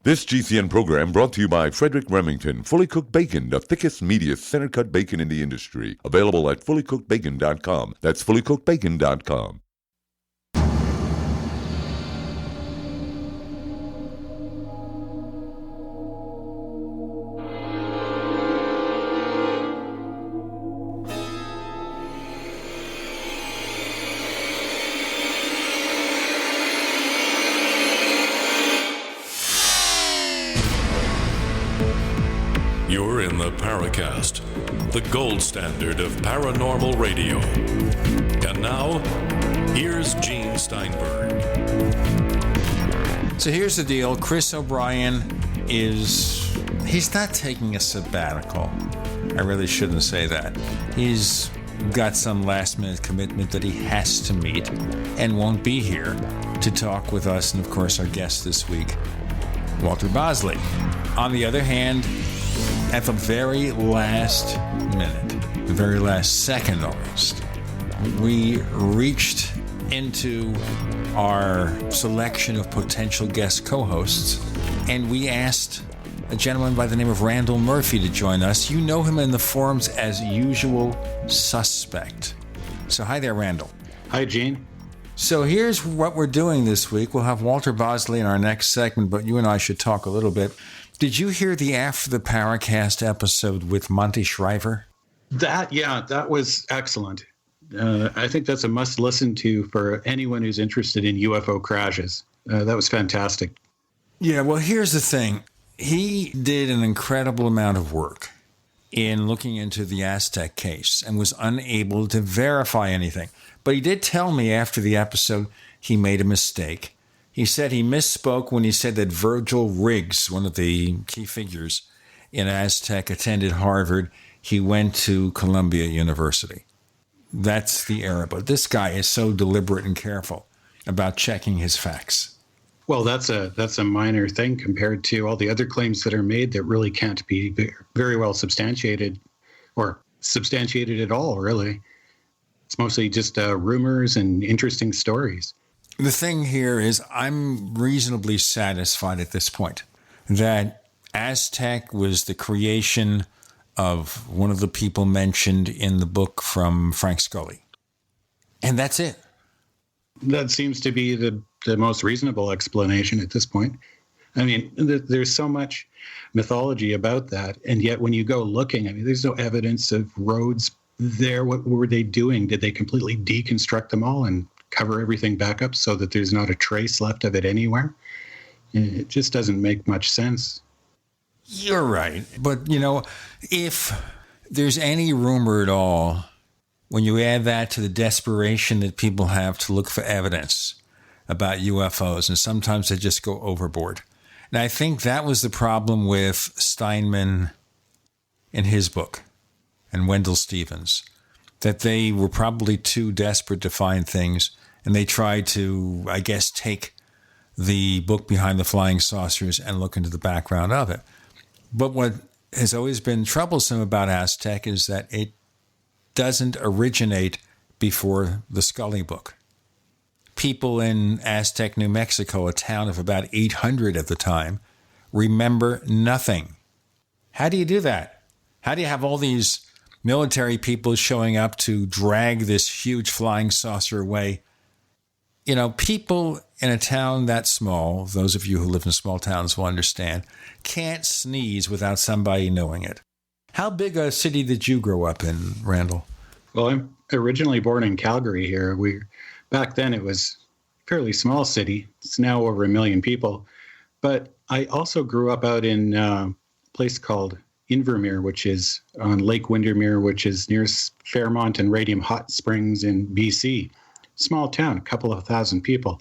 This GCN program brought to you by Frederick Remington, Fully Cooked Bacon, the thickest, meatiest, center-cut bacon in the industry. Available at fullycookedbacon.com. That's fullycookedbacon.com. You're in the Paracast, the gold standard of paranormal radio. And now, here's Gene Steinberg. So here's the deal. Chris O'Brien he's not taking a sabbatical. I really shouldn't say that. He's got some last-minute commitment that he has to meet and won't be here to talk with us. And, of course, our guest this week, Walter Bosley. On the other hand, at the very last minute, the very last second almost, we reached into our selection of potential guest co-hosts, and we asked a gentleman by the name of Randall Murphy to join us. You know him in the forums as Usual Suspect. So hi there, Randall. Hi, Gene. So here's what we're doing this week. We'll have Walter Bosley in our next segment, but you and I should talk a little bit. Did you hear the After the Paracast episode with Monty Shriver? That was excellent. I think that's a must listen to for anyone who's interested in UFO crashes. That was fantastic. Yeah, well, here's the thing. He did an incredible amount of work in looking into the Aztec case and was unable to verify anything. But he did tell me after the episode he made a mistake. He said he misspoke when he said that Virgil Riggs, one of the key figures in Aztec, attended Harvard. He went to Columbia University. That's the error. But this guy is so deliberate and careful about checking his facts. Well, that's a minor thing compared to all the other claims that are made that really can't be very well substantiated or substantiated at all, really. It's mostly just rumors and interesting stories. The thing here is I'm reasonably satisfied at this point that Aztec was the creation of one of the people mentioned in the book from Frank Scully. And that's it. That seems to be the most reasonable explanation at this point. I mean, there's so much mythology about that. And yet when you go looking, I mean, there's no evidence of roads there. What were they doing? Did they completely deconstruct them all and cover everything back up so that there's not a trace left of it anywhere? It just doesn't make much sense. You're right. But, if there's any rumor at all, when you add that to the desperation that people have to look for evidence about UFOs, and sometimes they just go overboard. And I think that was the problem with Steinman in his book and Wendell Stevens, that they were probably too desperate to find things, and they tried to, I guess, take the book Behind the Flying Saucers and look into the background of it. But what has always been troublesome about Aztec is that it doesn't originate before the Scully book. People in Aztec, New Mexico, a town of about 800 at the time, remember nothing. How do you do that? How do you have all these military people showing up to drag this huge flying saucer away? People in a town that small, those of you who live in small towns will understand, can't sneeze without somebody knowing it. How big a city did you grow up in, Randall? Well, I'm originally born in Calgary here. Back then it was a fairly small city. It's now over 1 million people. But I also grew up out in a place called Invermere, which is on Lake Windermere, which is near Fairmont and Radium Hot Springs in BC. Small town, a couple of thousand people.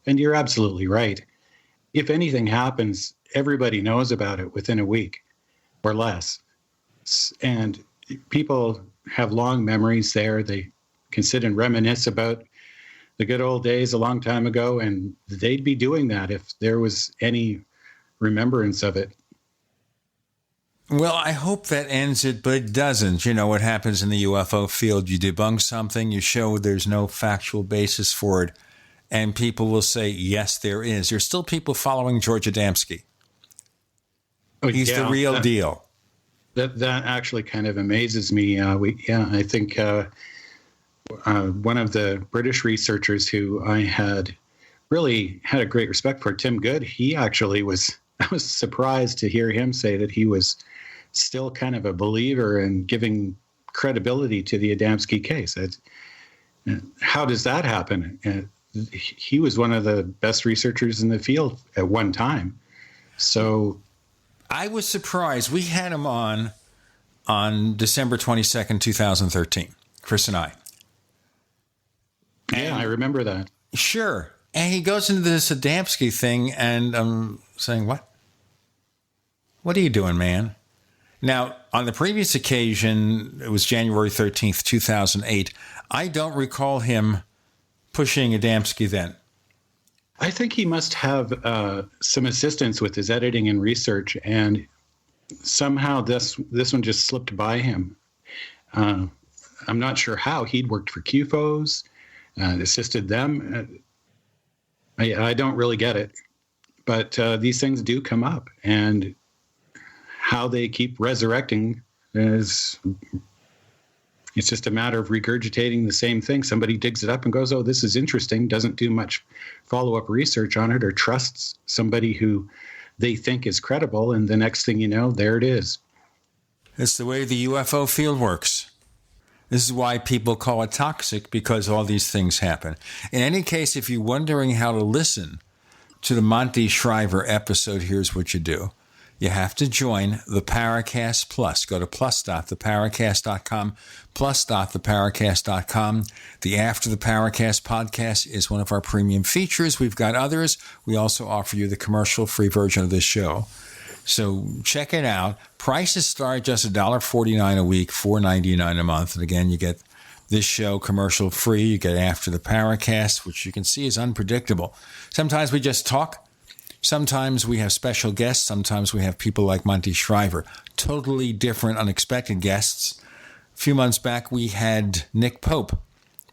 And you're absolutely right. If anything happens, everybody knows about it within a week or less. And people have long memories there. They can sit and reminisce about the good old days a long time ago, and they'd be doing that if there was any remembrance of it. Well, I hope that ends it, but it doesn't. What happens in the UFO field, you debunk something, you show there's no factual basis for it, and people will say, yes, there is. There's still people following George Adamski. He's the real deal. That actually kind of amazes me. I think one of the British researchers who I had really had a great respect for, Tim Good, I was surprised to hear him say that he was still kind of a believer in giving credibility to the Adamski case. How does that happen? He was one of the best researchers in the field at one time. So I was surprised. We had him on December 22nd, 2013, Chris and I. Yeah, I remember that. Sure. And he goes into this Adamski thing, and I'm saying, what? What are you doing, man? Now, on the previous occasion, it was January 13th, 2008. I don't recall him pushing Adamski then. I think he must have some assistance with his editing and research, and somehow this one just slipped by him. I'm not sure how. He'd worked for UFOs, assisted them. I don't really get it, but these things do come up, and how they keep resurrecting it's just a matter of regurgitating the same thing. Somebody digs it up and goes, oh, this is interesting, doesn't do much follow-up research on it or trusts somebody who they think is credible, and the next thing you know, there it is. It's the way the UFO field works. This is why people call it toxic, because all these things happen. In any case, if you're wondering how to listen to the Monty Shriver episode, here's what you do. You have to join the Paracast Plus. Go to plus.theparacast.com, plus.theparacast.com. The After the Paracast podcast is one of our premium features. We've got others. We also offer you the commercial-free version of this show. So check it out. Prices start just $1.49 a week, $4.99 a month. And again, you get this show commercial-free. You get After the Paracast, which you can see is unpredictable. Sometimes we just talk. Sometimes we have special guests. Sometimes we have people like Monty Shriver. Totally different, unexpected guests. A few months back, we had Nick Pope,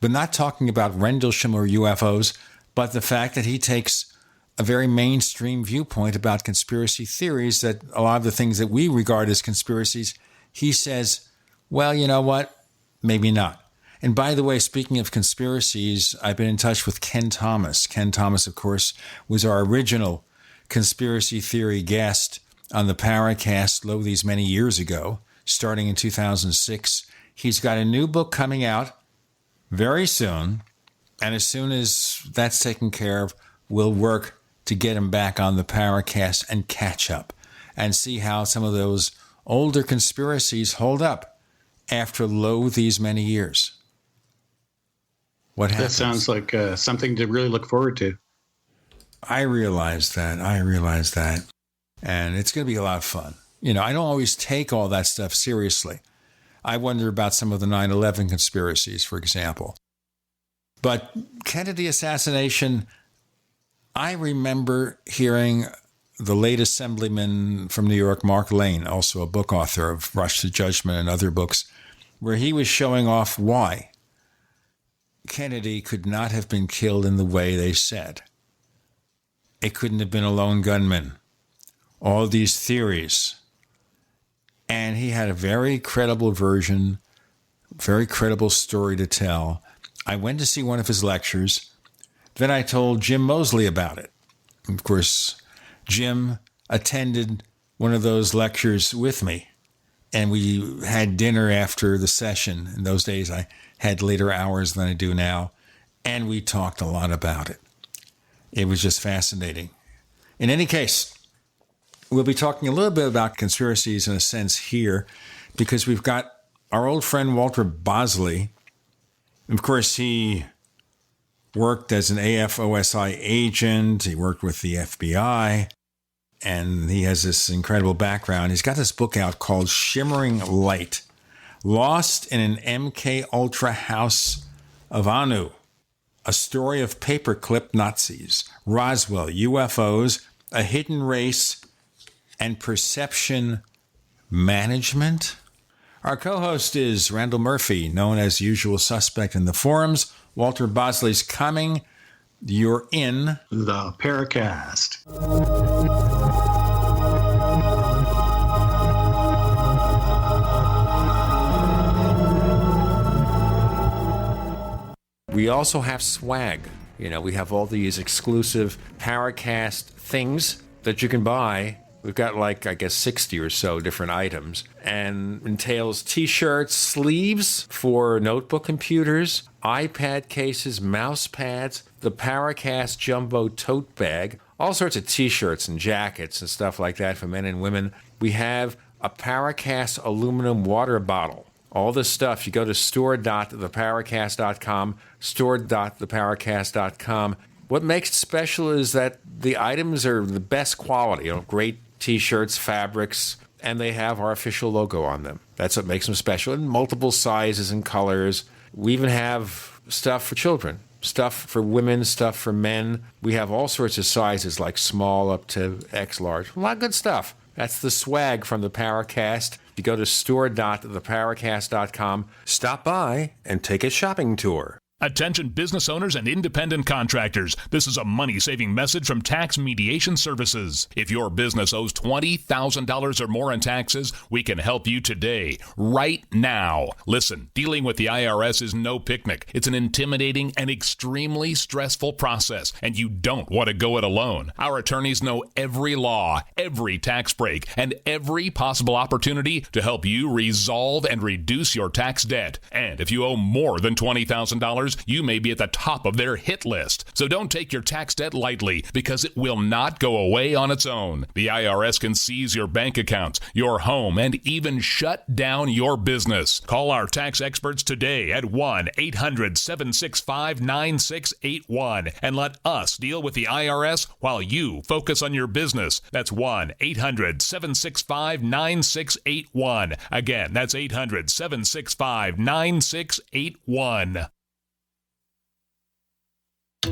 but not talking about Rendlesham UFOs, but the fact that he takes a very mainstream viewpoint about conspiracy theories, that a lot of the things that we regard as conspiracies, he says, well, you know what? Maybe not. And by the way, speaking of conspiracies, I've been in touch with Ken Thomas. Ken Thomas, of course, was our original conspiracy theory guest on the Paracast these many years ago, starting in 2006. He's got a new book coming out very soon, and as soon as that's taken care of, we'll work to get him back on the Paracast and catch up and see how some of those older conspiracies hold up after these many years. What happens? That sounds like something to really look forward to. I realize that. And it's going to be a lot of fun. You know, I don't always take all that stuff seriously. I wonder about some of the 9/11 conspiracies, for example. But Kennedy assassination, I remember hearing the late Assemblyman from New York, Mark Lane, also a book author of Rush to Judgment and other books, where he was showing off why Kennedy could not have been killed in the way they said. It couldn't have been a lone gunman. All these theories. And he had a very credible version, very credible story to tell. I went to see one of his lectures. Then I told Jim Moseley about it. Of course, Jim attended one of those lectures with me, and we had dinner after the session. In those days, I had later hours than I do now, and we talked a lot about it. It was just fascinating. In any case, we'll be talking a little bit about conspiracies in a sense here, because we've got our old friend Walter Bosley. Of course, he worked as an AFOSI agent. He worked with the FBI, and he has this incredible background. He's got this book out called Shimmering Light, Lost in an MKUltra House of Anu, a story of paperclip Nazis, Roswell, UFOs, a hidden race, and perception management. Our co-host is Randall Murphy, known as Usual Suspect in the forums. Walter Bosley's coming. You're in the Paracast. We also have swag. We have all these exclusive Paracast things that you can buy. We've got 60 or so different items, and entails t-shirts, sleeves for notebook computers, iPad cases, mouse pads, the Paracast jumbo tote bag, all sorts of t-shirts and jackets and stuff like that for men and women. We have a Paracast aluminum water bottle. All this stuff, you go to store.theparacast.com, store.theparacast.com. What makes it special is that the items are the best quality, great t-shirts, fabrics, and they have our official logo on them. That's what makes them special, in multiple sizes and colors. We even have stuff for children, stuff for women, stuff for men. We have all sorts of sizes, like small up to X large. A lot of good stuff. That's the swag from the Paracast. If you go to store.theparacast.com, stop by and take a shopping tour. Attention business owners and independent contractors. This is a money-saving message from Tax Mediation Services. If your business owes $20,000 or more in taxes, we can help you today, right now. Listen, dealing with the IRS is no picnic. It's an intimidating and extremely stressful process, and you don't want to go it alone. Our attorneys know every law, every tax break, and every possible opportunity to help you resolve and reduce your tax debt. And if you owe more than $20,000, you may be at the top of their hit list. So don't take your tax debt lightly, because it will not go away on its own. The IRS can seize your bank accounts, your home, and even shut down your business. Call our tax experts today at 1-800-765-9681 and let us deal with the IRS while you focus on your business. That's 1-800-765-9681. Again, that's 800-765-9681.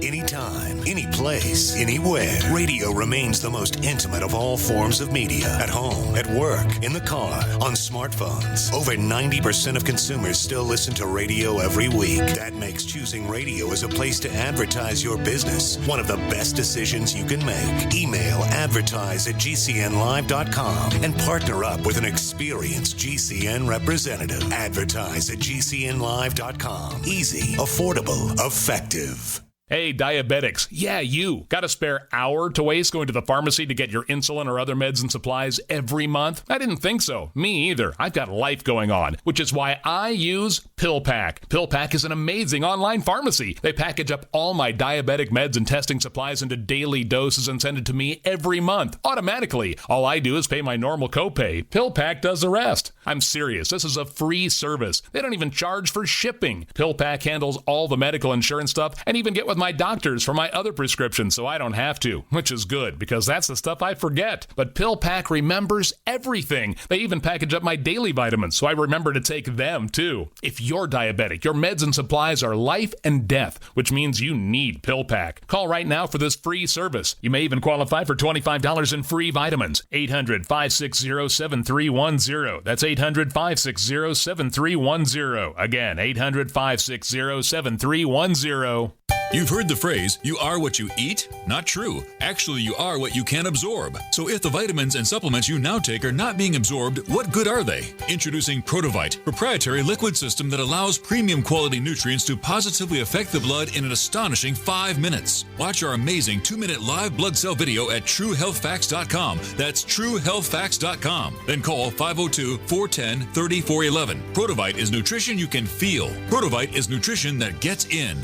Anytime, any place, anywhere. Radio remains the most intimate of all forms of media. At home, at work, in the car, on smartphones. Over 90% of consumers still listen to radio every week. That makes choosing radio as a place to advertise your business one of the best decisions you can make. Email advertise@gcnlive.com and partner up with an experienced GCN representative. Advertise@gcnlive.com. Easy, affordable, effective. Hey, diabetics. Yeah, you. Got a spare hour to waste going to the pharmacy to get your insulin or other meds and supplies every month? I didn't think so. Me either. I've got life going on, which is why I use PillPack. PillPack is an amazing online pharmacy. They package up all my diabetic meds and testing supplies into daily doses and send it to me every month, automatically. All I do is pay my normal copay. PillPack does the rest. I'm serious. This is a free service. They don't even charge for shipping. PillPack handles all the medical insurance stuff and even get with my doctors for my other prescriptions, so I don't have to, which is good because that's the stuff I forget. But PillPack remembers everything. They even package up my daily vitamins, so I remember to take them too. If you're diabetic, your meds and supplies are life and death, which means you need PillPack. Call right now for this free service. You may even qualify for $25 in free vitamins. 800-560-7310. That's 800-560-7310. Again, 800-560-7310. You've heard the phrase, you are what you eat? Not true. Actually, you are what you can absorb. So if the vitamins and supplements you now take are not being absorbed, what good are they? Introducing Protovite, proprietary liquid system that allows premium quality nutrients to positively affect the blood in an astonishing 5 minutes. Watch our amazing 2-minute live blood cell video at TrueHealthFacts.com. That's TrueHealthFacts.com. Then call 502-410-3411. Protovite is nutrition you can feel. Protovite is nutrition that gets in.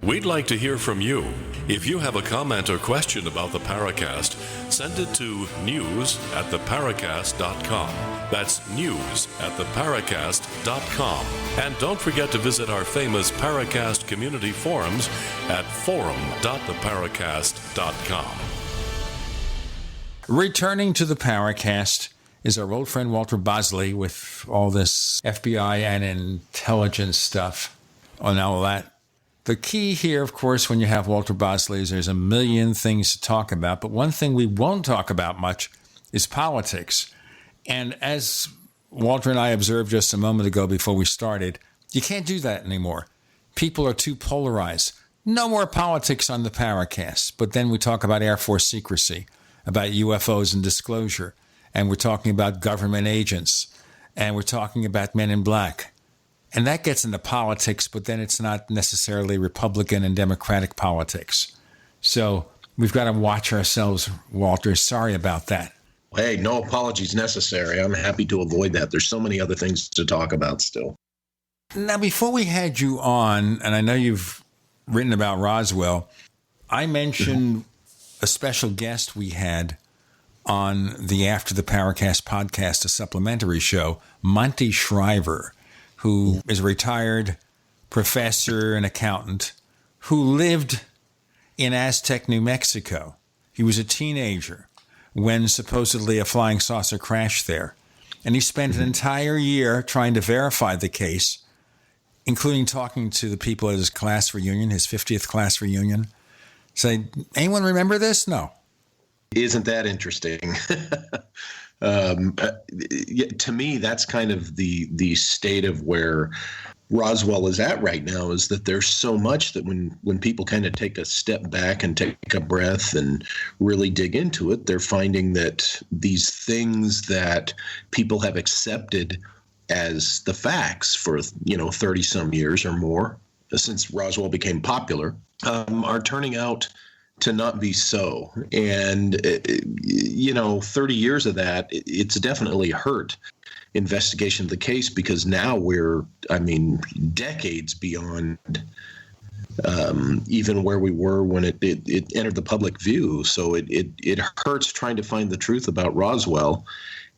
We'd like to hear from you. If you have a comment or question about the Paracast, send it to news@theparacast.com. That's news@theparacast.com. And don't forget to visit our famous Paracast community forums at forum.theparacast.com. Returning to the Paracast is our old friend Walter Bosley with all this FBI and intelligence stuff and all that. The key here, of course, when you have Walter Bosley is there's a million things to talk about, but one thing we won't talk about much is politics. And as Walter and I observed just a moment ago before we started, you can't do that anymore. People are too polarized. No more politics on the Paracast. But then we talk about Air Force secrecy, about UFOs and disclosure, and we're talking about government agents, and we're talking about men in black. And that gets into politics, but then it's not necessarily Republican and Democratic politics. So we've got to watch ourselves, Walter. Sorry about that. Hey, no apologies necessary. I'm happy to avoid that. There's so many other things to talk about still. Now, before we had you on, and I know you've written about Roswell, I mentioned a special guest we had on the After the Paracast podcast, a supplementary show, Monty Shriver, who is a retired professor and accountant who lived in Aztec, New Mexico. He was a teenager when supposedly a flying saucer crashed there. And he spent an entire year trying to verify the case, including talking to the people at his class reunion, his 50th class reunion. Say, anyone remember this? No. Isn't that interesting? To me, that's kind of the state of where Roswell is at right now, is that there's so much that when people kind of take a step back and take a breath and really dig into it, they're finding that these things that people have accepted as the facts for 30 some years or more since Roswell became popular are turning out to not be so. And 30 years of that, it's definitely hurt investigation of the case, because now we're decades beyond even where we were when it entered the public view. So it hurts trying to find the truth about Roswell.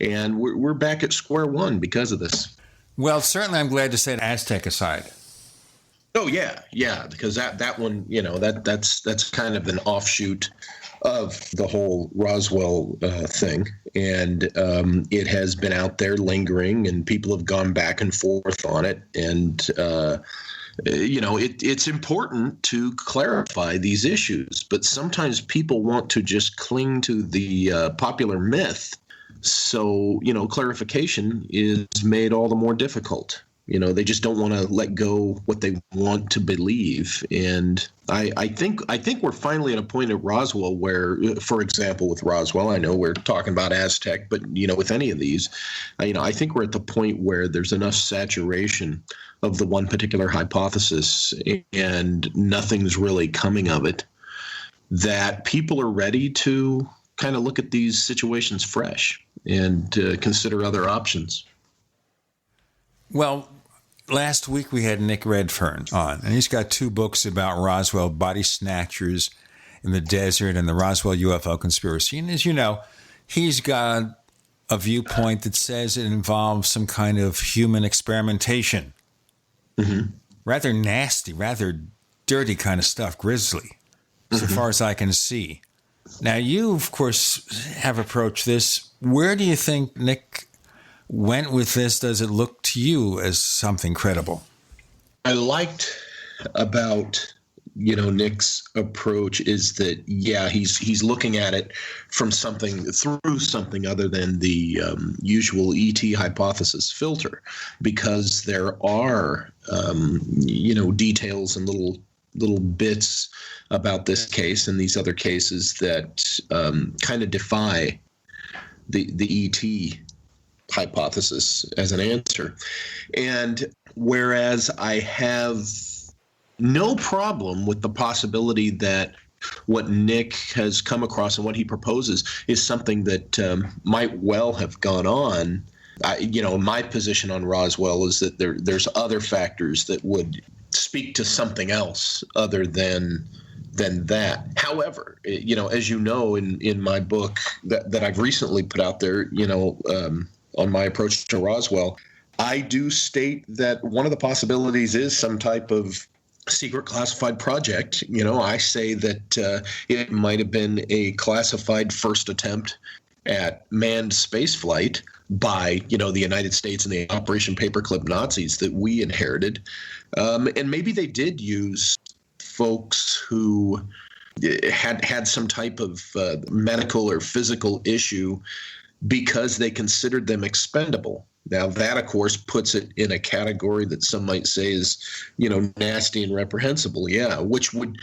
And we're back at square one because of this. Well, certainly I'm glad to set Aztec aside. Oh, yeah, because that one, that's kind of an offshoot of the whole Roswell thing. And it has been out there lingering, and people have gone back and forth on it. And, it's important to clarify these issues, but sometimes people want to just cling to the popular myth. So, clarification is made all the more difficult. They just don't want to let go what they want to believe. And I think we're finally at a point at Roswell where, for example, with Roswell, I know we're talking about Aztec, but, with any of these, I think we're at the point where there's enough saturation of the one particular hypothesis and nothing's really coming of it, that people are ready to kind of look at these situations fresh and consider other options. Well, last week we had Nick Redfern on, and he's got 2 books about Roswell, Body Snatchers in the Desert and the Roswell UFO Conspiracy. And as you know, he's got a viewpoint that says it involves some kind of human experimentation. Mm-hmm. Rather nasty, rather dirty kind of stuff, grisly, so far as I can see. Now, you, of course, have approached this. Where do you think Nick went with this? Does it look to you as something credible? I liked about Nick's approach is that he's looking at it from through something other than the usual ET hypothesis filter, because there are details and little bits about this case and these other cases that kind of defy the ET hypothesis as an answer. And whereas I have no problem with the possibility that what Nick has come across and what he proposes is something that might well have gone on, my position on Roswell is that there's other factors that would speak to something else other than that. However, as you know, in my book that I've recently put out there, on my approach to Roswell, I do state that one of the possibilities is some type of secret classified project. I say that it might have been a classified first attempt at manned spaceflight by, the United States and the Operation Paperclip Nazis that we inherited. And maybe they did use folks who had some type of medical or physical issue because they considered them expendable. Now, that, of course, puts it in a category that some might say is, nasty and reprehensible. Yeah, which would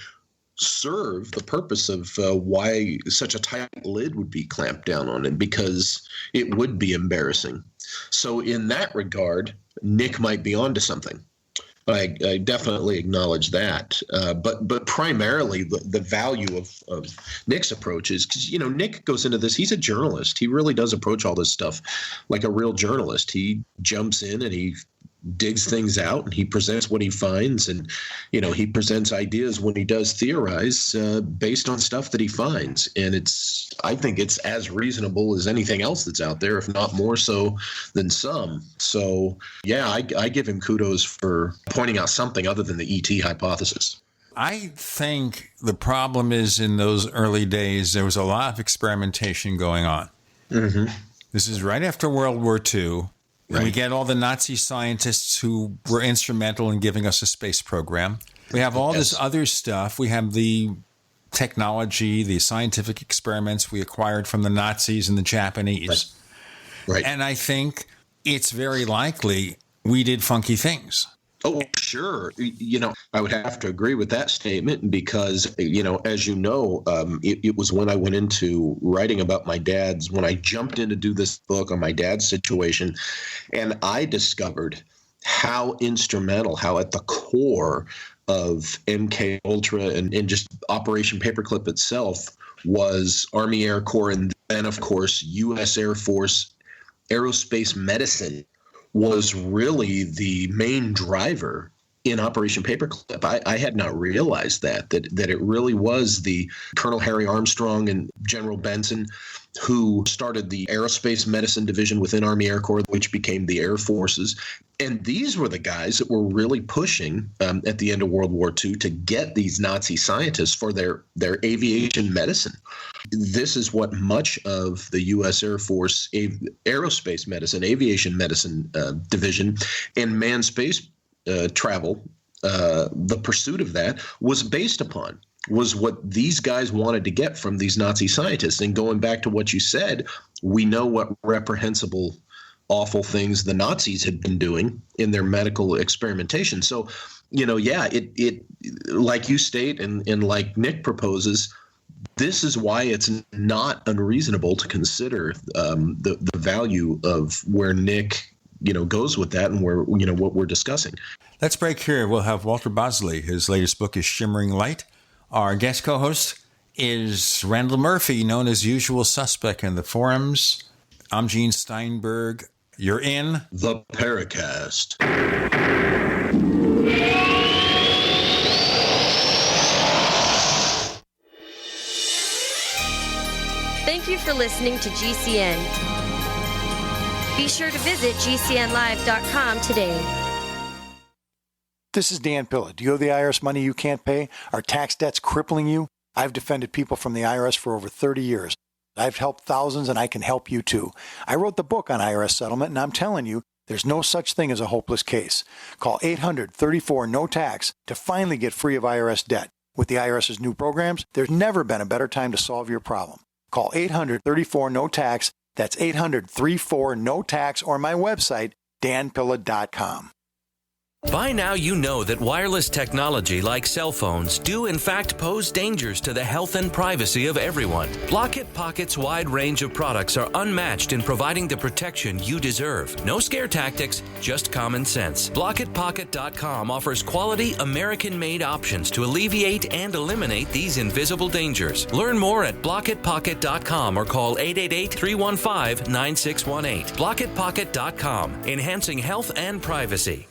serve the purpose of why such a tight lid would be clamped down on it, because it would be embarrassing. So in that regard, Nick might be onto something. I definitely acknowledge that. But primarily the value of Nick's approach is because, Nick goes into this. He's a journalist. He really does approach all this stuff like a real journalist. He jumps in and he digs things out and he presents what he finds, and he presents ideas when he does theorize based on stuff that he finds, and I think it's as reasonable as anything else that's out there, if not more so than some. So yeah, I give him kudos for pointing out something other than the ET hypothesis. I think the problem is, in those early days there was a lot of experimentation going on. Mm-hmm. This is right after World War II. And we get all the Nazi scientists who were instrumental in giving us a space program. We have all this other stuff. We have the technology, the scientific experiments we acquired from the Nazis and the Japanese. Right. And I think it's very likely we did funky things. Oh, sure. I would have to agree with that statement because, as it was when I went into writing about when I jumped in to do this book on my dad's situation, and I discovered how instrumental, how at the core of MKUltra and just Operation Paperclip itself was Army Air Corps, and then, of course, U.S. Air Force aerospace medicine was really the main driver in Operation Paperclip. I had not realized that it really was the Colonel Harry Armstrong and General Benson who started the Aerospace Medicine Division within Army Air Corps, which became the Air Forces. And these were the guys that were really pushing at the end of World War II to get these Nazi scientists for their aviation medicine. This is what much of the U.S. Air Force Aerospace Medicine, Aviation Medicine Division, and manned space travel, the pursuit of that was based upon, was what these guys wanted to get from these Nazi scientists. And going back to what you said, we know what reprehensible, awful things the Nazis had been doing in their medical experimentation. So, it like you state and like Nick proposes, this is why it's not unreasonable to consider the value of where Nick goes with that and where, what we're discussing. Let's break here. We'll have Walter Bosley. His latest book is Shimmering Light. Our guest co-host is Randall Murphy, known as Usual Suspect in the forums. I'm Gene Steinberg. You're in the Paracast. Thank you for listening to GCN. Be sure to visit GCNlive.com today. This is Dan Pilla. Do you owe the IRS money you can't pay? Are tax debts crippling you? I've defended people from the IRS for over 30 years. I've helped thousands, and I can help you too. I wrote the book on IRS settlement, and I'm telling you, there's no such thing as a hopeless case. Call 800-34-NO-TAX to finally get free of IRS debt. With the IRS's new programs, there's never been a better time to solve your problem. Call 800-34-NO-TAX. That's 800-34-NO-TAX, or my website, danpilla.com. By now you know that wireless technology like cell phones do in fact pose dangers to the health and privacy of everyone. Block-It Pocket's wide range of products are unmatched in providing the protection you deserve. No scare tactics, just common sense. BlockItPocket.com offers quality American-made options to alleviate and eliminate these invisible dangers. Learn more at BlockItPocket.com or call 888-315-9618. BlockItPocket.com, enhancing health and privacy.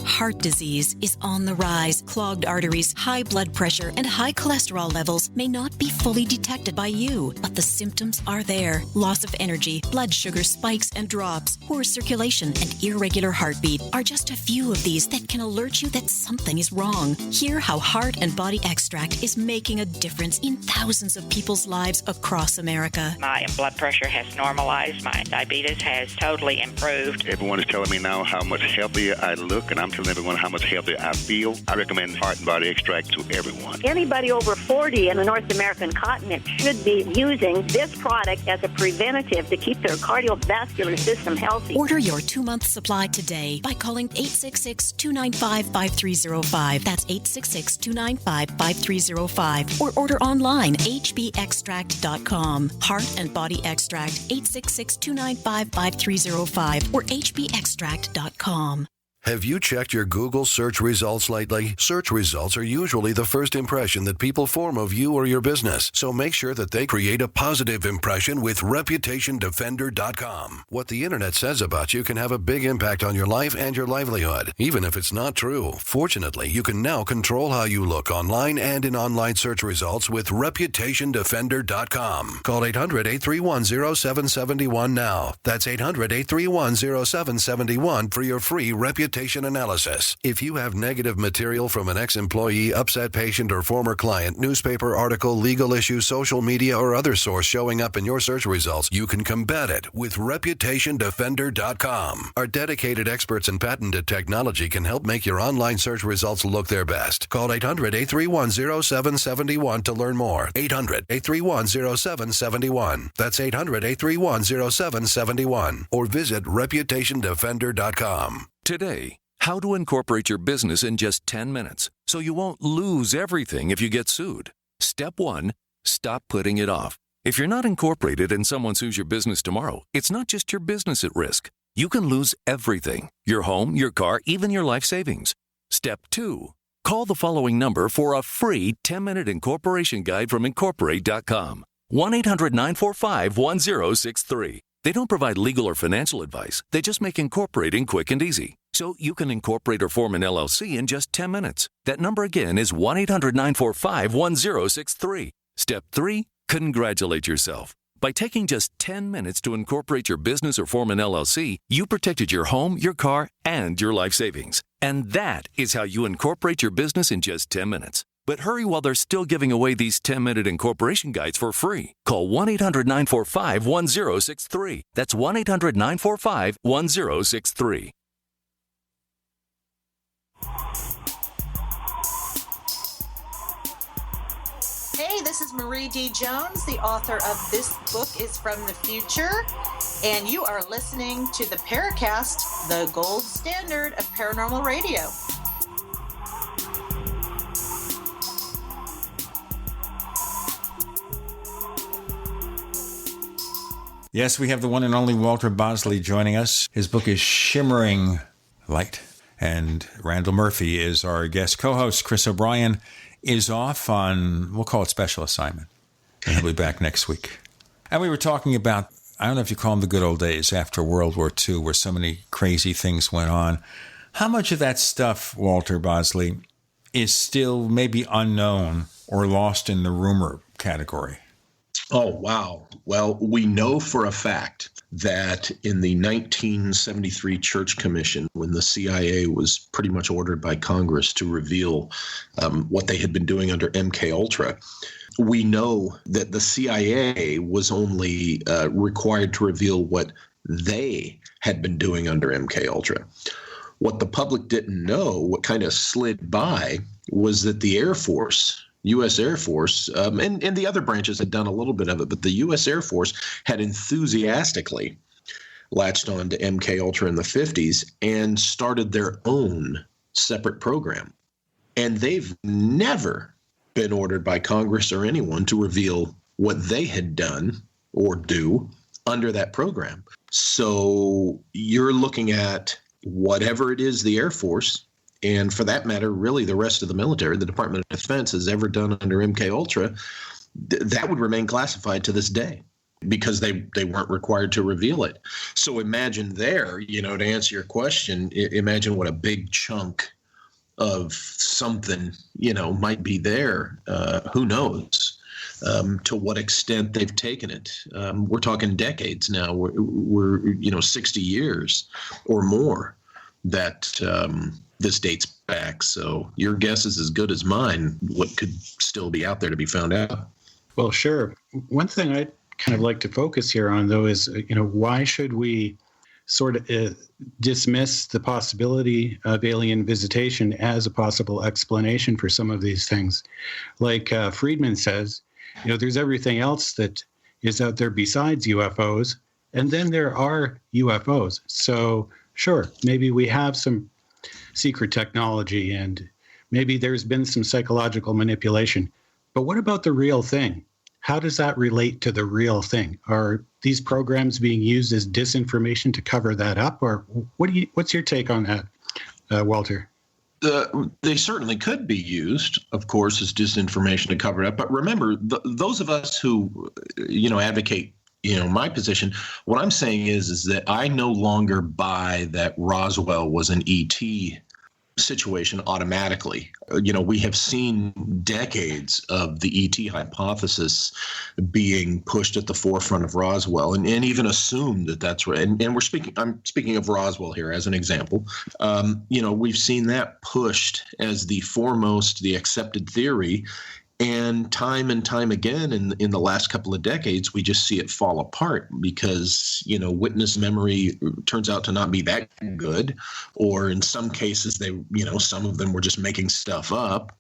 Heart disease is on the rise. Clogged arteries, high blood pressure, and high cholesterol levels may not be fully detected by you, but the symptoms are there. Loss of energy, blood sugar spikes and drops, poor circulation, and irregular heartbeat are just a few of these that can alert you that something is wrong. Hear how Heart and Body Extract is making a difference in thousands of people's lives across America. My blood pressure has normalized. My diabetes has totally improved. Everyone is telling me now how much healthier I look, and I'm telling everyone how much healthier I feel. I recommend Heart and Body Extract to everyone. Anybody over 40 in the North American continent should be using this product as a preventative to keep their cardiovascular system healthy. Order your 2-month supply today by calling 866-295-5305. That's 866-295-5305. Or order online, hbextract.com. Heart and Body Extract, 866-295-5305 or hbextract.com. Have you checked your Google search results lately? Search results are usually the first impression that people form of you or your business, so make sure that they create a positive impression with ReputationDefender.com. What the internet says about you can have a big impact on your life and your livelihood, even if it's not true. Fortunately, you can now control how you look online and in online search results with ReputationDefender.com. Call 800-831-0771 now. That's 800-831-0771 for your free reputation analysis. If you have negative material from an ex-employee, upset patient, or former client, newspaper article, legal issue, social media, or other source showing up in your search results, you can combat it with ReputationDefender.com. Our dedicated experts in patented technology can help make your online search results look their best. Call 800-831-0771 to learn more. 800-831-0771. That's 800-831-0771. Or visit ReputationDefender.com. Today, how to incorporate your business in just 10 minutes so you won't lose everything if you get sued. Step 1, stop putting it off. If you're not incorporated and someone sues your business tomorrow, it's not just your business at risk. You can lose everything: your home, your car, even your life savings. Step 2, call the following number for a free 10-minute incorporation guide from Incorporate.com. 1-800-945-1063. They don't provide legal or financial advice. They just make incorporating quick and easy. So you can incorporate or form an LLC in just 10 minutes. That number again is 1-800-945-1063. Step 3, congratulate yourself. By taking just 10 minutes to incorporate your business or form an LLC, you protected your home, your car, and your life savings. And that is how you incorporate your business in just 10 minutes. But hurry while they're still giving away these 10-minute incorporation guides for free. Call 1-800-945-1063. That's 1-800-945-1063. Hey, this is Marie D. Jones, the author of This Book is from the Future, and you are listening to the Paracast, the gold standard of paranormal radio. Yes, we have the one and only Walter Bosley joining us. His book is Shimmering Light. And Randall Murphy is our guest co-host. Chris O'Brien is off on, we'll call it special assignment. And he'll be back next week. And we were talking about, I don't know if you call them the good old days after World War II, where so many crazy things went on. How much of that stuff, Walter Bosley, is still maybe unknown or lost in the rumor category? Oh, wow. Well, we know for a fact that in the 1973 Church Commission, when the CIA was pretty much ordered by Congress to reveal what they had been doing under MKUltra, we know that the CIA was only required to reveal what they had been doing under MKUltra. What the public didn't know, what kind of slid by, was that the Air Force, U.S. Air Force, and the other branches had done a little bit of it, but the U.S. Air Force had enthusiastically latched on to MKUltra in the 50s and started their own separate program. And they've never been ordered by Congress or anyone to reveal what they had done or do under that program. So you're looking at whatever it is the Air Force, and for that matter, really the rest of the military, the Department of Defense, has ever done under MKUltra, that would remain classified to this day because they weren't required to reveal it. So imagine there, to answer your question, imagine what a big chunk of something, might be there. Who knows to what extent they've taken it. We're talking decades now. We're 60 years or more that this dates back. So your guess is as good as mine, what could still be out there to be found out. Well, sure. One thing I'd kind of like to focus here on, though, is, why should we sort of dismiss the possibility of alien visitation as a possible explanation for some of these things. Like Friedman says, there's everything else that is out there besides UFOs, and then there are UFOs. So sure, maybe we have some secret technology and maybe there's been some psychological manipulation. But what about the real thing? How does that relate to the real thing? Are these programs being used as disinformation to cover that up? Or what's your take on that, Walter? They certainly could be used, of course, as disinformation to cover it up. But remember, those of us who, advocate, my position, what I'm saying is that I no longer buy that Roswell was an ET situation automatically. We have seen decades of the ET hypothesis being pushed at the forefront of Roswell, and even assumed that that's right. And I'm speaking of Roswell here as an example. We've seen that pushed as the foremost, the accepted theory. And time again in the last couple of decades, we just see it fall apart because, witness memory turns out to not be that good. Or in some cases, some of them were just making stuff up.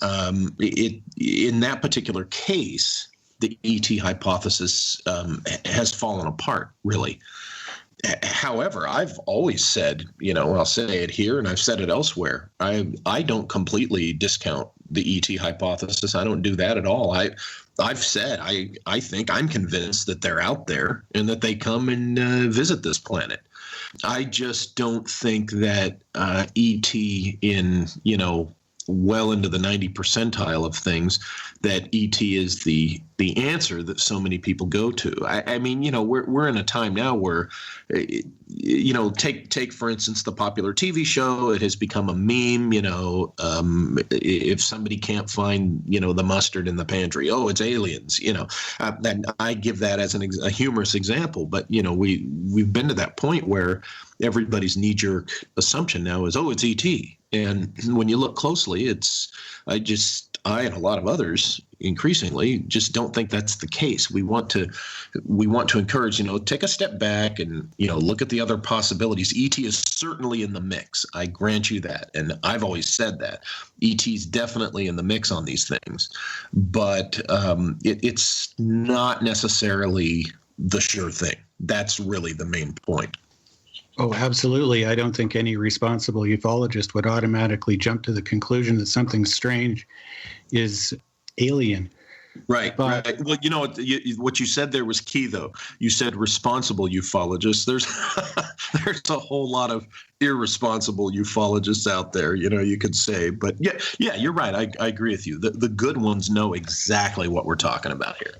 In that particular case, the ET hypothesis has fallen apart, really. However, I've always said, I'll say it here and I've said it elsewhere. I don't completely discount the ET hypothesis. I don't do that at all. I've said I think I'm convinced that they're out there and that they come and visit this planet. I just don't think that ET in, well into the 90 percentile of things, that ET is the answer that so many people go to. I mean, we're in a time now where, take for instance the popular TV show. It has become a meme. If somebody can't find the mustard in the pantry, oh, it's aliens. And I give that as a humorous example. But we've been to that point where everybody's knee-jerk assumption now is, oh, it's ET. And when you look closely, I and a lot of others increasingly just don't think that's the case. We want to encourage, take a step back and, look at the other possibilities. ET is certainly in the mix. I grant you that. And I've always said that. ET is definitely in the mix on these things. But it's not necessarily the sure thing. That's really the main point. Oh, absolutely. I don't think any responsible ufologist would automatically jump to the conclusion that something strange is alien. Right. Right. Well, what you said there was key, though. You said responsible ufologists. There's a whole lot of irresponsible ufologists out there, you could say. But yeah, you're right. I agree with you. The good ones know exactly what we're talking about here.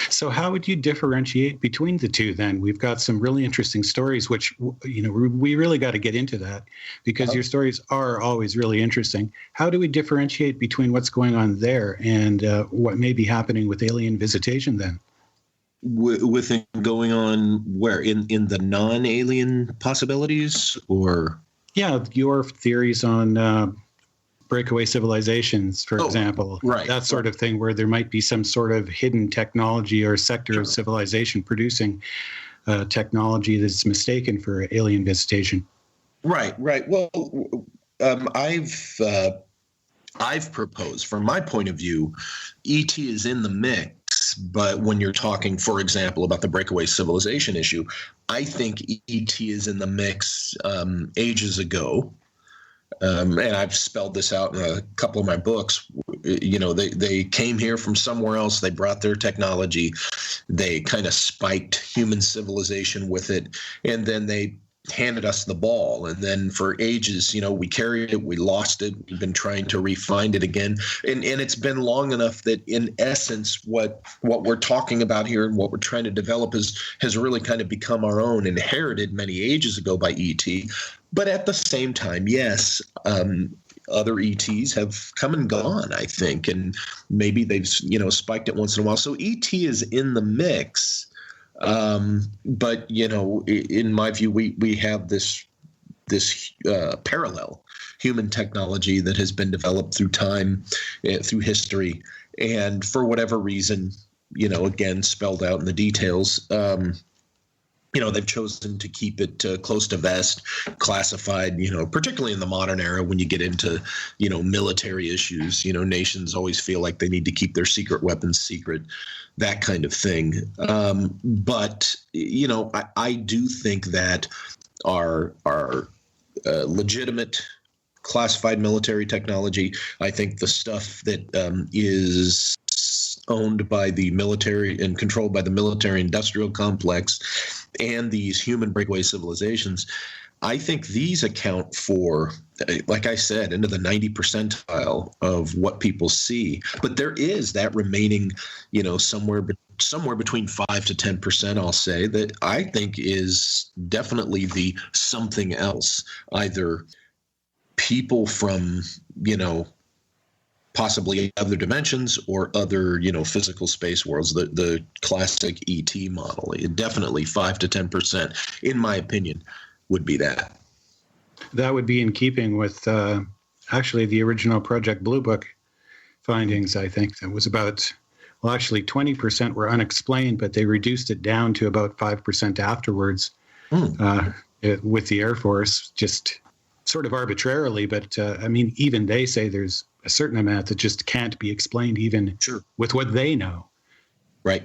So how would you differentiate between the two then? We've got some really interesting stories, which, we really got to get into that because your stories are always really interesting. How do we differentiate between what's going on there and what may be happening with alien visitation then? With it going on where? In the non-alien possibilities or? Yeah, your theories on breakaway civilizations, for example, right, that sort of thing, where there might be some sort of hidden technology or sector of civilization producing technology that's mistaken for alien visitation. Right. Well, I've proposed, from my point of view, ET is in the mix. But when you're talking, for example, about the breakaway civilization issue, I think ET is in the mix ages ago. And I've spelled this out in a couple of my books. They came here from somewhere else. They brought their technology. They kind of spiked human civilization with it. And then they handed us the ball. And then for ages, we carried it. We lost it. We've been trying to refine it again. And it's been long enough that in essence, what we're talking about here and what we're trying to develop has really kind of become our own, inherited many ages ago by ET. But at the same time, yes, other ETs have come and gone, I think, and maybe they've, spiked it once in a while. So ET is in the mix. But, in my view, we have this parallel human technology that has been developed through time, through history. And for whatever reason, again, spelled out in the details, they've chosen to keep it close to vest, classified, particularly in the modern era when you get into, military issues. Nations always feel like they need to keep their secret weapons secret, that kind of thing. But I do think that our legitimate classified military technology, I think the stuff that is owned by the military and controlled by the military industrial complex and these human breakaway civilizations, I think these account for, like I said, into the 90 percentile of what people see. But there is that remaining, somewhere between 5 to 10%, I'll say, that I think is definitely the something else, either people from, possibly other dimensions or other, physical space worlds, the classic ET model. Definitely 5 to 10%, in my opinion, would be that. That would be in keeping with actually the original Project Blue Book findings, I think. That was about, 20% were unexplained, but they reduced it down to about 5% afterwards with the Air Force, just sort of arbitrarily. But, even they say there's a certain amount that just can't be explained even with what they know. Right.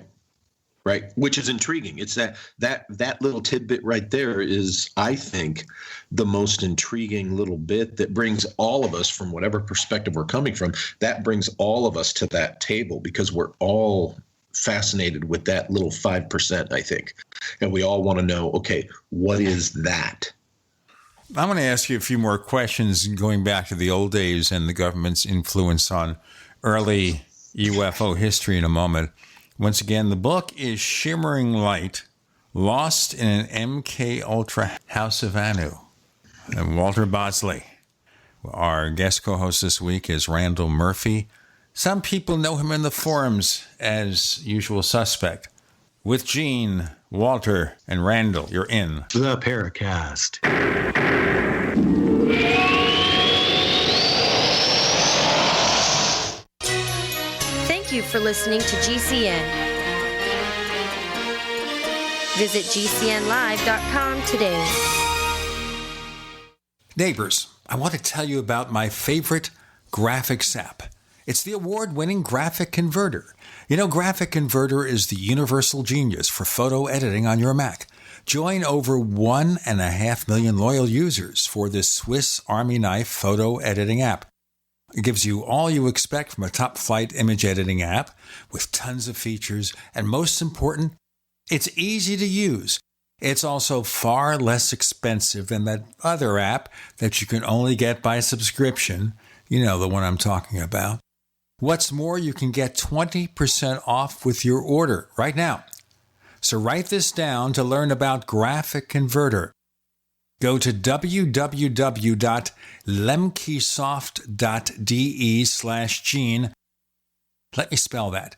Which is intriguing. It's that little tidbit right there is, I think, the most intriguing little bit that brings all of us, from whatever perspective we're coming from, that brings all of us to that table, because we're all fascinated with that little 5%, I think. And we all want to know, okay, what is that? I'm going to ask you a few more questions going back to the old days and the government's influence on early UFO history in a moment. Once again, the book is Shimmering Light, Lost in an MKUltra House of Anu. And Walter Bosley. Our guest co-host this week is Randall Murphy. Some people know him in the forums as usual suspect. With Gene, Walter, and Randall, you're in the Paracast. Thank you for listening to GCN. Visit GCNlive.com today. Neighbors, I want to tell you about my favorite graphics app. It's the award-winning Graphic Converter. Graphic Converter is the universal genius for photo editing on your Mac. Join over 1.5 million loyal users for this Swiss Army knife photo editing app. It gives you all you expect from a top-flight image editing app with tons of features, and most important, it's easy to use. It's also far less expensive than that other app that you can only get by subscription. You know the one I'm talking about. What's more, you can get 20% off with your order right now. So write this down to learn about Graphic Converter. Go to www.lemkesoft.de/Gene. Let me spell that.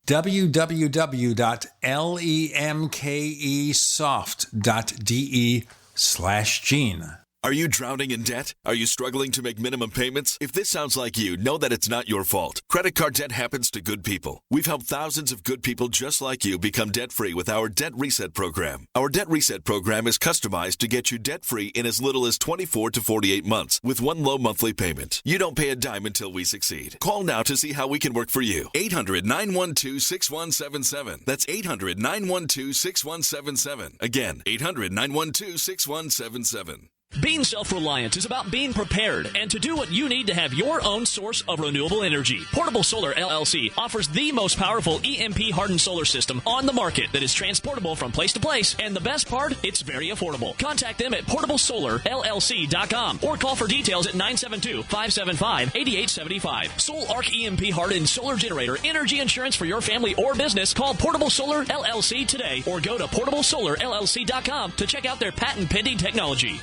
www.lemkesoft.de/Gene. Are you drowning in debt? Are you struggling to make minimum payments? If this sounds like you, know that it's not your fault. Credit card debt happens to good people. We've helped thousands of good people just like you become debt-free with our Debt Reset program. Our Debt Reset program is customized to get you debt-free in as little as 24 to 48 months with one low monthly payment. You don't pay a dime until we succeed. Call now to see how we can work for you. 800-912-6177. That's 800-912-6177. Again, 800-912-6177. Being self-reliant is about being prepared and to do what you need to have your own source of renewable energy. Portable Solar LLC offers the most powerful EMP-hardened solar system on the market that is transportable from place to place, and the best part, it's very affordable. Contact them at portablesolarllc.com or call for details at 972-575-8875. Sol Arc EMP-hardened solar generator energy insurance for your family or business. Call Portable Solar LLC today or go to portablesolarllc.com to check out their patent-pending technology.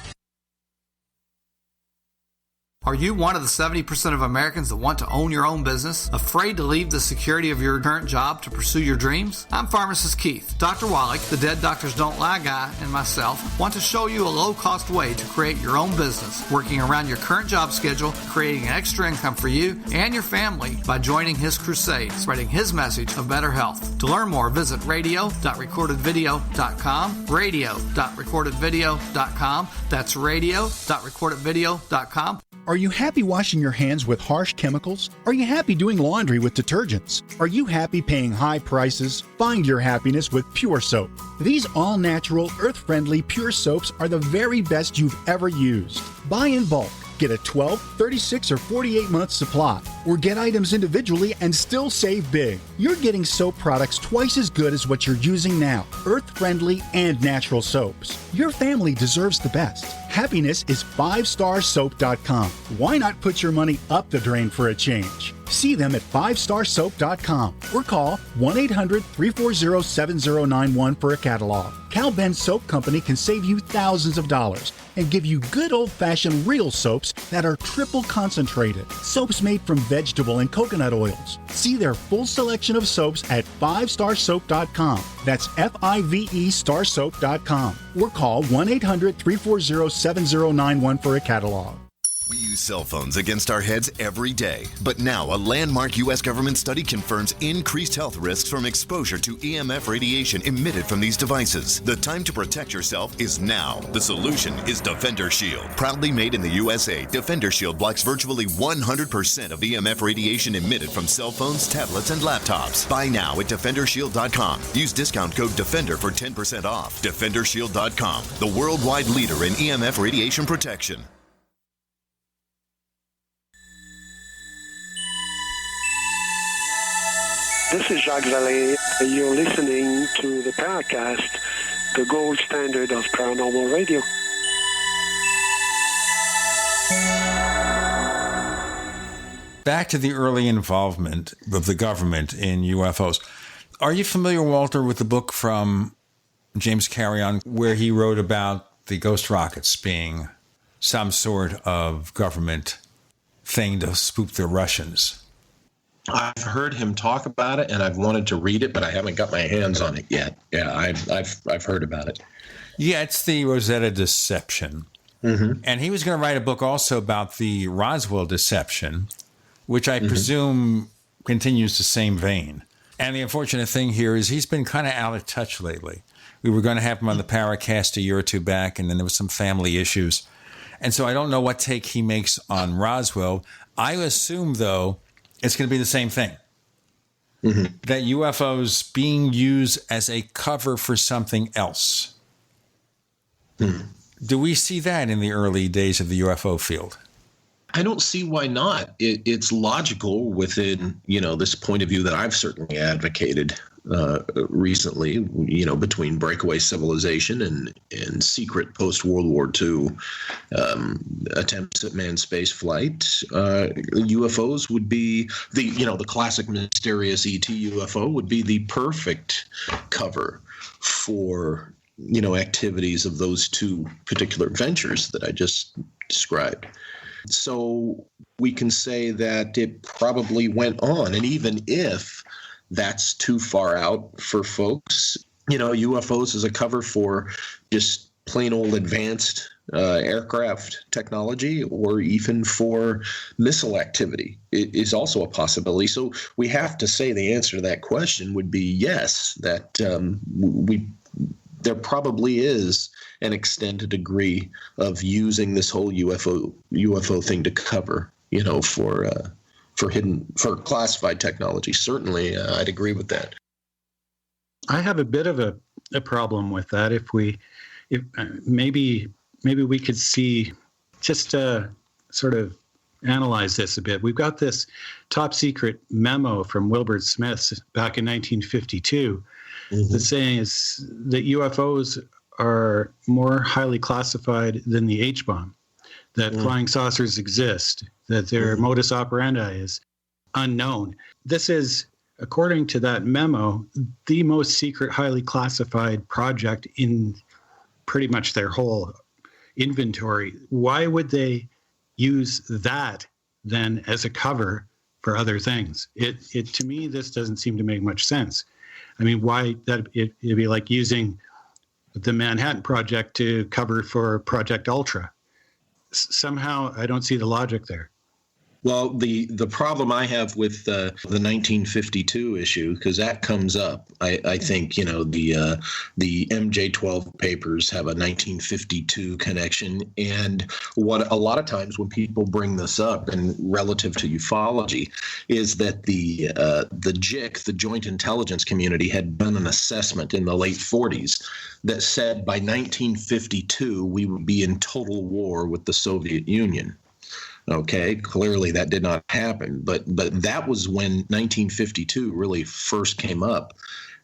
Are you one of the 70% of Americans that want to own your own business? Afraid to leave the security of your current job to pursue your dreams? I'm Pharmacist Keith. Dr. Wallach, the Dead Doctors Don't Lie guy, and myself want to show you a low-cost way to create your own business, working around your current job schedule, creating an extra income for you and your family by joining his crusade, spreading his message of better health. To learn more, visit radio.recordedvideo.com, radio.recordedvideo.com. That's radio.recordedvideo.com. Are you happy washing your hands with harsh chemicals? Are you happy doing laundry with detergents? Are you happy paying high prices? Find your happiness with Pure Soap. These all-natural, earth-friendly Pure Soaps are the very best you've ever used. Buy in bulk. Get a 12, 36, or 48-month supply, or get items individually and still save big. You're getting soap products twice as good as what you're using now, earth-friendly and natural soaps. Your family deserves the best. Happiness is 5starsoap.com. Why not put your money up the drain for a change? See them at 5starsoap.com or call 1-800-340-7091 for a catalog. Cal Ben Soap Company can save you thousands of dollars and give you good old-fashioned real soaps that are triple concentrated. Soaps made from vegetable and coconut oils. See their full selection of soaps at 5starsoap.com. That's F-I-V-E starsoap.com or call 1-800-340-7091 for a catalog. We use cell phones against our heads every day. But now a landmark U.S. government study confirms increased health risks from exposure to EMF radiation emitted from these devices. The time to protect yourself is now. The solution is Defender Shield. Proudly made in the USA, Defender Shield blocks virtually 100% of EMF radiation emitted from cell phones, tablets, and laptops. Buy now at DefenderShield.com. Use discount code DEFENDER for 10% off. DefenderShield.com, the worldwide leader in EMF radiation protection. This is Jacques Vallée. You're listening to the Paracast, the gold standard of paranormal radio. Back to the early involvement of the government in UFOs. Are you familiar, Walter, with the book from James Carrion where he wrote about the ghost rockets being some sort of government thing to spook the Russians? I've heard him talk about it, and I've wanted to read it, but I haven't got my hands on it yet. Yeah, I've heard about it. Yeah, it's the Rosetta Deception. Mm-hmm. And he was going to write a book also about the Roswell Deception, which I presume continues the same vein. And the unfortunate thing here is he's been kind of out of touch lately. We were going to have him on the Paracast a year or two back, and then there was some family issues. And so I don't know what take he makes on Roswell. I assume, though, it's going to be the same thing. Mm-hmm. That UFOs being used as a cover for something else. Mm. Do we see that in the early days of the UFO field? I don't see why not. It's logical within, this point of view that I've certainly advocated recently, between breakaway civilization and secret post-World War II attempts at manned space flight. UFOs would be the classic mysterious ET UFO would be the perfect cover for, activities of those two particular ventures that I just described. So we can say that it probably went on. And even if that's too far out for folks, UFOs is a cover for just plain old advanced aircraft technology, or even for missile activity. It is also a possibility. So we have to say the answer to that question would be yes, that there probably is an extended degree of using this whole UFO thing to cover, for classified technology. Certainly, I'd agree with that. I have a bit of a problem with that. If maybe we could see, just sort of analyze this a bit. We've got this top secret memo from Wilbur Smith back in 1952. The saying is that UFOs are more highly classified than the H-bomb, that flying saucers exist, that their modus operandi is unknown. This is, according to that memo, the most secret, highly classified project in pretty much their whole inventory. Why would they use that then as a cover for other things. It to me, this doesn't seem to make much sense. I mean, why that it'd be like using the Manhattan Project to cover for Project Ultra. Somehow, I don't see the logic there. Well, the problem I have with the 1952 issue, because that comes up, I think, you know, the MJ12 papers have a 1952 connection. And what a lot of times when people bring this up and relative to ufology is that the JIC, the Joint Intelligence Community, had done an assessment in the late 40s that said by 1952 we would be in total war with the Soviet Union. Okay, clearly that did not happen, but that was when 1952 really first came up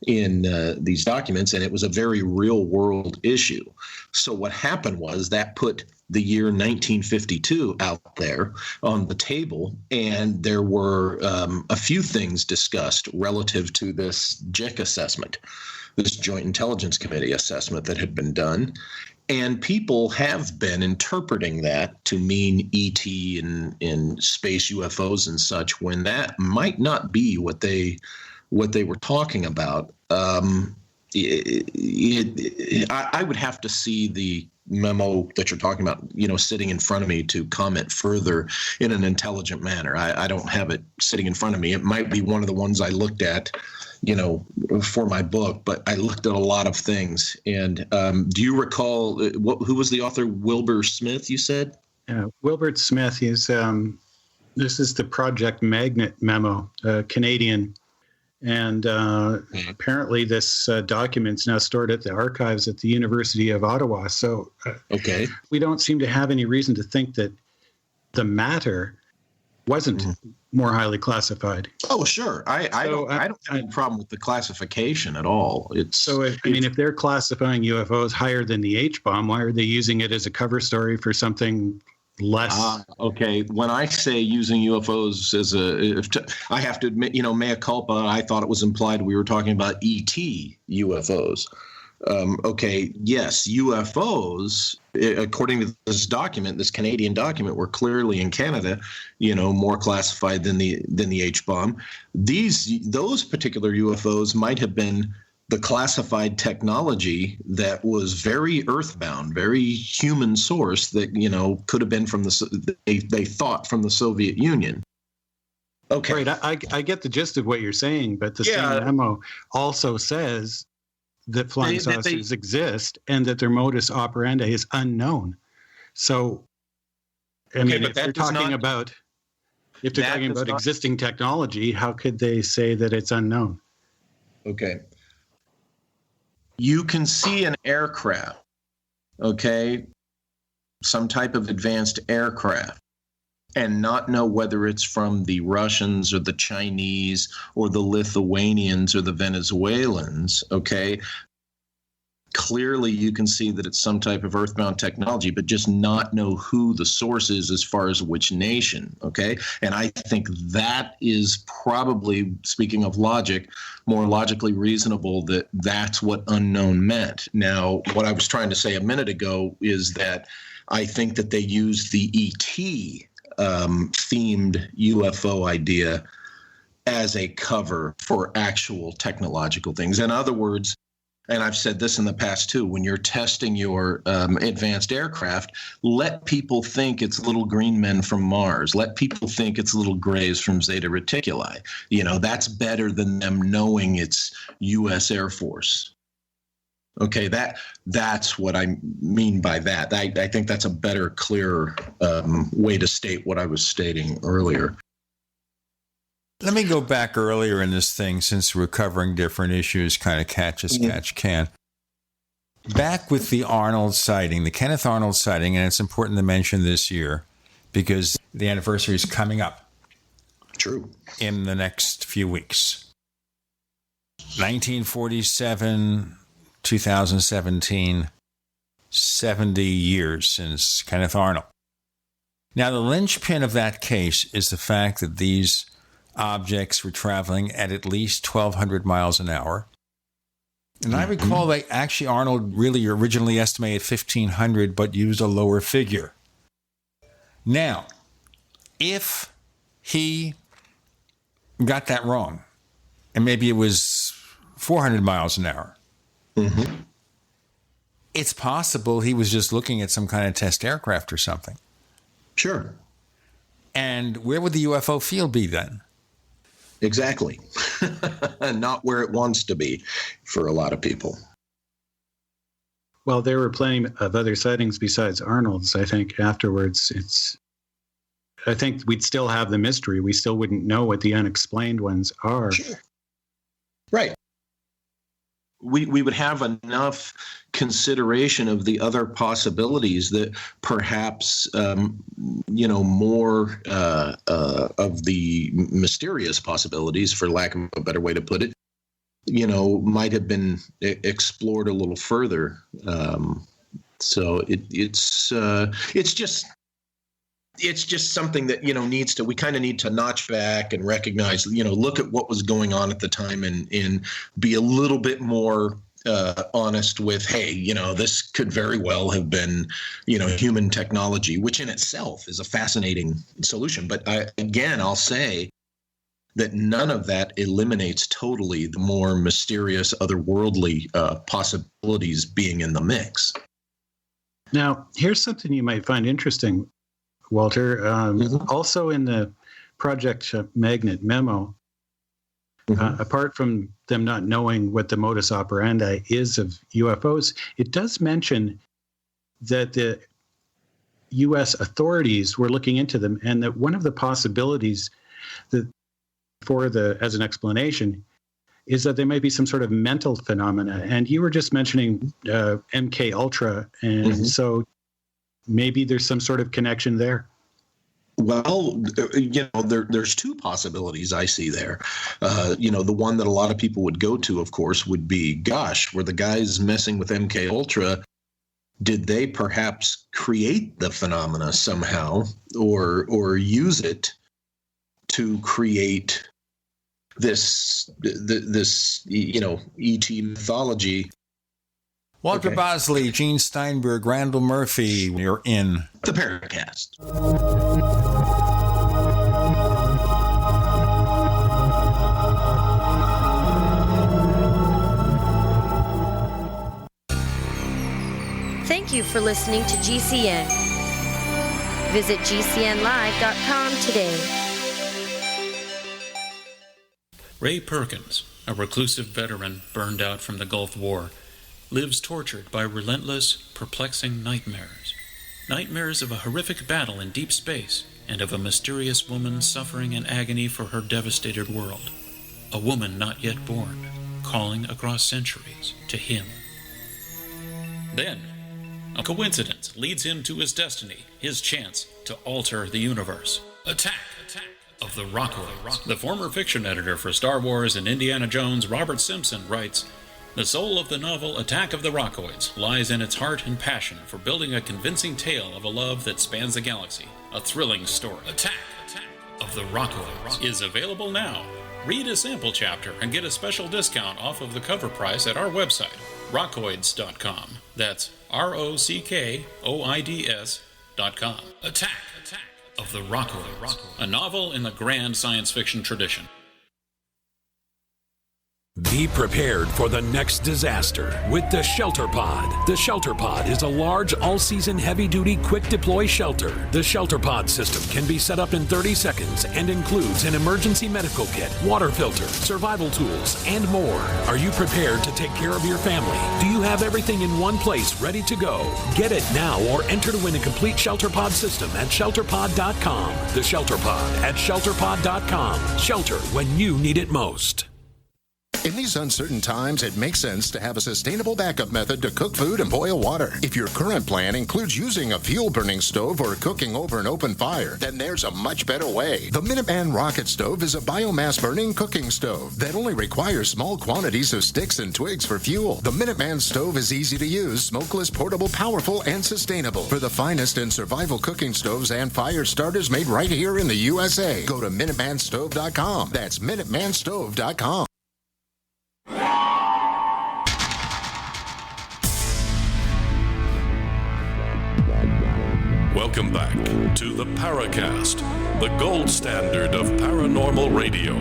in these documents, and it was a very real world issue. So what happened was that put the year 1952 out there on the table, and there were a few things discussed relative to this JIC assessment, this Joint Intelligence Committee assessment that had been done. And people have been interpreting that to mean ET and space UFOs and such, when that might not be what they were talking about. I would have to see the memo that you're talking about, you know, sitting in front of me to comment further in an intelligent manner. I don't have it sitting in front of me. It might be one of the ones I looked at, you know, for my book, but I looked at a lot of things. And do you recall who was the author? Wilbur Smith, you said? Wilbur Smith. He's this is the Project Magnet memo, Canadian, and apparently this document's now stored at the archives at the University of Ottawa. So okay, we don't seem to have any reason to think that the matter wasn't more highly classified. Oh, sure. I don't have a problem with the classification at all. If they're classifying UFOs higher than the H-bomb, why are they using it as a cover story for something less? Okay. When I say using UFOs as I have to admit, you know, mea culpa, I thought it was implied we were talking about ET UFOs. Okay, yes, UFOs, according to this document, this Canadian document, were clearly in Canada, you know, more classified than the H-bomb. Those particular UFOs might have been the classified technology that was very earthbound, very human source that, you know, could have been from they thought from the Soviet Union. Okay, right. I get the gist of what you're saying, but the same memo also says that flying saucers exist and that their modus operandi is unknown. So, if they're talking about existing technology, how could they say that it's unknown? Okay. You can see an aircraft, okay, some type of advanced aircraft, and not know whether it's from the Russians or the Chinese or the Lithuanians or the Venezuelans, okay? Clearly, you can see that it's some type of earthbound technology, but just not know who the source is as far as which nation, okay? And I think that is probably, speaking of logic, more logically reasonable that that's what unknown meant. Now, what I was trying to say a minute ago is that I think that they used the ET themed UFO idea as a cover for actual technological things. In other words, and I've said this in the past too, when you're testing your advanced aircraft, let people think it's little green men from Mars. Let people think it's little grays from Zeta Reticuli. You know, that's better than them knowing it's U.S. Air Force. Okay, that's what I mean by that. I think that's a better, clearer way to state what I was stating earlier. Let me go back earlier in this thing, since we're covering different issues, kind of catch as catch can. Back with the Arnold sighting, the Kenneth Arnold sighting, and it's important to mention this year because the anniversary is coming up. True. In the next few weeks. 1947... 2017, 70 years since Kenneth Arnold. Now, the linchpin of that case is the fact that these objects were traveling at least 1,200 miles an hour. And I recall that actually Arnold really originally estimated 1,500, but used a lower figure. Now, if he got that wrong, and maybe it was 400 miles an hour, it's possible he was just looking at some kind of test aircraft or something. Sure. And where would the UFO field be then? Exactly. Not where it wants to be for a lot of people. Well, there were plenty of other sightings besides Arnold's, I think, afterwards. I think we'd still have the mystery. We still wouldn't know what the unexplained ones are. Sure. Right. We would have enough consideration of the other possibilities that perhaps, more of the mysterious possibilities, for lack of a better way to put it, might have been explored a little further. So it's just something that, we kind of need to notch back and recognize, look at what was going on at the time and be a little bit more honest with, hey, this could very well have been, human technology, which in itself is a fascinating solution. But I'll say that none of that eliminates totally the more mysterious, otherworldly possibilities being in the mix. Now, here's something you might find interesting, Walter. Also in the Project Magnet memo, apart from them not knowing what the modus operandi is of UFOs, it does mention that the U.S. authorities were looking into them, and that one of the possibilities that as an explanation is that there might be some sort of mental phenomena. And you were just mentioning MKUltra, and so maybe there's some sort of connection there. Well, there's two possibilities I see there. The one that a lot of people would go to, of course, would be, gosh, were the guys messing with MKUltra? Did they perhaps create the phenomena somehow, or use it to create this ET mythology? Walter Bosley, Gene Steinberg, Randall Murphy, you're in the Paracast. Thank you for listening to GCN. Visit GCNlive.com today. Ray Perkins, a reclusive veteran burned out from the Gulf War, lives tortured by relentless, perplexing nightmares. Nightmares of a horrific battle in deep space and of a mysterious woman suffering in agony for her devastated world. A woman not yet born, calling across centuries to him. Then, a coincidence leads him to his destiny, his chance to alter the universe. Attack of the Rockoids. The former fiction editor for Star Wars and Indiana Jones, Robert Simpson, writes, "The soul of the novel Attack of the Rockoids lies in its heart and passion for building a convincing tale of a love that spans the galaxy. A thrilling story. Attack of the Rockoids is available now. Read a sample chapter and get a special discount off of the cover price at our website, rockoids.com. That's ROCKOIDS.com. Attack of the Rockoids, a novel in the grand science fiction tradition. Be prepared for the next disaster with the Shelter Pod. The Shelter Pod is a large, all-season, heavy-duty, quick-deploy shelter. The Shelter Pod system can be set up in 30 seconds and includes an emergency medical kit, water filter, survival tools, and more. Are you prepared to take care of your family? Do you have everything in one place ready to go? Get it now or enter to win a complete Shelter Pod system at shelterpod.com. The Shelter Pod at shelterpod.com. Shelter when you need it most. In these uncertain times, it makes sense to have a sustainable backup method to cook food and boil water. If your current plan includes using a fuel-burning stove or cooking over an open fire, then there's a much better way. The Minuteman Rocket Stove is a biomass-burning cooking stove that only requires small quantities of sticks and twigs for fuel. The Minuteman Stove is easy to use, smokeless, portable, powerful, and sustainable. For the finest in survival cooking stoves and fire starters made right here in the USA, go to MinutemanStove.com. That's MinutemanStove.com. Welcome back to the Paracast, the gold standard of paranormal radio.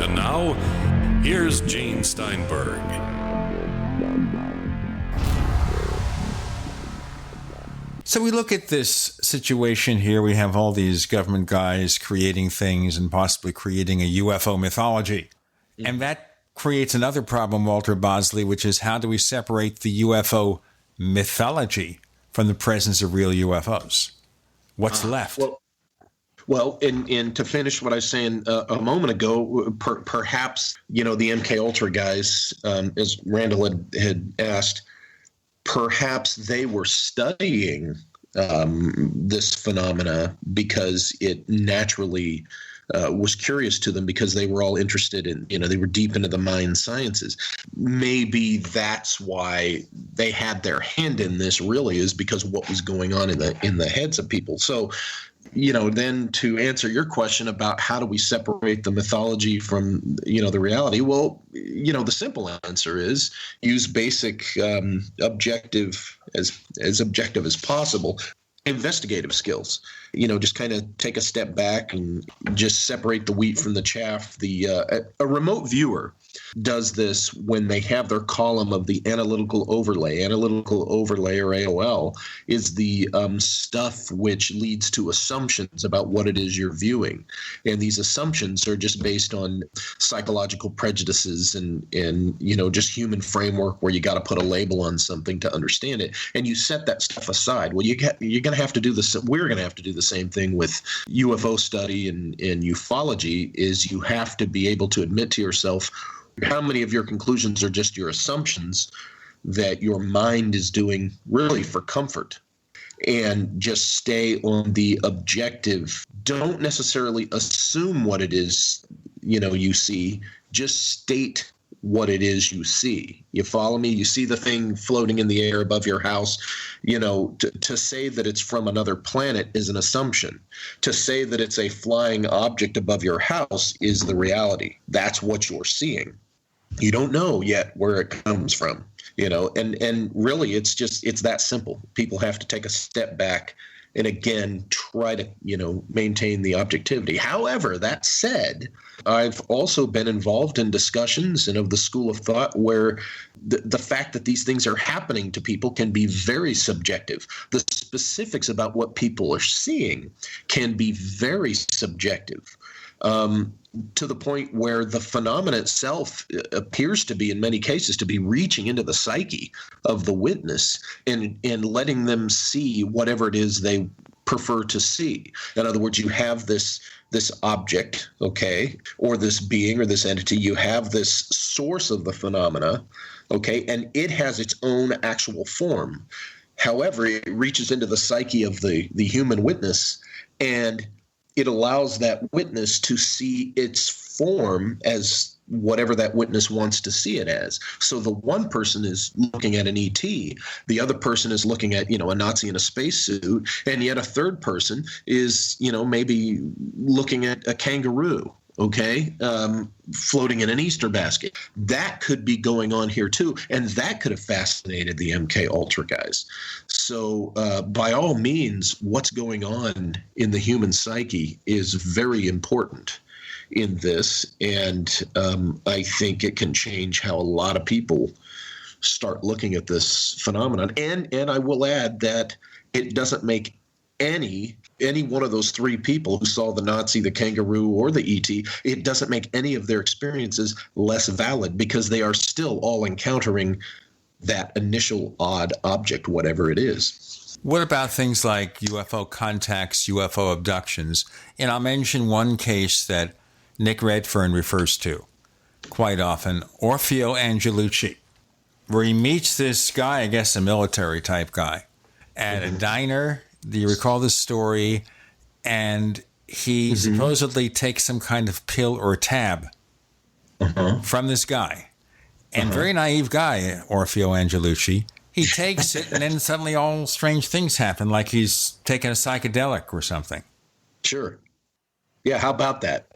And now, here's Gene Steinberg. So we look at this situation here. We have all these government guys creating things and possibly creating a UFO mythology. And that creates another problem, Walter Bosley, which is how do we separate the UFO mythology from the presence of real UFOs? What's left? Well, and to finish what I was saying a moment ago, perhaps, the MKUltra guys, as Randall had asked, perhaps they were studying this phenomena because it naturally was curious to them, because they were all interested in, they were deep into the mind sciences. Maybe that's why they had their hand in this, really, is because of what was going on in the heads of people. So, then to answer your question about how do we separate the mythology from, the reality, well, the simple answer is use basic objective as possible investigative skills. Just kind of take a step back and just separate the wheat from the chaff. A remote viewer does this when they have their column of the analytical overlay. Analytical overlay, or AOL, is the stuff which leads to assumptions about what it is you're viewing. And these assumptions are just based on psychological prejudices and just human framework where you got to put a label on something to understand it. And you set that stuff aside. Well, you're going to have to do this. We're going to have to do the same thing with UFO study and ufology. Is you have to be able to admit to yourself how many of your conclusions are just your assumptions that your mind is doing really for comfort, and just stay on the objective. Don't necessarily assume what it is, you see. Just state what it is you see. You follow me? You see the thing floating in the air above your house. To say that it's from another planet is an assumption. To say that it's a flying object above your house is the reality. That's what you're seeing. You don't know yet where it comes from, and really it's that simple. People have to take a step back and again try to, maintain the objectivity. However, that said, I've also been involved in discussions and of the school of thought where the fact that these things are happening to people can be very subjective. The specifics about what people are seeing can be very subjective. To the point where the phenomenon itself appears to be, in many cases, to be reaching into the psyche of the witness and letting them see whatever it is they prefer to see. In other words, you have this object, okay, or this being or this entity. You have this source of the phenomena, okay, and it has its own actual form. However, it reaches into the psyche of the human witness, and it allows that witness to see its form as whatever that witness wants to see it as. So the one person is looking at an ET, the other person is looking at, a Nazi in a spacesuit, and yet a third person is, maybe looking at a kangaroo, okay, floating in an Easter basket. That could be going on here too, and that could have fascinated the MKUltra guys. So by all means, what's going on in the human psyche is very important in this, and I think it can change how a lot of people start looking at this phenomenon. And I will add that it doesn't make any one of those three people who saw the Nazi, the kangaroo, or the ET, it doesn't make any of their experiences less valid, because they are still all encountering that initial odd object, whatever it is. What about things like UFO contacts, UFO abductions? And I'll mention one case that Nick Redfern refers to quite often, Orfeo Angelucci, where he meets this guy, I guess a military type guy, at a diner. Do you recall this story? And he supposedly takes some kind of pill or tab from this guy. And very naive guy, Orfeo Angelucci. He takes it, and then suddenly all strange things happen, like he's taking a psychedelic or something. Sure. Yeah, how about that?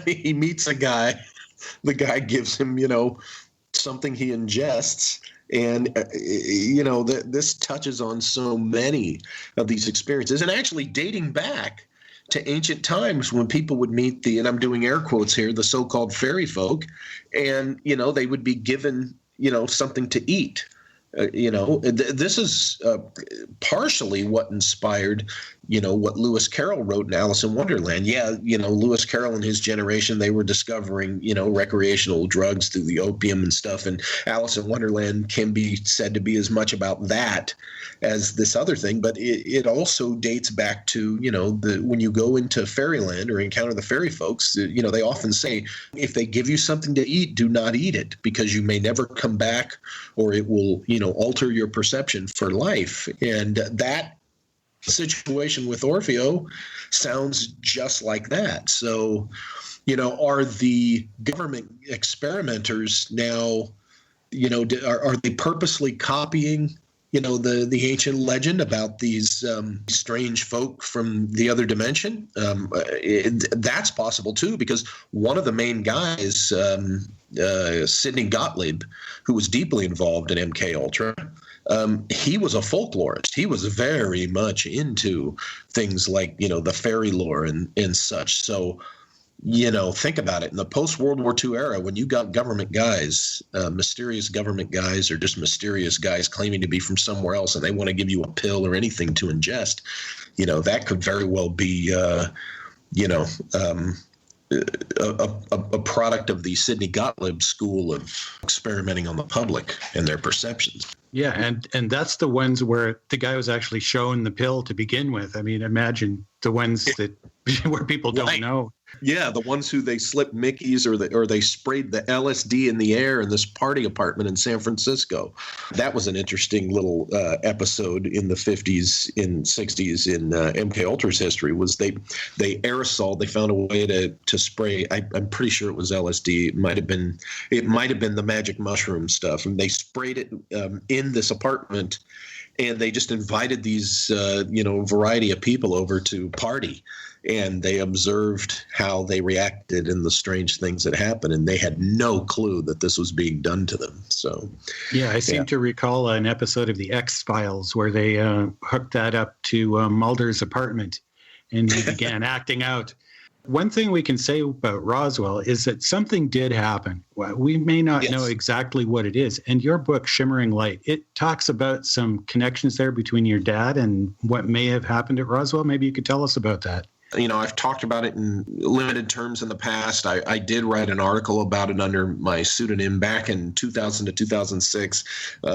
He meets a guy. The guy gives him, something he ingests. And, this touches on so many of these experiences, and actually dating back to ancient times when people would meet and I'm doing air quotes here, the so-called fairy folk, and, they would be given, something to eat. This is partially what inspired, what Lewis Carroll wrote in Alice in Wonderland. Yeah, Lewis Carroll and his generation, they were discovering, recreational drugs through the opium and stuff. And Alice in Wonderland can be said to be as much about that as this other thing. But it also dates back to, when you go into fairyland or encounter the fairy folks, they often say, if they give you something to eat, do not eat it, because you may never come back, or it will, alter your perception for life. And that situation with Orfeo sounds just like that. So, are the government experimenters now, are they purposely copying, the ancient legend about these strange folk from the other dimension? That's possible too, because one of the main guys, Sidney Gottlieb, who was deeply involved in MKUltra, he was a folklorist. He was very much into things like, the fairy lore and such. So, think about it. In the post-World War II era, when you got government guys, mysterious government guys, or just mysterious guys claiming to be from somewhere else, and they want to give you a pill or anything to ingest, that could very well be, a product of the Sidney Gottlieb school of experimenting on the public and their perceptions. Yeah, and that's the ones where the guy was actually shown the pill to begin with. I mean, imagine the ones that where people don't know. Yeah, the ones who they slipped Mickeys or they sprayed the LSD in the air in this party apartment in San Francisco. That was an interesting little episode in the 50s and 60s in MKUltra's history. Was they aerosol? They found a way to spray. I'm pretty sure it was LSD. It might have been the magic mushroom stuff, and they sprayed it in this apartment. And they just invited these, variety of people over to party, and they observed how they reacted and the strange things that happened. And they had no clue that this was being done to them. So, yeah, I seem to recall an episode of the X-Files where they hooked that up to Mulder's apartment, and he began acting out. One thing we can say about Roswell is that something did happen. We may not know exactly what it is. And your book, Shimmering Light, it talks about some connections there between your dad and what may have happened at Roswell. Maybe you could tell us about that. I've talked about it in limited terms in the past. I did write an article about it under my pseudonym back in 2000 to 2006.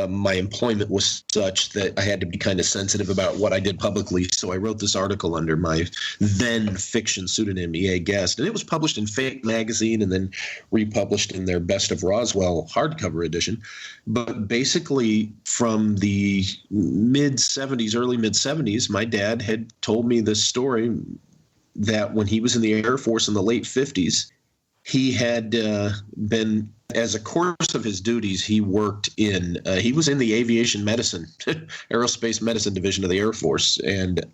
My employment was such that I had to be kind of sensitive about what I did publicly. So I wrote this article under my then fiction pseudonym, E.A. Guest. And it was published in Fate magazine and then republished in their Best of Roswell hardcover edition. But basically, from the mid-70s, early mid-70s, my dad had told me this story that when he was in the Air Force in the late 50s, he had been, as a course of his duties, he worked in, he was in the aviation medicine, aerospace medicine division of the Air Force. And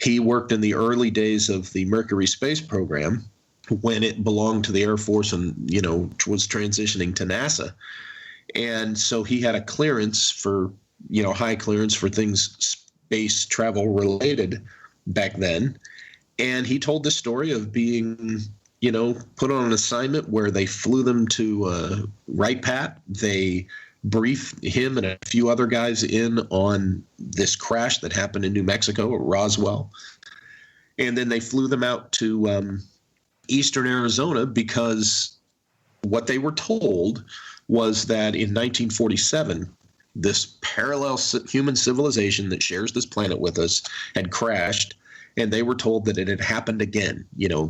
he worked in the early days of the Mercury space program when it belonged to the Air Force and, was transitioning to NASA. And so he had a clearance for, high clearance for things space travel related back then. And he told the story of being, put on an assignment where they flew them to Wright Pat. They briefed him and a few other guys in on this crash that happened in New Mexico at Roswell. And then they flew them out to eastern Arizona because what they were told was that in 1947, this parallel human civilization that shares this planet with us had crashed. And they were told that it had happened again,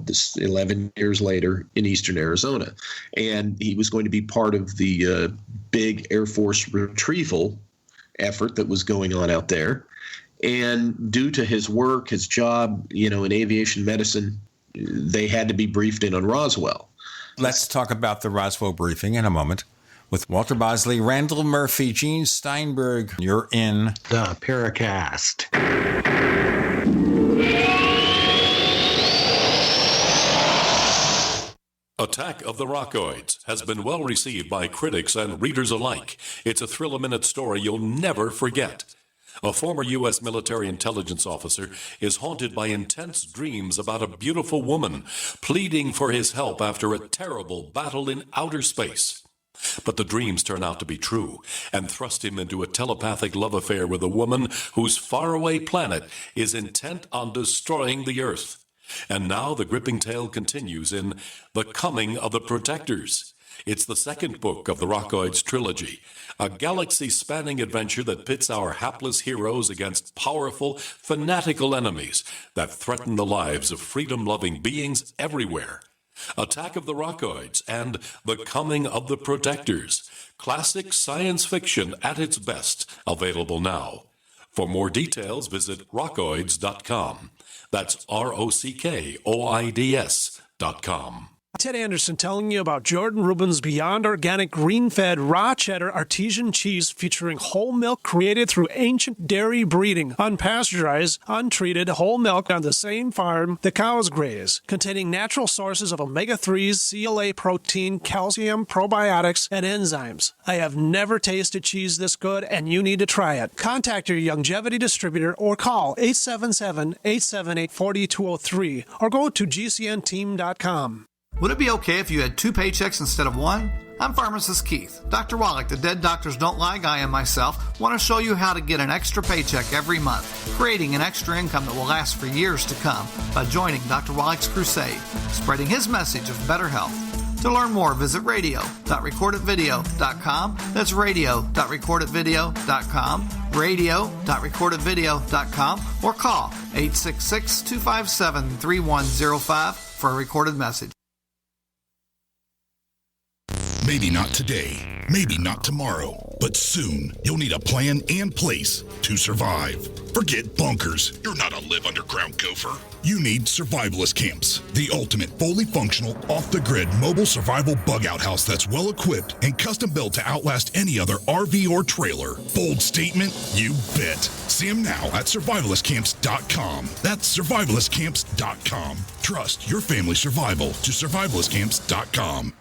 this 11 years later in eastern Arizona. And he was going to be part of the big Air Force retrieval effort that was going on out there. And due to his work, his job, in aviation medicine, they had to be briefed in on Roswell. Let's talk about the Roswell briefing in a moment. With Walter Bosley, Randall Murphy, Gene Steinberg, you're in the Paracast. Attack of the Rockoids has been well received by critics and readers alike. It's a thrill-a-minute story you'll never forget. A former U.S. military intelligence officer is haunted by intense dreams about a beautiful woman pleading for his help after a terrible battle in outer space. But the dreams turn out to be true and thrust him into a telepathic love affair with a woman whose faraway planet is intent on destroying the Earth. And now the gripping tale continues in The Coming of the Protectors. It's the second book of the Rockoids trilogy, a galaxy-spanning adventure that pits our hapless heroes against powerful, fanatical enemies that threaten the lives of freedom-loving beings everywhere. Attack of the Rockoids and The Coming of the Protectors, classic science fiction at its best, available now. For more details, visit rockoids.com. That's ROCKOIDS.com. Ted Anderson telling you about Jordan Rubin's Beyond Organic Green-Fed Raw Cheddar Artesian Cheese featuring whole milk created through ancient dairy breeding, unpasteurized, untreated whole milk on the same farm the cows graze, containing natural sources of omega-3s, CLA protein, calcium, probiotics, and enzymes. I have never tasted cheese this good, and you need to try it. Contact your Longevity distributor or call 877-878-4203 or go to gcnteam.com. Would it be okay if you had 2 paychecks instead of 1? I'm Pharmacist Keith. Dr. Wallach, the Dead Doctors Don't Lie guy, and myself want to show you how to get an extra paycheck every month, creating an extra income that will last for years to come by joining Dr. Wallach's crusade, spreading his message of better health. To learn more, visit radio.recordedvideo.com. That's radio.recordedvideo.com, radio.recordedvideo.com, or call 866-257-3105 for a recorded message. Maybe not today, maybe not tomorrow, but soon you'll need a plan and place to survive. Forget bunkers. You're not a live underground gopher. You need survivalist camps, the ultimate fully functional, off-the-grid mobile survival bug-out house that's well-equipped and custom-built to outlast any other RV or trailer. Bold statement? You bet. See them now at survivalistcamps.com. That's survivalistcamps.com. Trust your family's survival to survivalistcamps.com.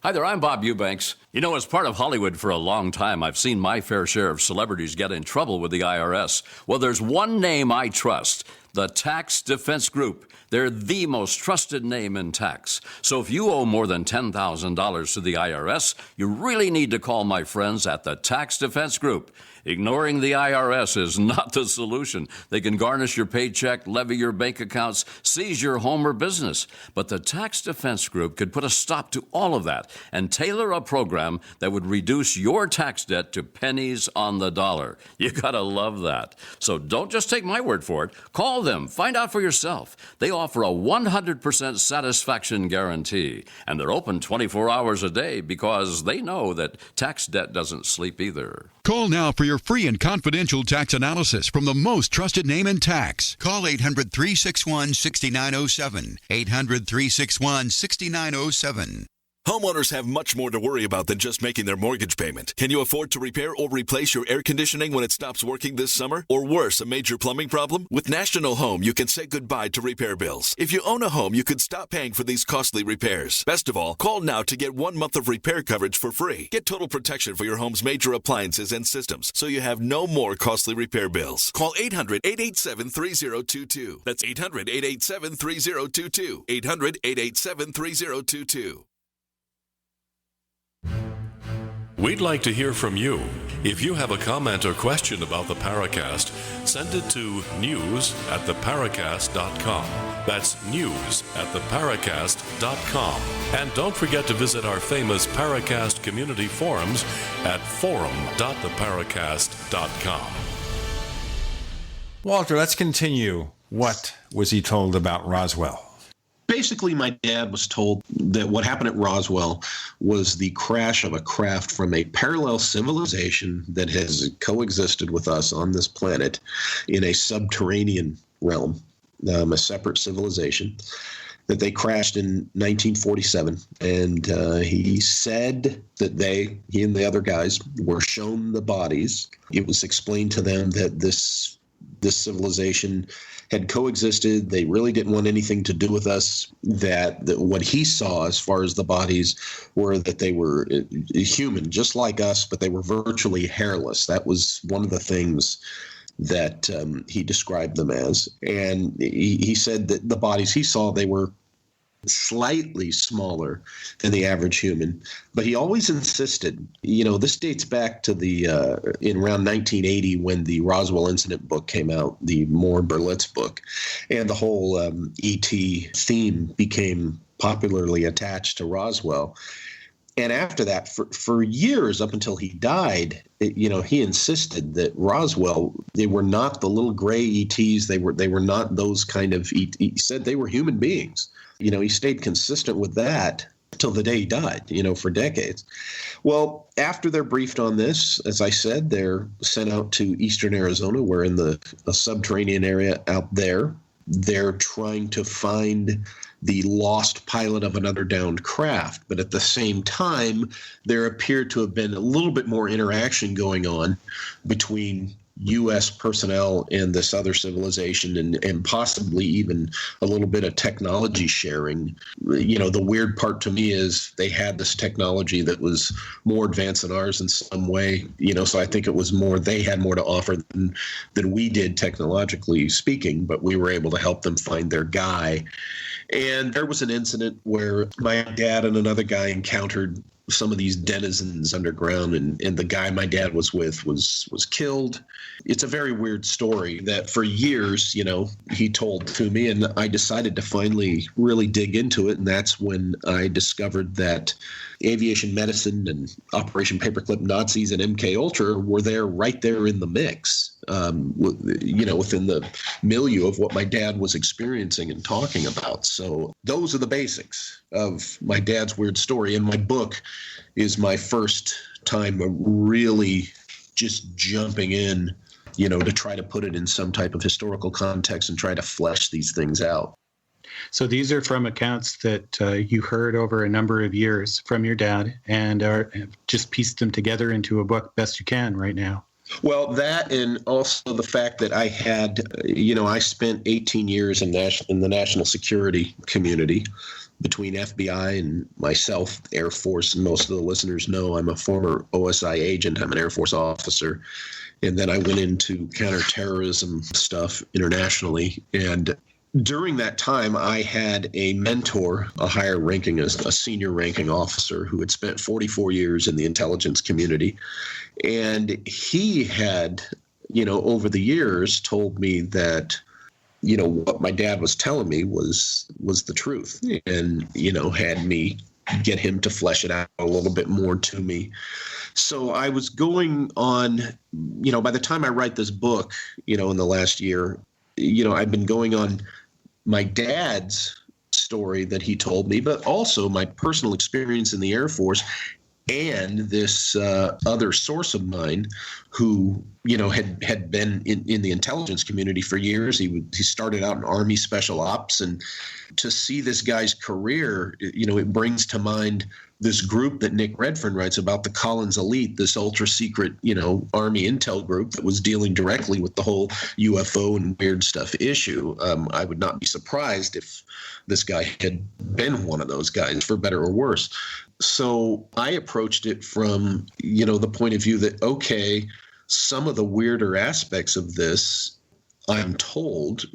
Hi there, I'm Bob Eubanks. You know, as part of Hollywood for a long time, I've seen my fair share of celebrities get in trouble with the IRS. Well, there's one name I trust, the Tax Defense Group. They're the most trusted name in tax. So if you owe more than $10,000 to the IRS, you really need to call my friends at the Tax Defense Group. Ignoring the IRS is not the solution. They can garnish your paycheck, levy your bank accounts, seize your home or business. But the Tax Defense Group could put a stop to all of that and tailor a program that would reduce your tax debt to pennies on the dollar. You gotta love that. So don't just take my word for it. Call them. Find out for yourself. They offer a 100% satisfaction guarantee. And they're open 24 hours a day because they know that tax debt doesn't sleep either. Call now for your free and confidential tax analysis from the most trusted name in tax. Call 800-361-6907. 800-361-6907. Homeowners have much more to worry about than just making their mortgage payment. Can you afford to repair or replace your air conditioning when it stops working this summer? Or worse, a major plumbing problem? With National Home, you can say goodbye to repair bills. If you own a home, you could stop paying for these costly repairs. Best of all, call now to get 1 month of repair coverage for free. Get total protection for your home's major appliances and systems, so you have no more costly repair bills. Call 800-887-3022. That's 800-887-3022. 800-887-3022. We'd like to hear from you. If you have a comment or question about the Paracast, send it to news@theparacast.com. That's news@theparacast.com. And don't forget to visit our famous Paracast community forums at forum.theparacast.com. Walter, let's continue. What was he told about Roswell? Basically, my dad was told that what happened at Roswell was the crash of a craft from a parallel civilization that has coexisted with us on this planet in a subterranean realm, a separate civilization, that they crashed in 1947. And he said that he and the other guys were shown the bodies. It was explained to them that this this civilization had coexisted. They really didn't want anything to do with us. That what he saw as far as the bodies were that they were human, just like us, but they were virtually hairless. That was one of the things that he described them as. And he said that the bodies he saw, they were slightly smaller than the average human, but he always insisted, this dates back to in around 1980 when the Roswell incident book came out, the Moore Berlitz book, and the whole ET theme became popularly attached to Roswell. And after that, for years, up until he died, he insisted that Roswell, they were not the little gray ETs. They were not those kind of ETs. He said they were human beings. He stayed consistent with that till the day he died, for decades. Well, after they're briefed on this, as I said, they're sent out to eastern Arizona. We're in a subterranean area out there. They're trying to find the lost pilot of another downed craft. But at the same time, there appeared to have been a little bit more interaction going on between U.S. personnel and this other civilization, and possibly even a little bit of technology sharing. The weird part to me is they had this technology that was more advanced than ours in some way, so I think it was more, they had more to offer than we did technologically speaking, but we were able to help them find their guy. And there was an incident where my dad and another guy encountered some of these denizens underground, and the guy my dad was with was killed. It's a very weird story that for years, he told to me, and I decided to finally really dig into it. And that's when I discovered that aviation medicine and Operation Paperclip, Nazis, and MKUltra were there, right there in the mix, within the milieu of what my dad was experiencing and talking about. So those are the basics of my dad's weird story. And my book is my first time really just jumping in, to try to put it in some type of historical context and try to flesh these things out. So these are from accounts that you heard over a number of years from your dad, and are just pieced them together into a book best you can right now. Well, that, and also the fact that I had, I spent 18 years in the national security community between FBI and myself, Air Force, and most of the listeners know I'm a former OSI agent. I'm an Air Force officer. And then I went into counterterrorism stuff internationally. And during that time, I had a mentor, a higher ranking, a senior ranking officer who had spent 44 years in the intelligence community. And he had, over the years told me that, what my dad was telling me was the truth, and, had me get him to flesh it out a little bit more to me. So I was going on, by the time I write this book, in the last year, I've been going on my dad's story that he told me, but also my personal experience in the Air Force, and this other source of mine who, had been in the intelligence community for years. He started out in Army Special Ops, and to see this guy's career, it brings to mind this group that Nick Redfern writes about, the Collins Elite, this ultra secret, Army intel group that was dealing directly with the whole UFO and weird stuff issue. I would not be surprised if this guy had been one of those guys, for better or worse. So I approached it from, the point of view that, okay, some of the weirder aspects of this, I'm told,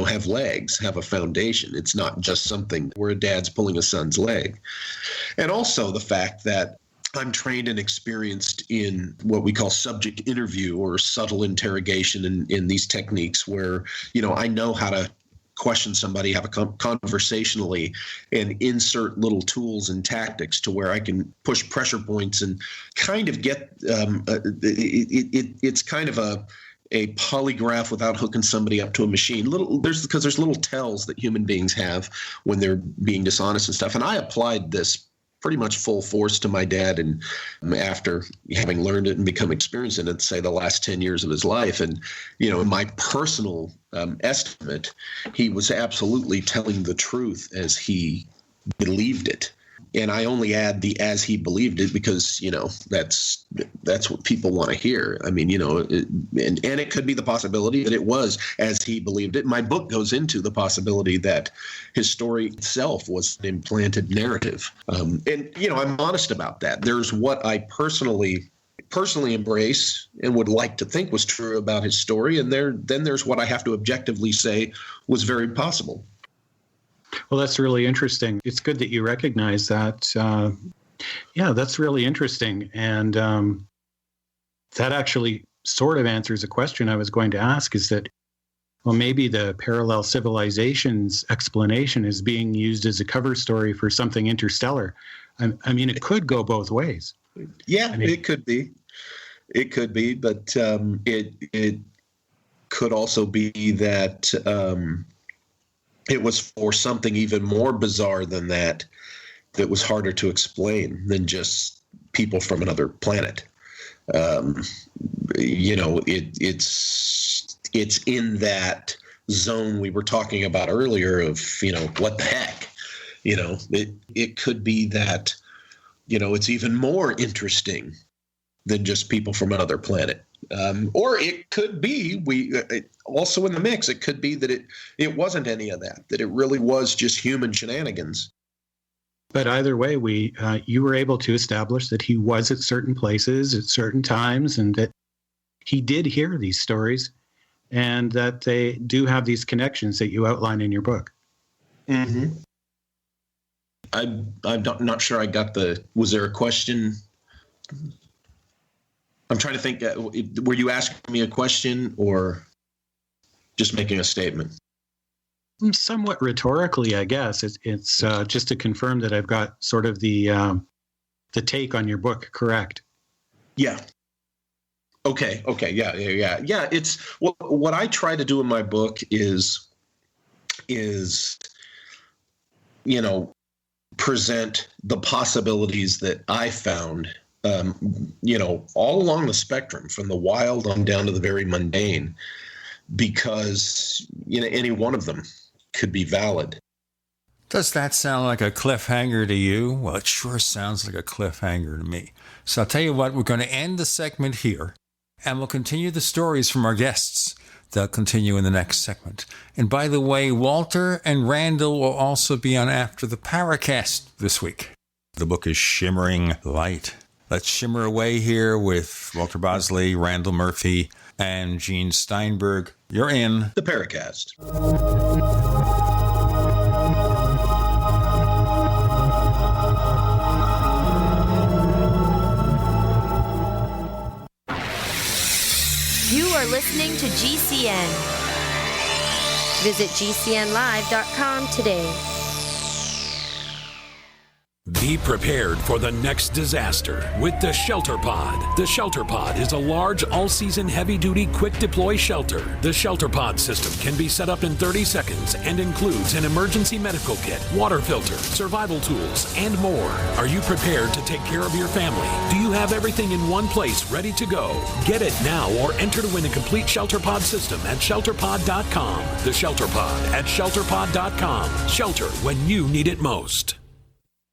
have legs, have a foundation. It's not just something where a dad's pulling a son's leg. And also the fact that I'm trained and experienced in what we call subject interview or subtle interrogation in these techniques where, I know how to question somebody, have a conversationally, and insert little tools and tactics to where I can push pressure points and kind of get it's kind of a polygraph without hooking somebody up to a machine. Because there's little tells that human beings have when they're being dishonest and stuff. And I applied this pretty much full force to my dad, and after having learned it and become experienced in it, say the last 10 years of his life. And, in my personal estimate, he was absolutely telling the truth as he believed it. And I only add the as he believed it because, that's what people want to hear. I mean, and it could be the possibility that it was as he believed it. My book goes into the possibility that his story itself was an implanted narrative. And I'm honest about that. There's what I personally embrace and would like to think was true about his story. And then there's what I have to objectively say was very possible. Well, that's really interesting. It's good that you recognize that. That's really interesting. And that actually sort of answers a question I was going to ask, is that, well, maybe the parallel civilizations explanation is being used as a cover story for something interstellar. I mean, it could go both ways. Yeah, it could be. It could be, but it could also be that it was for something even more bizarre than that was harder to explain than just people from another planet. It's in that zone we were talking about earlier of, what the heck? It could be that, it's even more interesting than just people from another planet. Or it could be, also in the mix, it could be that it wasn't any of that it really was just human shenanigans. But either way, you were able to establish that he was at certain places at certain times, and that he did hear these stories, and that they do have these connections that you outline in your book. Mm-hmm. I'm not sure I got was there a question? I'm trying to think, were you asking me a question or just making a statement? Somewhat rhetorically, I guess. It's just to confirm that I've got sort of the take on your book correct. Yeah. Okay. Yeah. It's what I try to do in my book is present the possibilities that I found, all along the spectrum, from the wild on down to the very mundane, because any one of them could be valid. Does that sound like a cliffhanger to you? Well, it sure sounds like a cliffhanger to me. So I'll tell you what, we're going to end the segment here, and we'll continue the stories from our guests. They'll continue in the next segment. And by the way, Walter and Randall will also be on After the Paracast this week. The book is Shimmering Light. Let's shimmer away here with Walter Bosley, Randall Murphy, and Gene Steinberg. You're in the Paracast. You are listening to GCN. Visit GCNlive.com today. Be prepared for the next disaster with the Shelter Pod. The Shelter Pod is a large, all-season, heavy-duty, quick-deploy shelter. The Shelter Pod system can be set up in 30 seconds and includes an emergency medical kit, water filter, survival tools, and more. Are you prepared to take care of your family? Do you have everything in one place ready to go? Get it now or enter to win a complete Shelter Pod system at shelterpod.com. The Shelter Pod at shelterpod.com. Shelter when you need it most.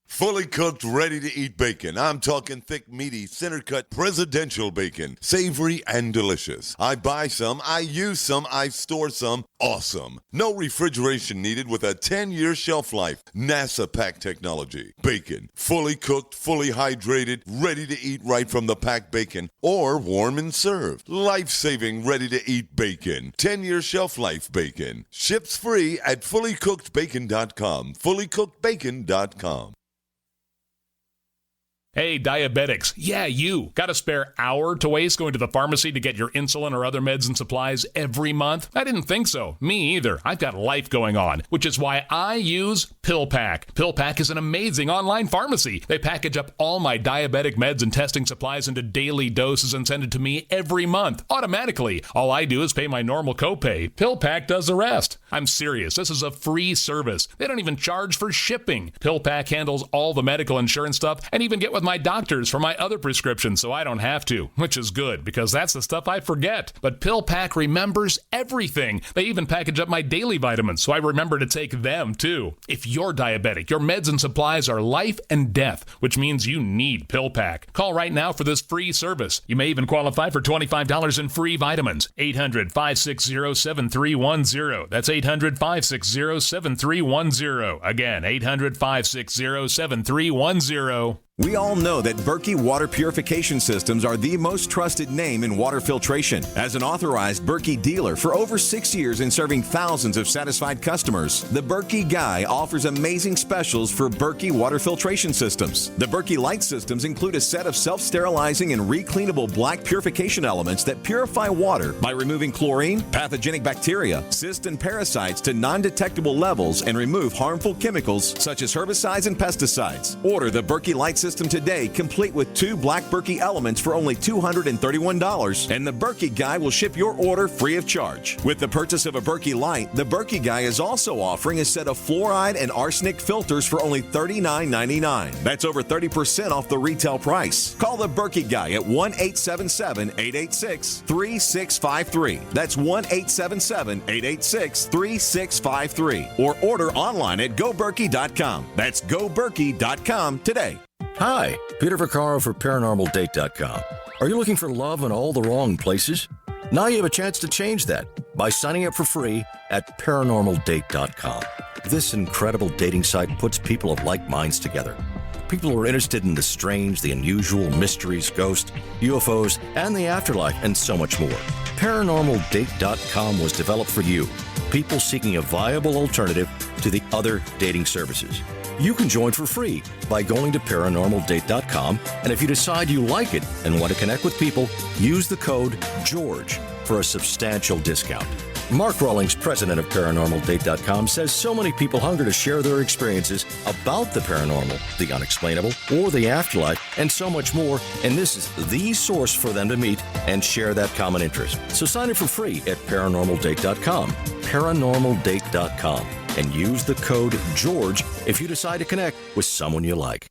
Fully cooked, ready-to-eat bacon. I'm talking thick, meaty, center-cut presidential bacon. Savory and delicious. I buy some, I use some, I store some. Awesome. No refrigeration needed with a 10-year shelf life. NASA-packed technology. Bacon. Fully cooked, fully hydrated, ready to eat right from the packed bacon. Or warm and served. Life-saving, ready-to-eat bacon. 10-year shelf life bacon. Ships free at fullycookedbacon.com. Fullycookedbacon.com. Hey, diabetics. Yeah, you. Got a spare hour to waste going to the pharmacy to get your insulin or other meds and supplies every month? I didn't think so. Me either. I've got life going on, which is why I use PillPack. PillPack is an amazing online pharmacy. They package up all my diabetic meds and testing supplies into daily doses and send it to me every month, automatically. All I do is pay my normal copay. PillPack does the rest. I'm serious. This is a free service. They don't even charge for shipping. PillPack handles all the medical insurance stuff and even get with with my doctors for my other prescriptions so I don't have to, which is good because that's the stuff I forget. But PillPack remembers everything. They even package up my daily vitamins so I remember to take them too. If you're diabetic, your meds and supplies are life and death, which means you need PillPack. Call right now for this free service. You may even qualify for $25 in free vitamins. 800-560-7310. That's 800-560-7310. Again, 800-560-7310. We all know that Berkey Water Purification Systems are the most trusted name in water filtration. As an authorized Berkey dealer for over 6 years and serving thousands of satisfied customers, the Berkey Guy offers amazing specials for Berkey water filtration systems. The Berkey Light systems include a set of self-sterilizing and recleanable black purification elements that purify water by removing chlorine, pathogenic bacteria, cysts, and parasites to non-detectable levels and remove harmful chemicals such as herbicides and pesticides. Order the Berkey Light system today, complete with 2 black Berkey elements for only $231, and the Berkey Guy will ship your order free of charge. With the purchase of a Berkey Light, the Berkey Guy is also offering a set of fluoride and arsenic filters for only $39.99. That's over 30% off the retail price. Call the Berkey Guy at 1-877-886-3653. That's 1-877-886-3653. Or order online at goberkey.com. That's goberkey.com today. Hi, Peter Vaccaro for ParanormalDate.com. Are you looking for love in all the wrong places? Now you have a chance to change that by signing up for free at ParanormalDate.com. This incredible dating site puts people of like minds together. People who are interested in the strange, the unusual, mysteries, ghosts, UFOs, and the afterlife, and so much more. ParanormalDate.com was developed for you, people seeking a viable alternative to the other dating services. You can join for free by going to ParanormalDate.com, and if you decide you like it and want to connect with people, use the code GEORGE for a substantial discount. Mark Rawlings, president of ParanormalDate.com, says so many people hunger to share their experiences about the paranormal, the unexplainable, or the afterlife, and so much more, and this is the source for them to meet and share that common interest. So sign up for free at ParanormalDate.com, ParanormalDate.com, and use the code GEORGE if you decide to connect with someone you like.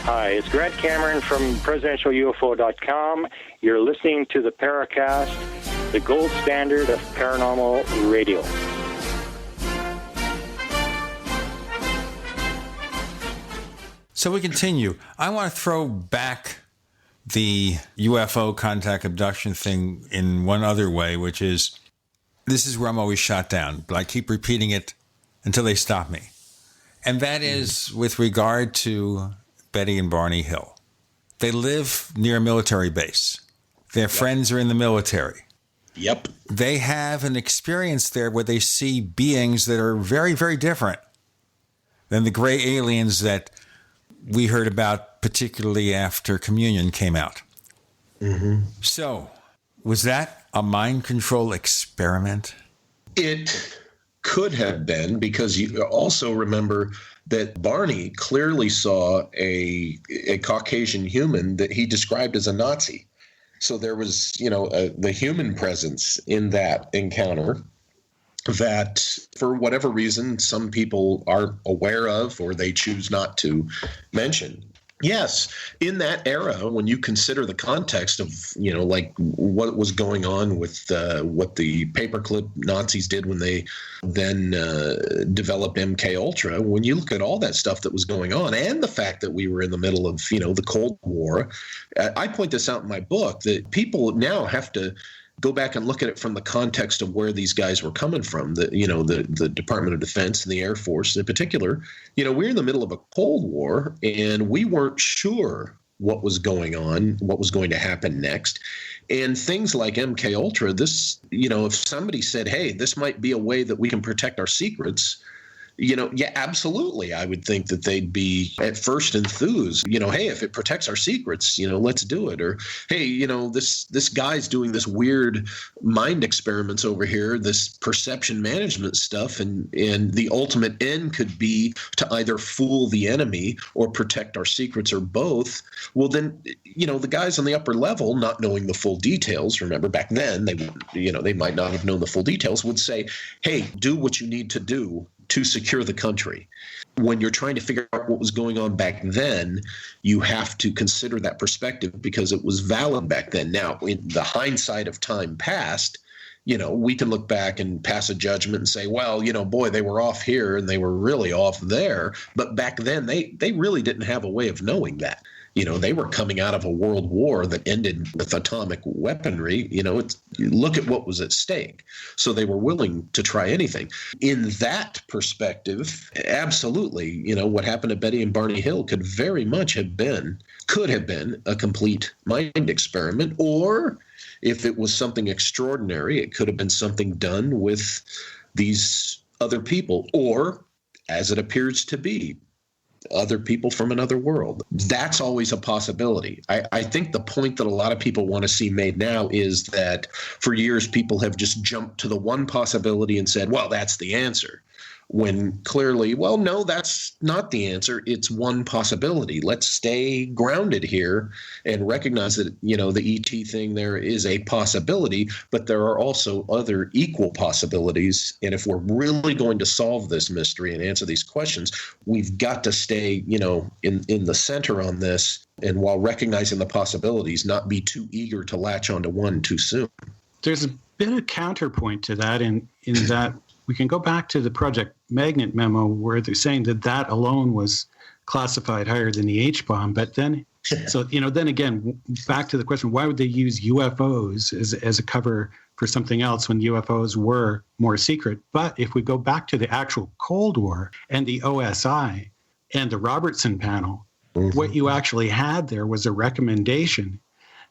Hi, it's Grant Cameron from presidentialufo.com. You're listening to the Paracast, the gold standard of paranormal radio. So we continue. I want to throw back the UFO contact abduction thing in one other way, which is, this is where I'm always shot down, but I keep repeating it until they stop me. And that is with regard to Betty and Barney Hill. They live near a military base. Their friends are in the military. Yep. They have an experience there where they see beings that are very, very different than the gray aliens that we heard about, particularly after Communion came out. Mm-hmm. So, was that a mind control experiment? It could have been, because you also remember that Barney clearly saw a Caucasian human that he described as a Nazi. So there was, the human presence in that encounter that, for whatever reason, some people are aware of or they choose not to mention. Yes, in that era, when you consider the context of, like what was going on with what the paperclip Nazis did when they then developed MKUltra, when you look at all that stuff that was going on and the fact that we were in the middle of, the Cold War, I point this out in my book that people now have to go back and look at it from the context of where these guys were coming from, the Department of Defense and the Air Force in particular. We're in the middle of a Cold War, and we weren't sure what was going on, what was going to happen next. And things like MKUltra, this, if somebody said, hey, this might be a way that we can protect our secrets, Yeah, absolutely. I would think that they'd be at first enthused, hey, if it protects our secrets, let's do it. Or, hey, this guy's doing this weird mind experiments over here, this perception management stuff. And the ultimate end could be to either fool the enemy or protect our secrets or both. Well, then, the guys on the upper level, not knowing the full details, remember back then, they might not have known the full details, would say, hey, do what you need to do to secure the country. When you're trying to figure out what was going on back then, you have to consider that perspective because it was valid back then. Now, in the hindsight of time past, we can look back and pass a judgment and say, well, boy, they were off here and they were really off there. But back then, they really didn't have a way of knowing that. They were coming out of a world war that ended with atomic weaponry. Look at what was at stake. So they were willing to try anything. In that perspective, absolutely, what happened to Betty and Barney Hill could have been a complete mind experiment. Or if it was something extraordinary, it could have been something done with these other people, or, as it appears to be, other people from another world. That's always a possibility. I think the point that a lot of people want to see made now is that for years people have just jumped to the one possibility and said, well, that's the answer. When clearly, well, no, that's not the answer. It's one possibility. Let's stay grounded here and recognize that, the ET thing there is a possibility, but there are also other equal possibilities. And if we're really going to solve this mystery and answer these questions, we've got to stay, in the center on this. And while recognizing the possibilities, not be too eager to latch onto one too soon. There's a bit of counterpoint to that in that we can go back to the Project Magnet memo where they're saying that alone was classified higher than the H-bomb. But then, then again, back to the question, why would they use UFOs as a cover for something else when UFOs were more secret? But if we go back to the actual Cold War and the OSI and the Robertson panel, what you actually had there was a recommendation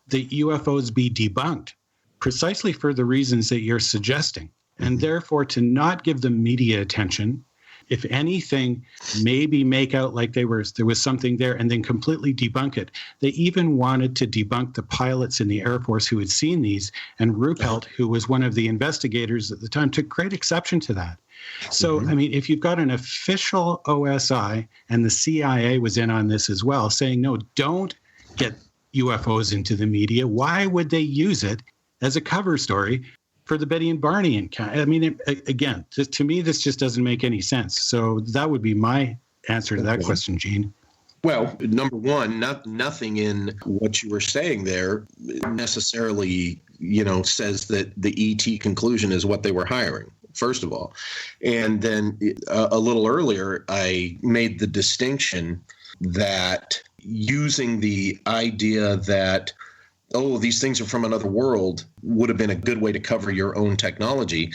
that UFOs be debunked precisely for the reasons that you're suggesting. And therefore, to not give them media attention, if anything, maybe make out like there was something there and then completely debunk it. They even wanted to debunk the pilots in the Air Force who had seen these. And Ruppelt, who was one of the investigators at the time, took great exception to that. So, if you've got an official OSI, and the CIA was in on this as well, saying, no, don't get UFOs into the media, why would they use it as a cover story for the Betty and Barney encounter? Again, to me, this just doesn't make any sense. So that would be my answer to that question, Gene. Well, number one, nothing in what you were saying there necessarily, says that the ET conclusion is what they were hiring, first of all. And then a little earlier, I made the distinction that using the idea that these things are from another world would have been a good way to cover your own technology,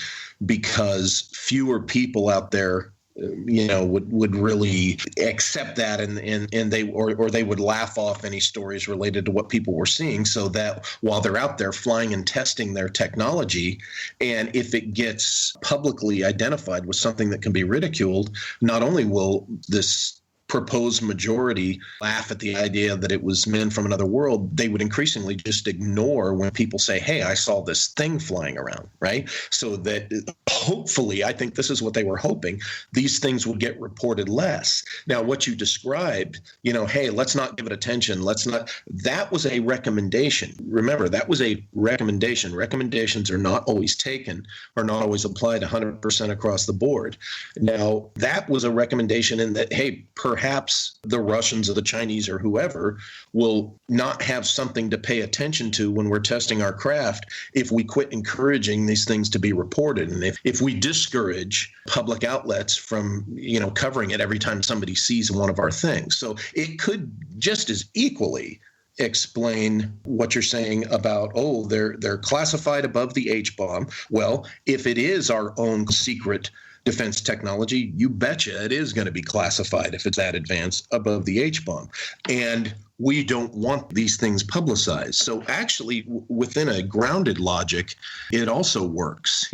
because fewer people out there, would really accept that, and they would laugh off any stories related to what people were seeing. So that while they're out there flying and testing their technology, and if it gets publicly identified with something that can be ridiculed, not only will this proposed majority laugh at the idea that it was men from another world, they would increasingly just ignore when people say, hey, I saw this thing flying around, right? So that hopefully, I think this is what they were hoping, these things would get reported less. Now, what you described, hey, let's not give it attention. That was a recommendation. Remember, that was a recommendation. Recommendations are not always taken, are not always applied 100% across the board. Now, that was a recommendation in that, hey, perhaps the Russians or the Chinese or whoever will not have something to pay attention to when we're testing our craft if we quit encouraging these things to be reported. And if we discourage public outlets from, covering it every time somebody sees one of our things. So it could just as equally explain what you're saying about, they're classified above the H-bomb. Well, if it is our own secret defense technology, you betcha it is going to be classified if it's that advanced above the H-bomb. And we don't want these things publicized. So actually, within a grounded logic, it also works.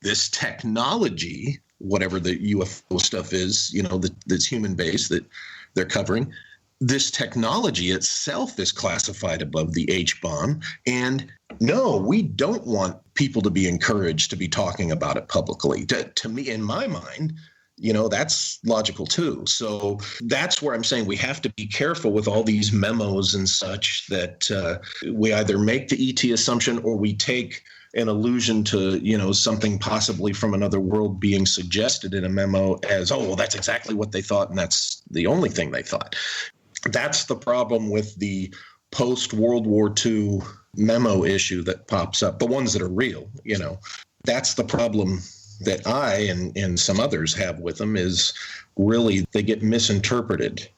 This technology whatever the UFO stuff is, that's human-based that they're covering. This technology itself is classified above the H-bomb. And no, we don't want people to be encouraged to be talking about it publicly. To me, in my mind, that's logical too. So that's where I'm saying we have to be careful with all these memos and such that we either make the ET assumption or we take an allusion to, something possibly from another world being suggested in a memo as, oh, well, that's exactly what they thought, and that's the only thing they thought. That's the problem with the post-World War II memo issue that pops up, the ones that are real, That's the problem that I and some others have with them, is really they get misinterpreted.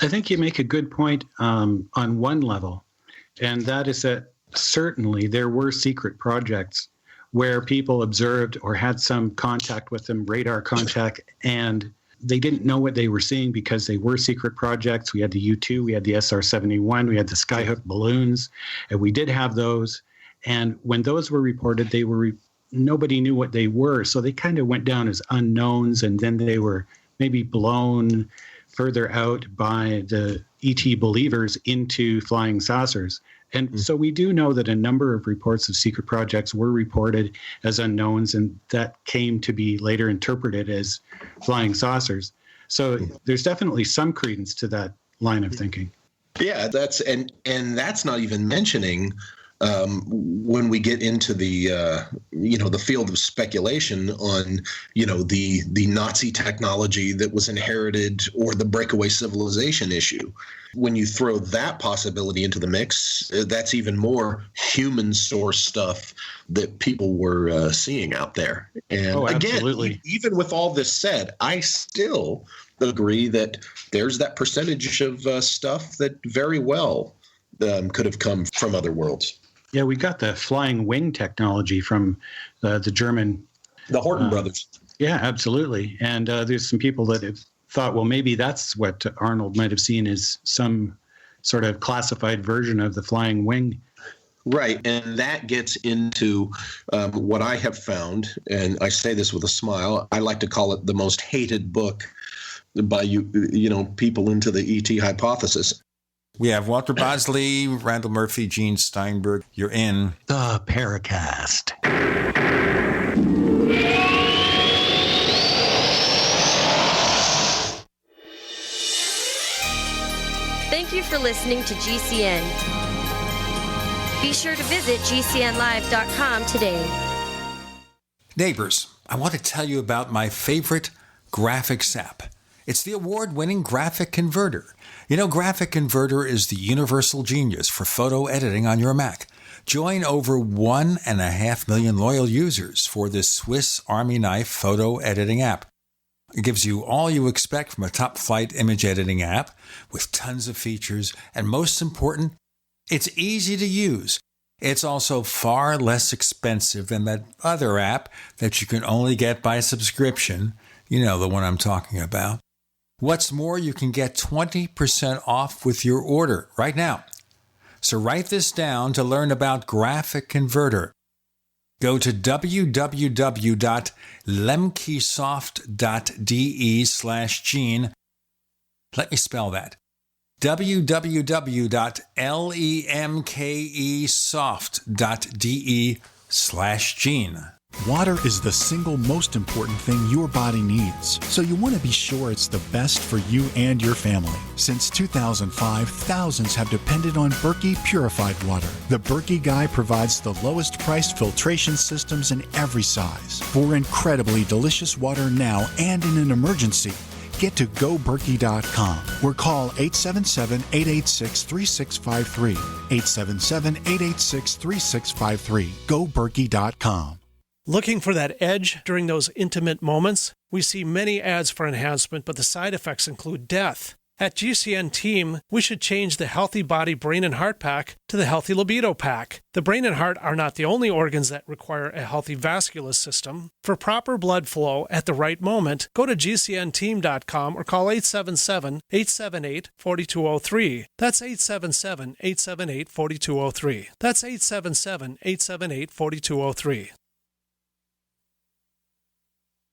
I think you make a good point on one level, and that is that certainly there were secret projects where people observed or had some contact with them, radar contact, and they didn't know what they were seeing because they were secret projects. We had the U-2, we had the SR-71, we had the Skyhook balloons, and we did have those. And when those were reported, nobody knew what they were, so they kind of went down as unknowns, and then they were maybe blown further out by the ET believers into flying saucers. And so we do know that a number of reports of secret projects were reported as unknowns, and that came to be later interpreted as flying saucers. So there's definitely some credence to that line of thinking. Yeah, that's not even mentioning when we get into the the field of speculation on the Nazi technology that was inherited, or the breakaway civilization issue. When you throw that possibility into the mix, that's even more human source stuff that people were seeing out there. And again, even with all this said, I still agree that there's that percentage of stuff that very well could have come from other worlds. Yeah, we got the flying wing technology from the German. The Horton brothers. Yeah, absolutely. And there's some people that have thought, well, maybe that's what Arnold might have seen as some sort of classified version of the flying wing. Right. And that gets into what I have found, and I say this with a smile, I like to call it the most hated book by people into the ET hypothesis. We have Walter Bosley, Randall Murphy, Gene Steinberg. You're in the Paracast. Thank you for listening to GCN. Be sure to visit GCNlive.com today. Neighbors, I want to tell you about my favorite graphics app. It's the award-winning Graphic Converter. Graphic Converter is the universal genius for photo editing on your Mac. Join over 1.5 million loyal users for this Swiss Army knife photo editing app. It gives you all you expect from a top-flight image editing app with tons of features, and most important, it's easy to use. It's also far less expensive than that other app that you can only get by subscription. You know the one I'm talking about. What's more, you can get 20% off with your order right now. So write this down to learn about Graphic Converter. Go to www.lemkesoft.de/Gene. Let me spell that. www.lemkesoft.de/Gene. Water is the single most important thing your body needs, so you want to be sure it's the best for you and your family. Since 2005, thousands have depended on Berkey purified water. The Berkey Guy provides the lowest priced filtration systems in every size. For incredibly delicious water now and in an emergency, get to GoBerkey.com or call 877-886-3653. 877-886-3653. GoBerkey.com. Looking for that edge during those intimate moments? We see many ads for enhancement, but the side effects include death. At GCN Team, we should change the Healthy Body Brain and Heart Pack to the Healthy Libido Pack. The brain and heart are not the only organs that require a healthy vascular system. For proper blood flow at the right moment, go to GCNteam.com or call 877-878-4203. That's 877-878-4203. That's 877-878-4203.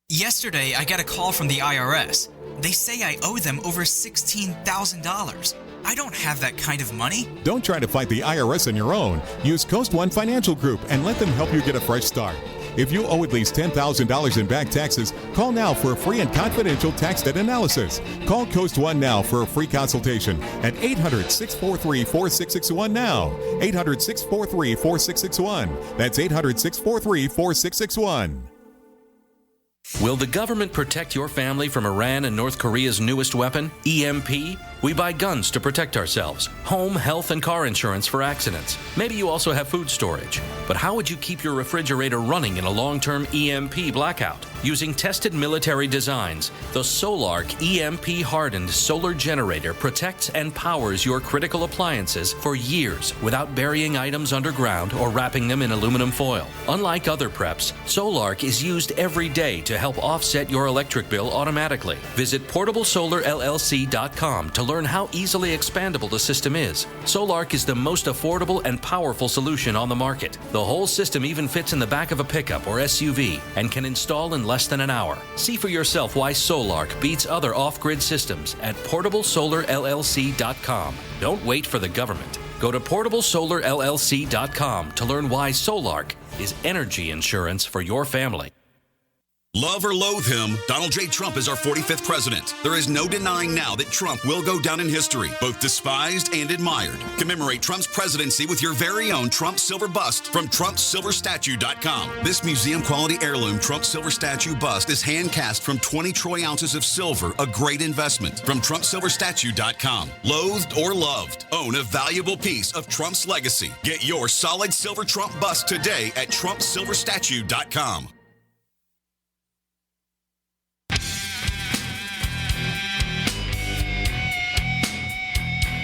Yesterday, I got a call from the IRS. They say I owe them over $16,000. I don't have that kind of money. Don't try to fight the IRS on your own. Use Coast One Financial Group and let them help you get a fresh start. If you owe at least $10,000 in back taxes, call now for a free and confidential tax debt analysis. Call Coast One now for a free consultation at 800-643-4661 now. 800-643-4661. That's 800-643-4661. Will the government protect your family from Iran and North Korea's newest weapon, EMP? We buy guns to protect ourselves, home, health, and car insurance for accidents. Maybe you also have food storage. But how would you keep your refrigerator running in a long-term EMP blackout? Using tested military designs, the Solarc EMP-hardened solar generator protects and powers your critical appliances for years without burying items underground or wrapping them in aluminum foil. Unlike other preps, Solarc is used every day to help offset your electric bill automatically. Visit portablesolarllc.com to learn how easily expandable the system is. Solarc is the most affordable and powerful solution on the market. The whole system even fits in the back of a pickup or SUV and can install in less than an hour. See for yourself why Solarc beats other off-grid systems at portablesolarllc.com. Don't wait for the government. Go to portablesolarllc.com to learn why Solarc is energy insurance for your family. Love or loathe him, Donald J. Trump is our 45th president. There is no denying now that Trump will go down in history, both despised and admired. Commemorate Trump's presidency with your very own Trump silver bust from TrumpSilverStatue.com. This museum-quality heirloom Trump silver statue bust is hand-cast from 20 troy ounces of silver, a great investment. From TrumpSilverStatue.com. Loathed or loved, own a valuable piece of Trump's legacy. Get your solid silver Trump bust today at TrumpSilverStatue.com.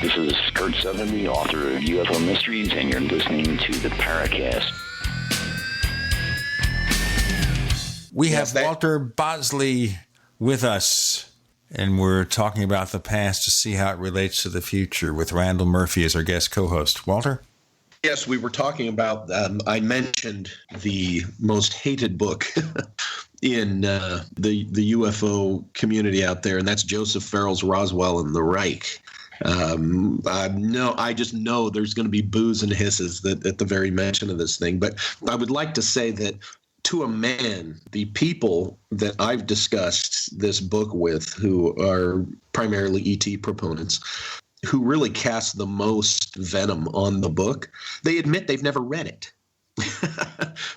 This is Kurt Sotheby, author of UFO Mysteries, and you're listening to the Paracast. We have Walter Bosley with us, and we're talking about the past to see how it relates to the future with Randall Murphy as our guest co-host. Walter? Yes, we were talking about, I mentioned the most hated book in the UFO community out there, and that's Joseph Farrell's Roswell and the Reich. I just know there's going to be boos and hisses at the very mention of this thing. But I would like to say that to a man, the people that I've discussed this book with, who are primarily ET proponents, who really cast the most venom on the book, they admit they've never read it.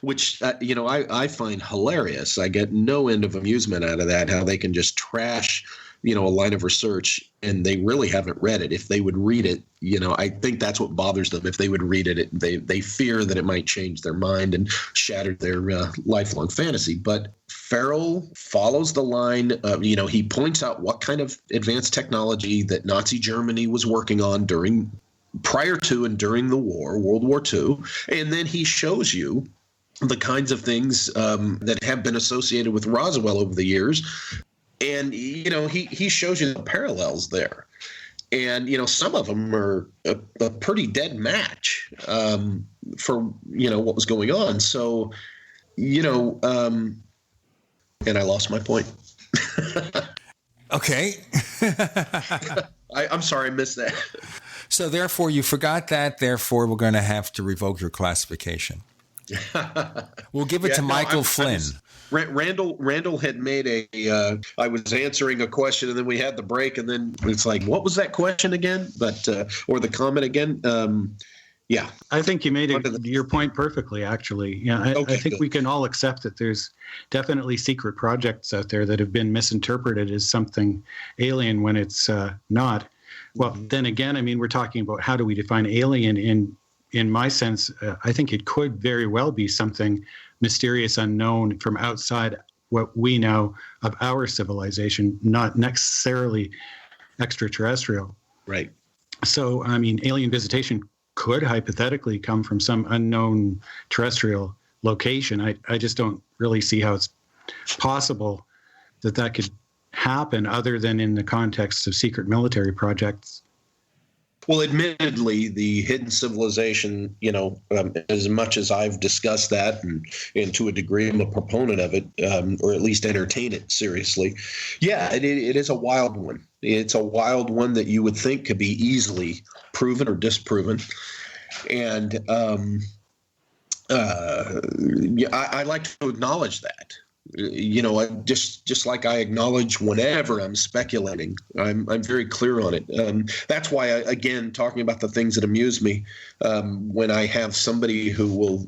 Which, I find hilarious. I get no end of amusement out of that, how they can just trash a line of research and they really haven't read it. If they would read it, I think that's what bothers them. If they would read it, they fear that it might change their mind and shatter their lifelong fantasy. But Farrell follows the line of, he points out what kind of advanced technology that Nazi Germany was working on prior to and during the war, World War II. And then he shows you the kinds of things that have been associated with Roswell over the years. And, he shows you the parallels there. And, some of them are a pretty dead match for, what was going on. So, and I lost my point. Okay. I'm sorry, I missed that. So therefore, you forgot that. Therefore, we're going to have to revoke your classification. We'll give it to Michael Flynn. Randall had made I was answering a question and then we had the break and then it's like, what was that question again? But, or the comment again? Yeah. I think you made your point perfectly, actually. Yeah. I think we can all accept that there's definitely secret projects out there that have been misinterpreted as something alien when it's not. Well, then again, we're talking about how do we define alien in my sense. I think it could very well be something mysterious, unknown from outside what we know of our civilization, not necessarily extraterrestrial. Right. So, alien visitation could hypothetically come from some unknown terrestrial location. I just don't really see how it's possible that could happen other than in the context of secret military projects. Well, admittedly, the hidden civilization, as much as I've discussed that and to a degree I'm a proponent of it, or at least entertain it seriously. Yeah, it is a wild one. It's a wild one that you would think could be easily proven or disproven. And I like to acknowledge that. Just like I acknowledge whenever I'm speculating, I'm very clear on it. That's why, again, talking about the things that amuse me, when I have somebody who will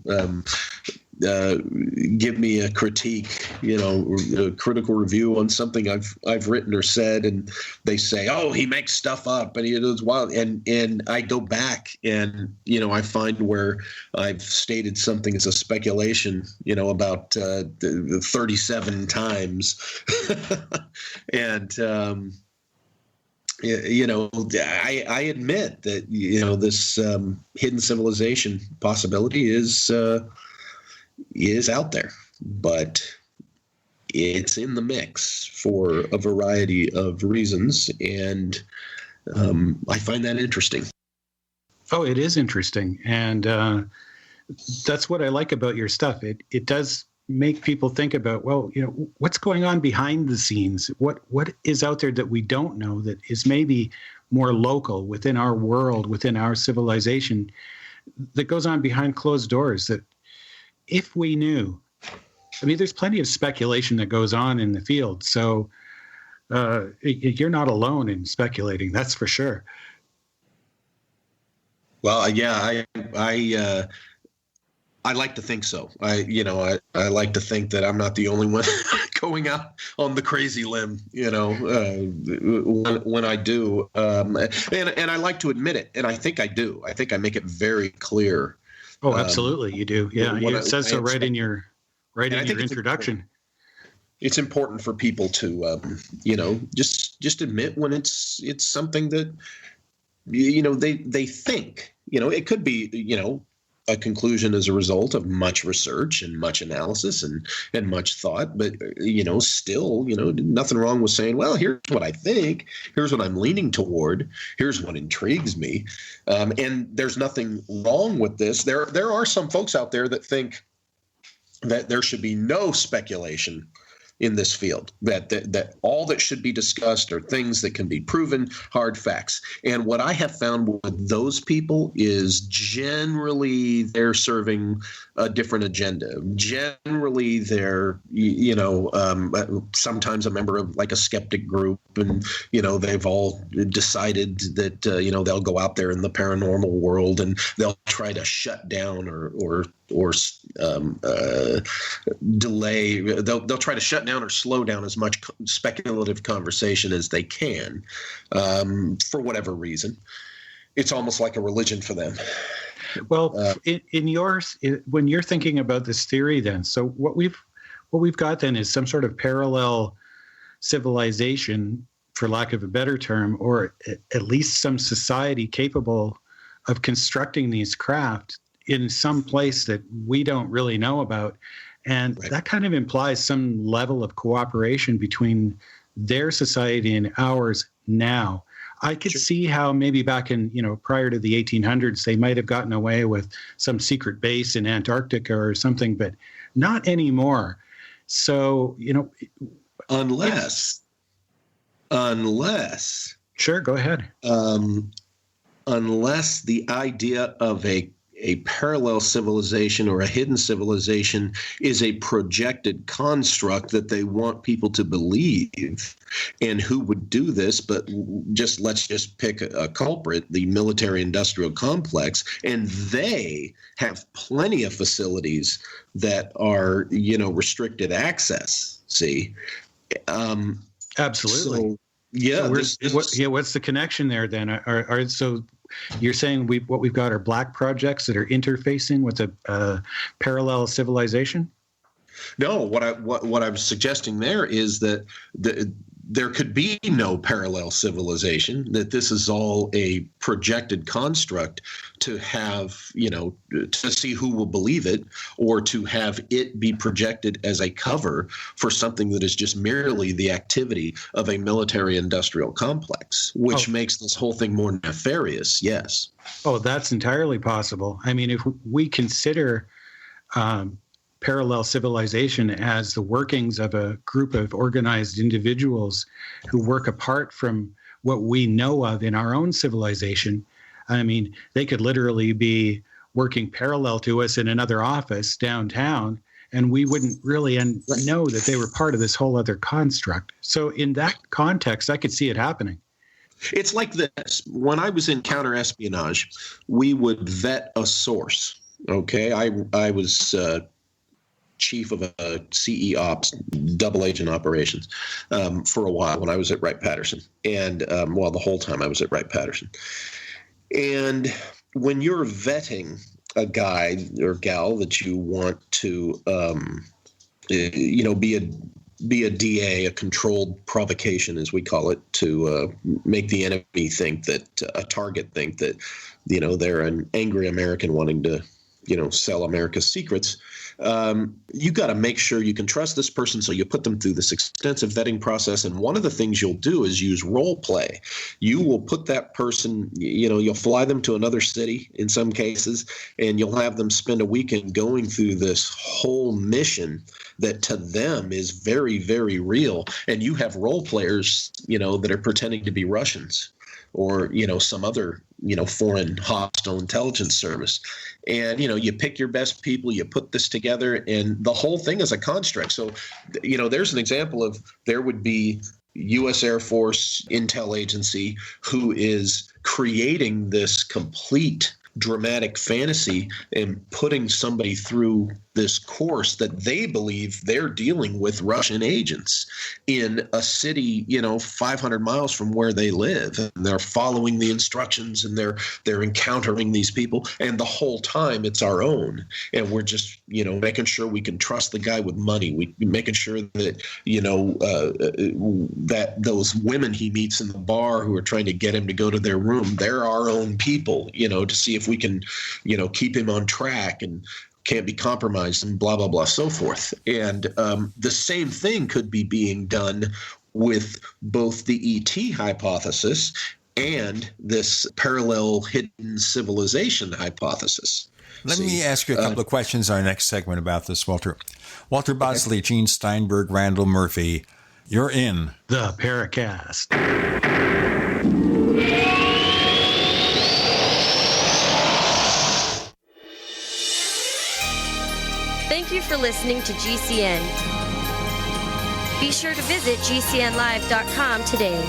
give me a critique, a critical review on something I've written or said, and they say, "Oh, he makes stuff up," and he is wild, and I go back and I find where I've stated something as a speculation, about 37 times, and I admit that this hidden civilization possibility is out there, but it's in the mix for a variety of reasons, and I find that interesting. Oh, it is interesting, and that's what I like about your stuff. It does make people think about, well, what's going on behind the scenes? What is out there that we don't know, that is maybe more local within our world, within our civilization, that goes on behind closed doors, that if we knew, there's plenty of speculation that goes on in the field. So you're not alone in speculating, that's for sure. Well, yeah, I like to think so. I like to think that I'm not the only one going out on the crazy limb, when I do. And I like to admit it. And I think I do. I think I make it very clear. Oh, absolutely. You do. Yeah. It says so right in your introduction. It's important for people to, just admit when it's something that, they think, it could be, a conclusion as a result of much research and much analysis and much thought, but, still, nothing wrong with saying, well, here's what I think, here's what I'm leaning toward, here's what intrigues me. And there's nothing wrong with this. There are some folks out there that think that there should be no speculation in this field, that all that should be discussed are things that can be proven, hard facts. And what I have found with those people is generally they're serving a different agenda. Generally they're, sometimes a member of like a skeptic group, and, they've all decided that, they'll go out there in the paranormal world and they'll try to shut down or delay. They'll try to shut down or slow down as much speculative conversation as they can, for whatever reason. It's almost like a religion for them. Well, in yours, when you're thinking about this theory, then, so what we've got then is some sort of parallel civilization, for lack of a better term, or at least some society capable of constructing these craft in some place that we don't really know about. And that kind of implies some level of cooperation between their society and ours now. I could see how maybe back in, prior to the 1800s, they might have gotten away with some secret base in Antarctica or something, but not anymore. So, unless. Sure, go ahead. Unless the idea of a parallel civilization or a hidden civilization is a projected construct that they want people to believe. And who would do this? But let's just pick a culprit, the military-industrial complex, and they have plenty of facilities that are, restricted access. See, absolutely. So, yeah. So what's the connection there then? So you're saying what we've got are black projects that are interfacing with a parallel civilization? No, what I'm suggesting there is that there could be no parallel civilization, that this is all a projected construct to have, to see who will believe it, or to have it be projected as a cover for something that is just merely the activity of a military-industrial complex, which makes this whole thing more nefarious, yes. Oh, that's entirely possible. I mean, if we consider parallel civilization as the workings of a group of organized individuals who work apart from what we know of in our own civilization, I mean, they could literally be working parallel to us in another office downtown, and we wouldn't really know that they were part of this whole other construct. So in that context, I could see it happening. It's like this. When I was in counterespionage, we would vet a source. Okay, I was chief of a CE Ops, double agent operations, for a while when I was at Wright-Patterson, and the whole time I was at Wright-Patterson. And when you're vetting a guy or gal that you want to, be a DA, a controlled provocation, as we call it, to make the enemy think that, a target think that, they're an angry American wanting to, sell America's secrets. You got to make sure you can trust this person, so you put them through this extensive vetting process. And one of the things you'll do is use role play. You will put that person, you'll fly them to another city in some cases, and you'll have them spend a weekend going through this whole mission that to them is very, very real. And you have role players, that are pretending to be Russians or, some other, foreign hostile intelligence service. And, you pick your best people, you put this together, and the whole thing is a construct. So, there's an example of there would be U.S. Air Force intel agency who is creating this complete dramatic fantasy and putting somebody through this course that they believe they're dealing with Russian agents in a city, 500 miles from where they live. And they're following the instructions, and they're encountering these people. And the whole time it's our own. And we're just, making sure we can trust the guy with money. We making sure that, that those women he meets in the bar who are trying to get him to go to their room, they're our own people, to see if we can, keep him on track and can't be compromised and blah, blah, blah, so forth. And the same thing could be being done with both the ET hypothesis and this parallel hidden civilization hypothesis. Let me ask you a couple of questions in our next segment about this, Walter. Walter Bosley, Gene Steinberg, Randall Murphy, you're in the Paracast. Thank you for listening to GCN. Be sure to visit GCNlive.com today.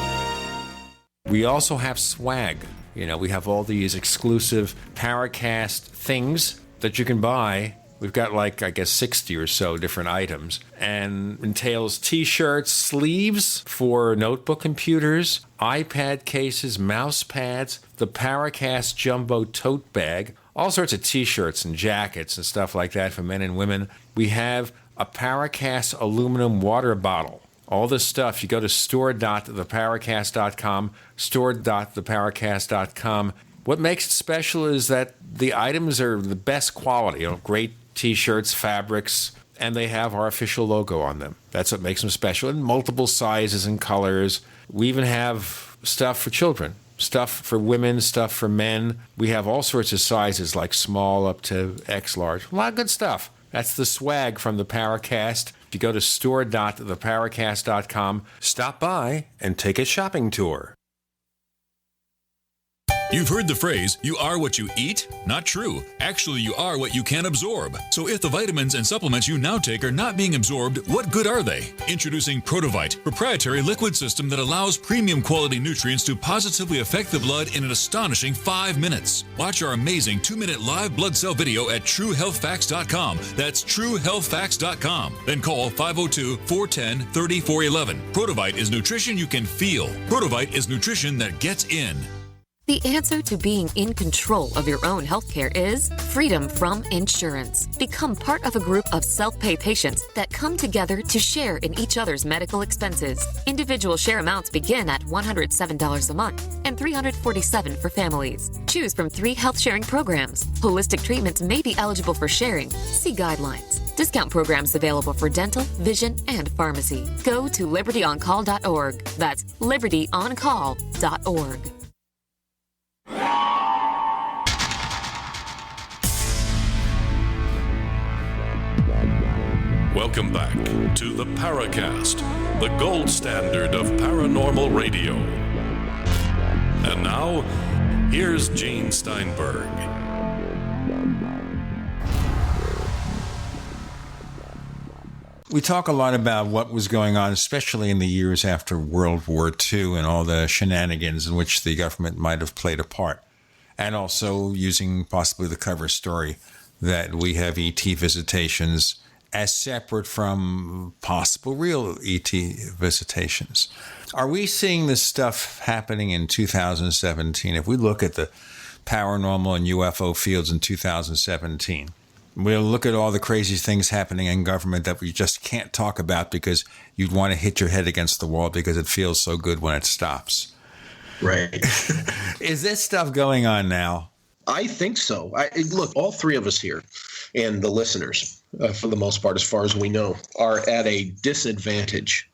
We also have swag. We have all these exclusive Paracast things that you can buy. We've got 60 or so different items, and entails T-shirts, sleeves for notebook computers, iPad cases, mouse pads, the Paracast Jumbo tote bag, all sorts of T-shirts and jackets and stuff like that for men and women. We have a Paracast aluminum water bottle. All this stuff, you go to store.theparacast.com, store.theparacast.com. What makes it special is that the items are the best quality, great T-shirts, fabrics, and they have our official logo on them. That's what makes them special, in multiple sizes and colors. We even have stuff for children, stuff for women, stuff for men. We have all sorts of sizes, like small up to X large. A lot of good stuff. That's the swag from the Paracast. If you go to store.theparacast.com, stop by and take a shopping tour. You've heard the phrase, you are what you eat? Not true. Actually, you are what you can absorb. So if the vitamins and supplements you now take are not being absorbed, what good are they? Introducing Protovite, proprietary liquid system that allows premium quality nutrients to positively affect the blood in an astonishing 5 minutes. Watch our amazing 2-minute live blood cell video at TrueHealthFacts.com. That's TrueHealthFacts.com. Then call 502-410-3411. Protovite is nutrition you can feel. Protovite is nutrition that gets in. The answer to being in control of your own healthcare is freedom from insurance. Become part of a group of self-pay patients that come together to share in each other's medical expenses. Individual share amounts begin at $107 a month and $347 for families. Choose from 3 health sharing programs. Holistic treatments may be eligible for sharing. See guidelines. Discount programs available for dental, vision, and pharmacy. Go to libertyoncall.org. That's libertyoncall.org. Welcome back to the Paracast, the gold standard of paranormal radio. And now, here's Gene Steinberg. We talk a lot about what was going on, especially in the years after World War II and all the shenanigans in which the government might have played a part. And also using possibly the cover story that we have ET visitations as separate from possible real ET visitations. Are we seeing this stuff happening in 2017? If we look at the paranormal and UFO fields in 2017, we'll look at all the crazy things happening in government that we just can't talk about because you'd want to hit your head against the wall because it feels so good when it stops. Right. Is this stuff going on now? I think so. Look, all 3 of us here and the listeners, for the most part, as far as we know, are at a disadvantage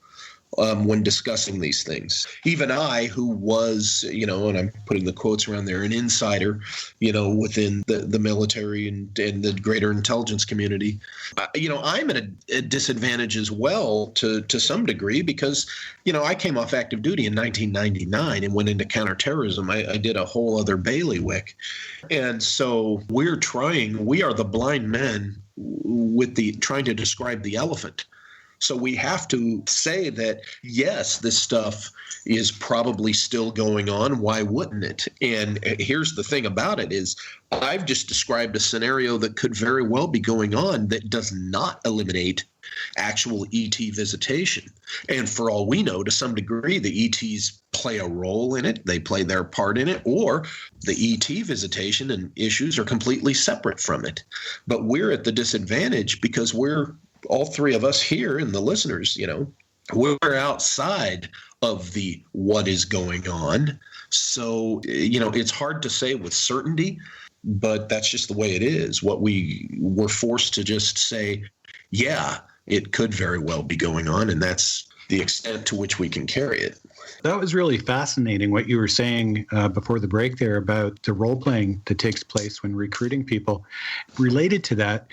when discussing these things. Even I, who was, and I'm putting the quotes around there, an insider, within the military and the greater intelligence community, I'm at a disadvantage as well to some degree because, I came off active duty in 1999 and went into counterterrorism. I did a whole other bailiwick. And so we are the blind men with trying to describe the elephant. So we have to say that, yes, this stuff is probably still going on. Why wouldn't it? And here's the thing about it is I've just described a scenario that could very well be going on that does not eliminate actual ET visitation. And for all we know, to some degree, the ETs play a role in it. They play their part in it, or the ET visitation and issues are completely separate from it. But we're at the disadvantage because all 3 of us here and the listeners, we're outside of the what is going on. So, it's hard to say with certainty, but that's just the way it is. What we were forced to just say, yeah, it could very well be going on. And that's the extent to which we can carry it. That was really fascinating what you were saying before the break there about the role-playing that takes place when recruiting people. Related to that,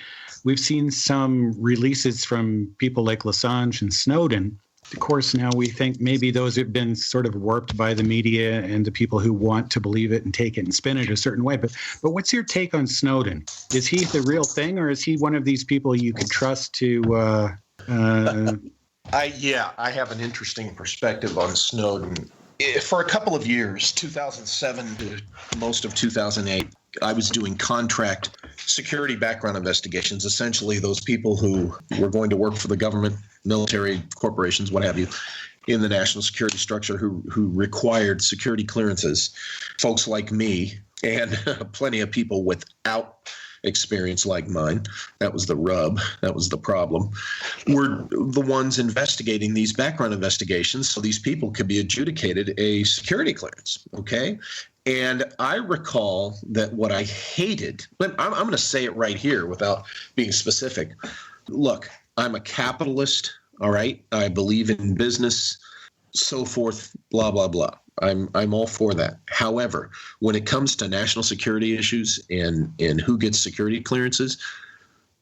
we've seen some releases from people like Assange and Snowden. Of course, now we think maybe those have been sort of warped by the media and the people who want to believe it and take it and spin it a certain way. But what's your take on Snowden? Is he the real thing, or is he one of these people you could trust to I have an interesting perspective on Snowden. For a couple of years, 2007 to most of 2008, I was doing contract security background investigations, essentially those people who were going to work for the government, military, corporations, what have you, in the national security structure who required security clearances. Folks like me and plenty of people without experience like mine, that was the rub, that was the problem, were the ones investigating these background investigations so these people could be adjudicated a security clearance, okay? And I recall that what I hated, but I'm going to say it right here without being specific. Look, I'm a capitalist, all right? I believe in business, so forth, blah, blah, blah. I'm all for that. However, when it comes to national security issues and who gets security clearances,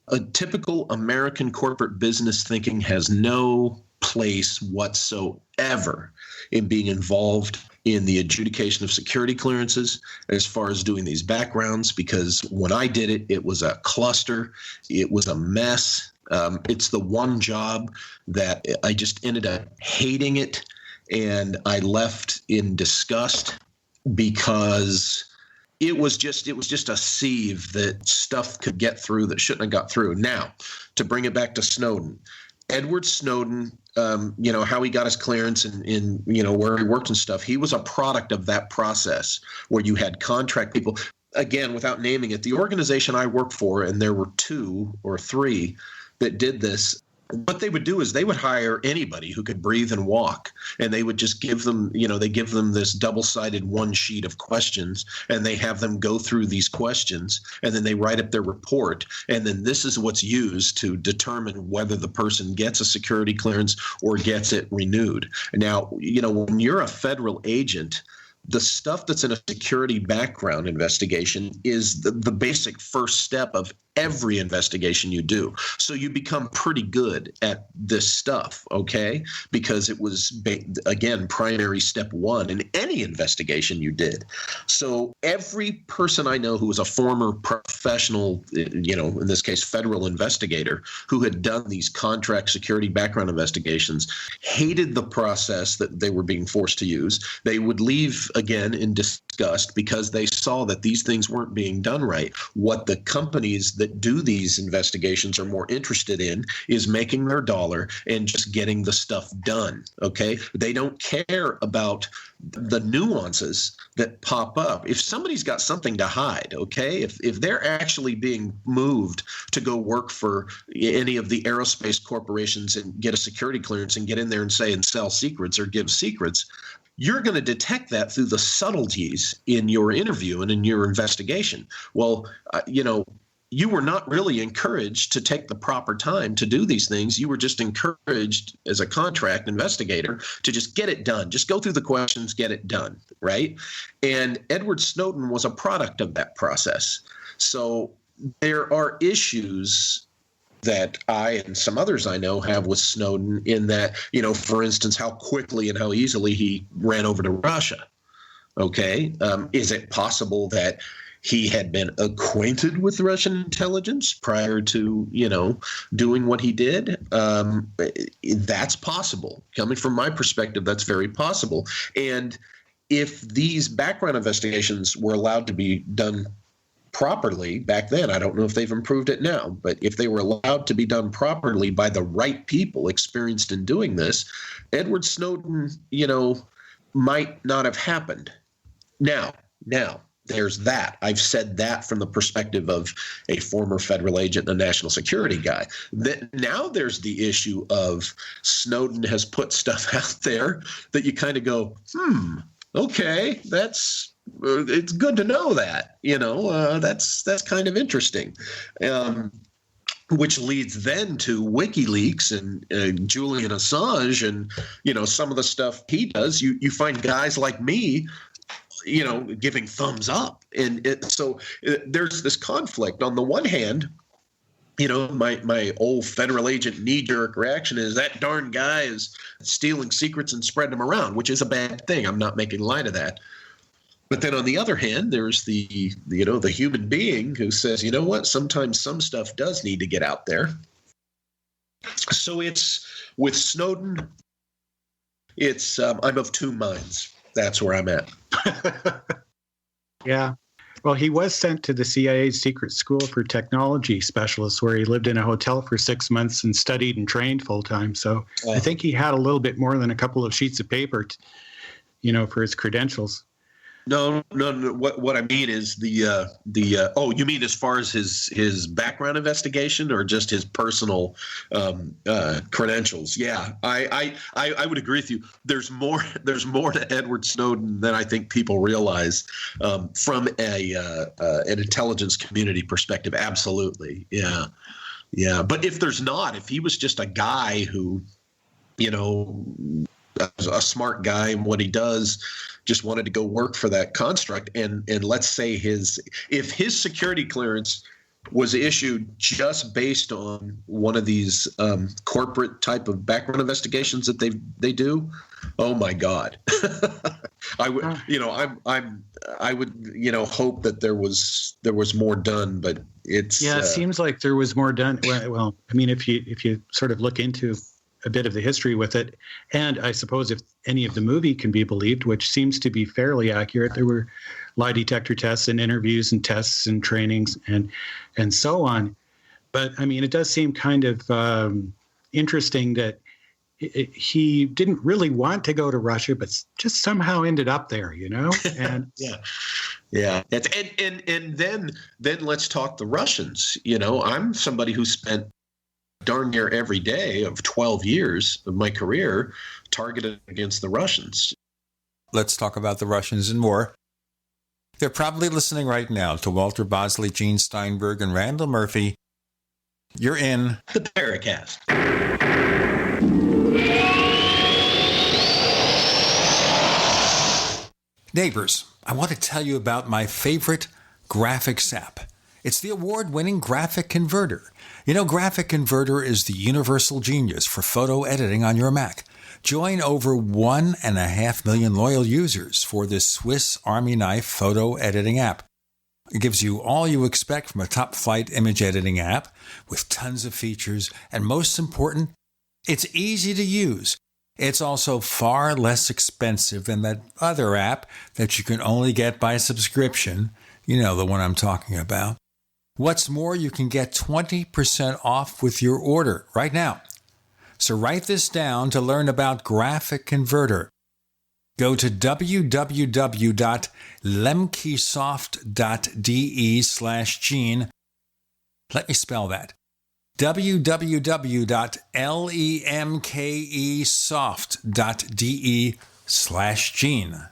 a typical American corporate business thinking has no place whatsoever in being involved in the adjudication of security clearances as far as doing these backgrounds, because when I did it, it was a cluster. It was a mess. It's the one job that I just ended up hating it. And I left in disgust because it was just a sieve that stuff could get through that shouldn't have got through. Now, to bring it back to Snowden, Edward Snowden how he got his clearance and where he worked and stuff. He was a product of that process where you had contract people. Again, without naming it, the organization I worked for, and there were 2 or 3 that did this. What they would do is they would hire anybody who could breathe and walk, and they would just give them, they give them this double-sided one sheet of questions, and they have them go through these questions, and then they write up their report, and then this is what's used to determine whether the person gets a security clearance or gets it renewed. Now, when you're a federal agent, the stuff that's in a security background investigation is the basic first step of every investigation you do. So you become pretty good at this stuff, okay? Because it was, again, primary step 1 in any investigation you did. So every person I know who was a former professional, in this case, federal investigator, who had done these contract security background investigations, hated the process that they were being forced to use. They would leave, again, in disgust because they saw that these things weren't being done right. What the companies that do these investigations are more interested in is making their dollar and just getting the stuff done, okay? They don't care about the nuances that pop up. If somebody's got something to hide, okay, if they're actually being moved to go work for any of the aerospace corporations and get a security clearance and get in there and say and sell secrets or give secrets, you're going to detect that through the subtleties in your interview and in your investigation. Well, you were not really encouraged to take the proper time to do these things. You were just encouraged as a contract investigator to just get it done. Just go through the questions, get it done, right? And Edward Snowden was a product of that process. So there are issues that I and some others I know have with Snowden in that, for instance, how quickly and how easily he ran over to Russia. Okay. Is it possible that he had been acquainted with Russian intelligence prior to, doing what he did? That's possible. Coming from my perspective, that's very possible. And if these background investigations were allowed to be done properly back then, I don't know if they've improved it now, but if they were allowed to be done properly by the right people experienced in doing this, Edward Snowden, might not have happened. Now, there's that. I've said that from the perspective of a former federal agent and a national security guy. Now there's the issue of Snowden has put stuff out there that you kind of go, okay, it's good to know that, that's kind of interesting. Which leads then to WikiLeaks and Julian Assange and, some of the stuff he does. You find guys like me, giving thumbs up. And so there's this conflict. On the one hand, my old federal agent knee-jerk reaction is that darn guy is stealing secrets and spreading them around, which is a bad thing. I'm not making light of that. But then on the other hand, there's the human being who says, you know what, sometimes some stuff does need to get out there. So it's with Snowden, I'm of 2 minds. That's where I'm at. Yeah. Well, he was sent to the CIA's Secret School for Technology Specialists, where he lived in a hotel for 6 months and studied and trained full time. So I think he had a little bit more than a couple of sheets of paper, for his credentials. No. What I mean is you mean as far as his background investigation or just his personal credentials? Yeah, I would agree with you. There's more to Edward Snowden than I think people realize from an intelligence community perspective. Absolutely, yeah. But if he was just a guy who, a smart guy in what he does, just wanted to go work for that construct, and let's say if his security clearance was issued just based on one of these corporate type of background investigations that they do, oh my God, I would I would hope that there was more done, but it seems like there was more done. Well, I mean, if you sort of look into a bit of the history with it, and I suppose if any of the movie can be believed, which seems to be fairly accurate, there were lie detector tests and interviews and tests and trainings and so on. But I mean, it does seem kind of interesting that he didn't really want to go to Russia, but just somehow ended up there, And yeah. And then let's talk the Russians. I'm somebody who spent darn near every day of 12 years of my career targeted against the Russians. Let's talk about the Russians and more. They're probably listening right now to Walter Bosley, Gene Steinberg, and Randall Murphy. You're in the Paracast. Neighbors, I want to tell you about my favorite graphics app. It's the award-winning Graphic Converter. Graphic Converter is the universal genius for photo editing on your Mac. Join over 1.5 million loyal users for this Swiss Army knife photo editing app. It gives you all you expect from a top-flight image editing app with tons of features, and most important, it's easy to use. It's also far less expensive than that other app that you can only get by subscription. The one I'm talking about. What's more, you can get 20% off with your order right now. So write this down to learn about Graphic Converter. Go to www.lemkesoft.de/Gene. Let me spell that. www.lemkesoft.de/Gene.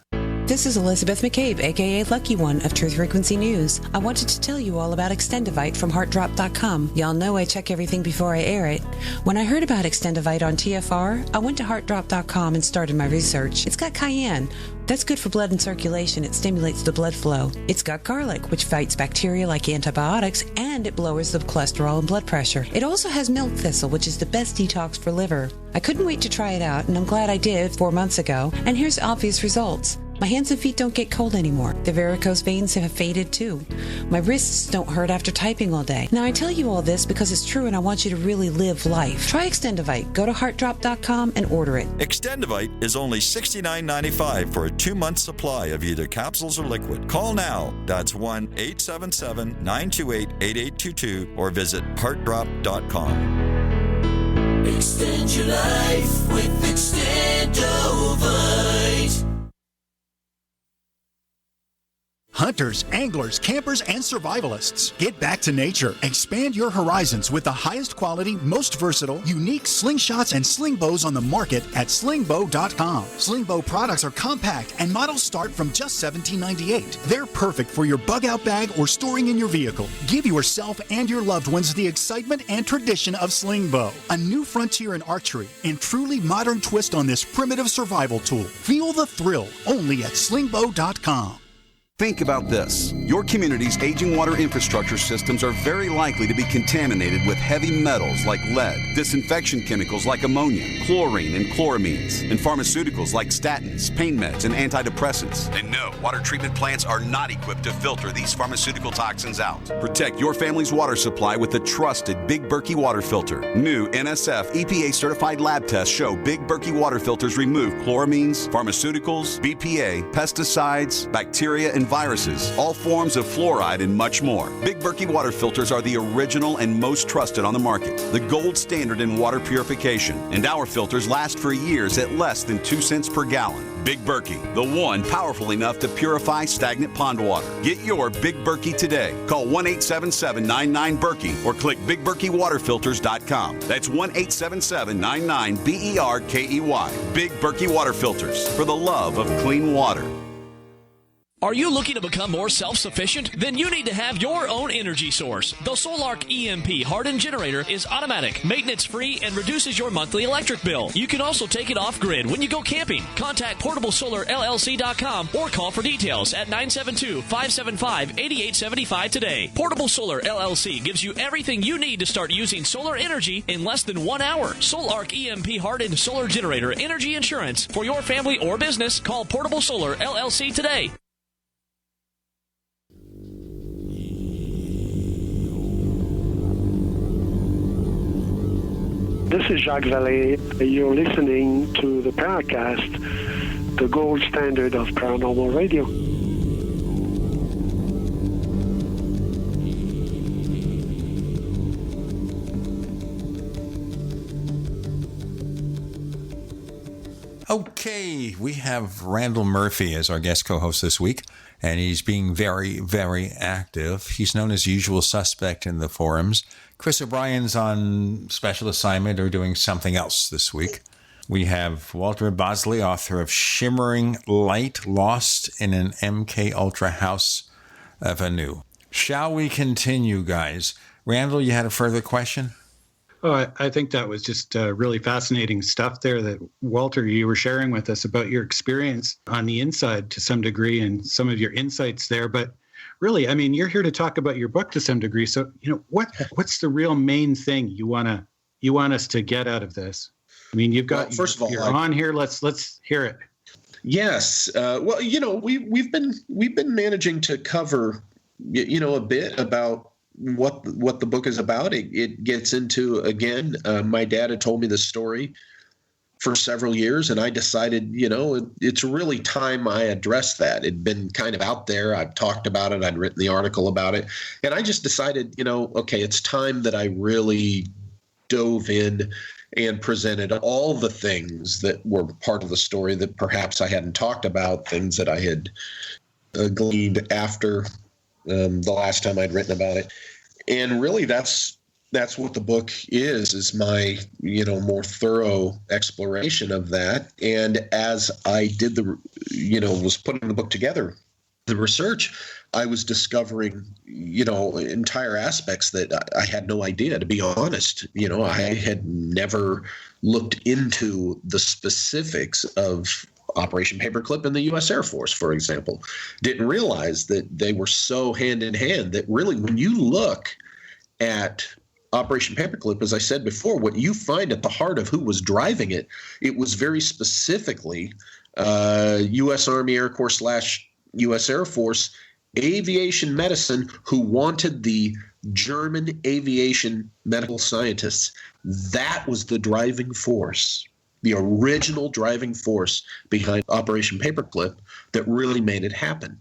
This is Elizabeth McCabe, a.k.a. Lucky One of Truth Frequency News. I wanted to tell you all about Extendivite from HeartDrop.com. Y'all know I check everything before I air it. When I heard about Extendivite on TFR, I went to HeartDrop.com and started my research. It's got cayenne. That's good for blood and circulation. It stimulates the blood flow. It's got garlic, which fights bacteria like antibiotics, and it lowers the cholesterol and blood pressure. It also has milk thistle, which is the best detox for liver. I couldn't wait to try it out, and I'm glad I did 4 months ago. And here's obvious results. My hands and feet don't get cold anymore. The varicose veins have faded too. My wrists don't hurt after typing all day. Now I tell you all this because it's true and I want you to really live life. Try Extendivite. Go to heartdrop.com and order it. Extendivite is only $69.95 for a 2-month supply of either capsules or liquid. Call now. That's 1-877-928-8822 or visit heartdrop.com. Extend your life with Extendivite. Hunters, anglers, campers, and survivalists. Get back to nature. Expand your horizons with the highest quality, most versatile, unique slingshots and sling bows on the market at slingbow.com. Slingbow products are compact and models start from just $17.98. They're perfect for your bug-out bag or storing in your vehicle. Give yourself and your loved ones the excitement and tradition of Slingbow, a new frontier in archery and truly modern twist on this primitive survival tool. Feel the thrill only at slingbow.com. Think about this. Your community's aging water infrastructure systems are very likely to be contaminated with heavy metals like lead, disinfection chemicals like ammonia, chlorine and chloramines, and pharmaceuticals like statins, pain meds, and antidepressants. And no, water treatment plants are not equipped to filter these pharmaceutical toxins out. Protect your family's water supply with the trusted Big Berkey water filter. New NSF EPA certified lab tests show Big Berkey water filters remove chloramines, pharmaceuticals, BPA, pesticides, bacteria, and viruses, all forms of fluoride, and much more. Big Berkey water filters are the original and most trusted on the market, the gold standard in water purification, and our filters last for years at less than 2 cents per gallon. Big Berkey, the one powerful enough to purify stagnant pond water. Get your Big Berkey today. Call 1-877-99-BERKEY or click BigBerkeyWaterFilters.com. That's 1-877-99-BERKEY. Big Berkey Water Filters, for the love of clean water. Are you looking to become more self-sufficient? Then you need to have your own energy source. The Solarc EMP hardened generator is automatic, maintenance-free, and reduces your monthly electric bill. You can also take it off-grid when you go camping. Contact PortableSolarLLC.com or call for details at 972-575-8875 today. Portable Solar LLC gives you everything you need to start using solar energy in less than 1 hour. Solarc EMP hardened solar generator energy insurance for your family or business. Call Portable Solar LLC today. This is Jacques Vallée. You're listening to the Paracast, the gold standard of paranormal radio. Okay, we have Randall Murphy as our guest co-host this week, and he's being very, very active. He's known as usual suspect in the forums. Chris O'Brien's on special assignment or doing something else this week. We have Walter Bosley, author of Shimmering Light, Lost in an MKUltra House of Anu. Shall we continue, guys? Randall, you had a further question? Oh, I think that was just really fascinating stuff there that, Walter, you were sharing with us about your experience on the inside to some degree and some of your insights there. But really, I mean, you're here to talk about your book to some degree. So, what's the real main thing you want us to get out of this? I mean, you've got, first of all, you're on here. Let's hear it. Yes. Well, we've been managing to cover, a bit about what the book is about. It gets into, again, my dad had told me this story for several years, and I decided, it's really time I address that. It'd been kind of out there. I've talked about it. I'd written the article about it. And I just decided, okay, it's time that I really dove in and presented all the things that were part of the story that perhaps I hadn't talked about, things that I had gleaned after the last time I'd written about it. And really that's what the book is my, more thorough exploration of that. And as I did was putting the book together, the research, I was discovering, entire aspects that I had no idea, to be honest. I had never looked into the specifics of Operation Paperclip in the U.S. Air Force, for example. Didn't realize that they were so hand in hand that really when you look at Operation Paperclip, as I said before, what you find at the heart of who was driving it, it was very specifically U.S. Army Air Corps / U.S. Air Force aviation medicine who wanted the German aviation medical scientists. That was the driving force, the original driving force behind Operation Paperclip that really made it happen.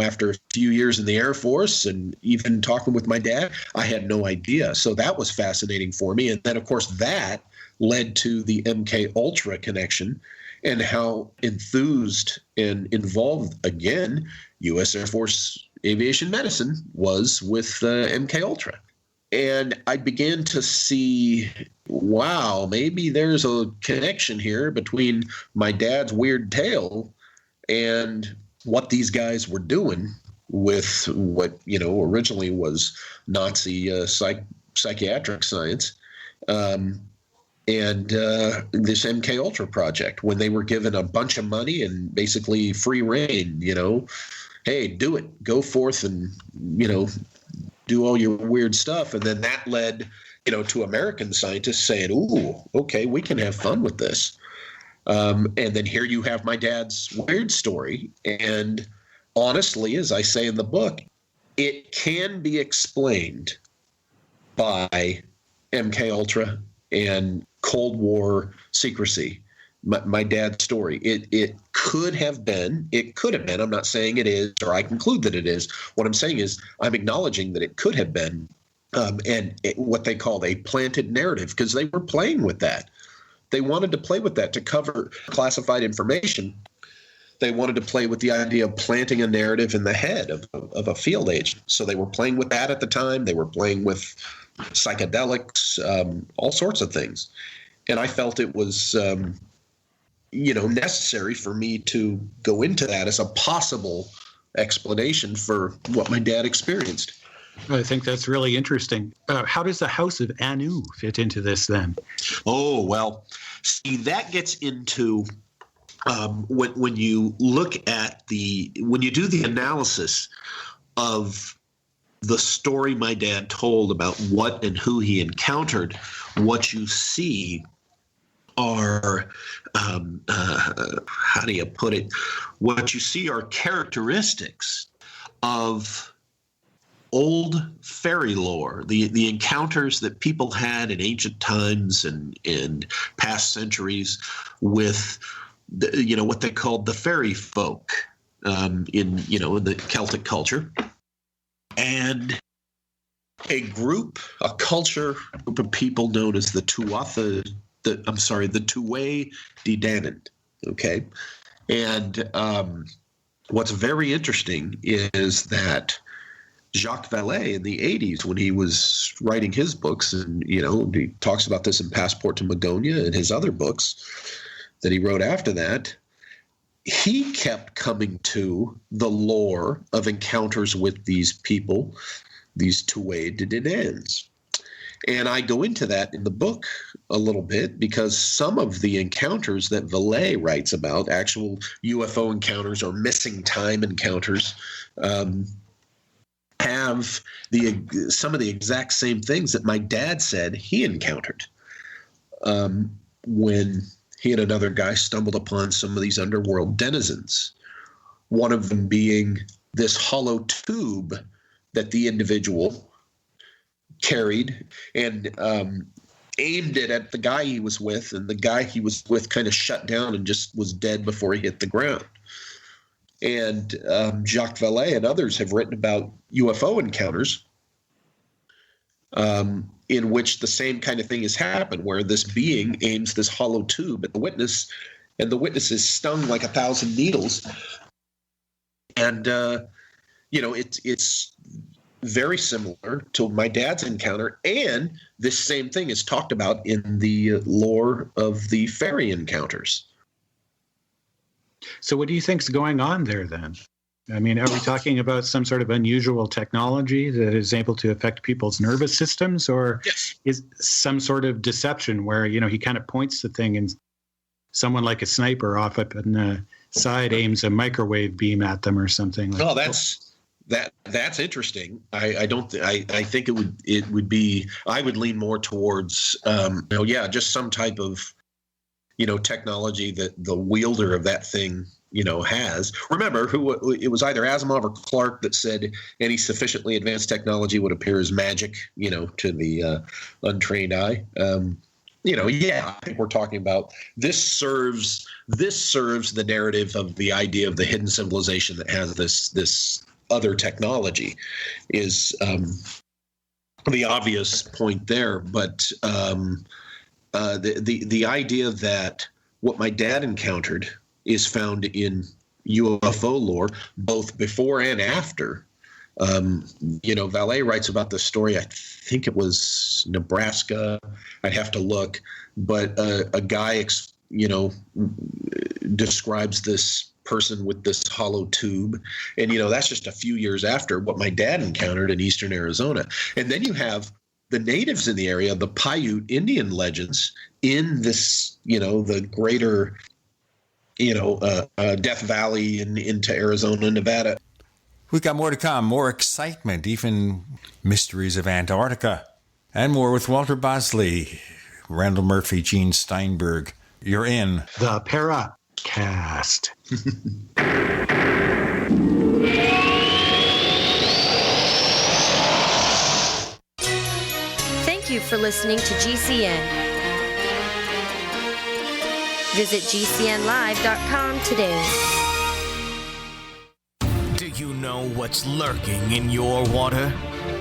After a few years in the Air Force and even talking with my dad, I had no idea. So that was fascinating for me. And then, of course, that led to the MKUltra connection and how enthused and involved, again, U.S. Air Force aviation medicine was with MKUltra. And I began to see, wow, maybe there's a connection here between my dad's weird tale and what these guys were doing with what, originally was Nazi psychiatric science. And this MKUltra project, when they were given a bunch of money and basically free reign, hey, do it, go forth and, do all your weird stuff. And then that led, to American scientists saying, ooh, okay, we can have fun with this. And then here you have my dad's weird story. And honestly, as I say in the book, it can be explained by MKUltra and Cold War secrecy. My dad's story. It could have been. I'm not saying it is, or I conclude that it is. What I'm saying is I'm acknowledging that it could have been, what they called a planted narrative, because they were playing with that. They wanted to play with that to cover classified information. They wanted to play with the idea of planting a narrative in the head of a field agent. So they were playing with that at the time. They were playing with psychedelics, all sorts of things. And I felt it was, necessary for me to go into that as a possible explanation for what my dad experienced. I think that's really interesting. How does the House of Anu fit into this then? Oh, well, see, that gets into when you look at when you do the analysis of the story my dad told about what and who he encountered, what you see are, how do you put it? What you see are characteristics of old fairy lore, the encounters that people had in ancient times and past centuries with, what they called the fairy folk in the Celtic culture. And a culture of people known as the Tuatha de Danann. Okay. And what's very interesting is that Jacques Vallée in the 80s, when he was writing his books, and, he talks about this in Passport to Magonia and his other books that he wrote after that, he kept coming to the lore of encounters with these people, these Tuatha de Dananns. And I go into that in the book a little bit because some of the encounters that Vallée writes about, actual UFO encounters or missing time encounters, have some of the exact same things that my dad said he encountered when he and another guy stumbled upon some of these underworld denizens. One of them being this hollow tube that the individual carried and aimed it at the guy he was with, and the guy he was with kind of shut down and just was dead before he hit the ground. And Jacques Vallée and others have written about UFO encounters in which the same kind of thing has happened, where this being aims this hollow tube at the witness, and the witness is stung like 1,000 needles. And, it's very similar to my dad's encounter, and this same thing is talked about in the lore of the fairy encounters. So what do you think's going on there then? I mean, are we talking about some sort of unusual technology that is able to affect people's nervous systems, or is some sort of deception where, he kind of points the thing and someone like a sniper off up in the side aims a microwave beam at them or something? Oh, that's interesting. I think it would be, I would lean more towards, just some type of, technology that the wielder of that thing, has. Remember, it was either Asimov or Clark that said any sufficiently advanced technology would appear as magic, to the untrained eye. I think we're talking about this serves the narrative of the idea of the hidden civilization that has this other technology is the obvious point there. But the idea that what my dad encountered is found in UFO lore, both before and after. Vallée writes about this story. I think it was Nebraska. I'd have to look, but a guy, describes this person with this hollow tube, and that's just a few years after what my dad encountered in eastern Arizona. And then you have the natives in the area, the Paiute Indian legends in this, the greater, Death Valley and into Arizona, Nevada. We've got more to come, more excitement, even mysteries of Antarctica, and more with Walter Bosley, Randall Murphy, Gene Steinberg. You're in the Paracast. Thank you for listening to GCN. Visit GCNlive.com today. Do you know what's lurking in your water?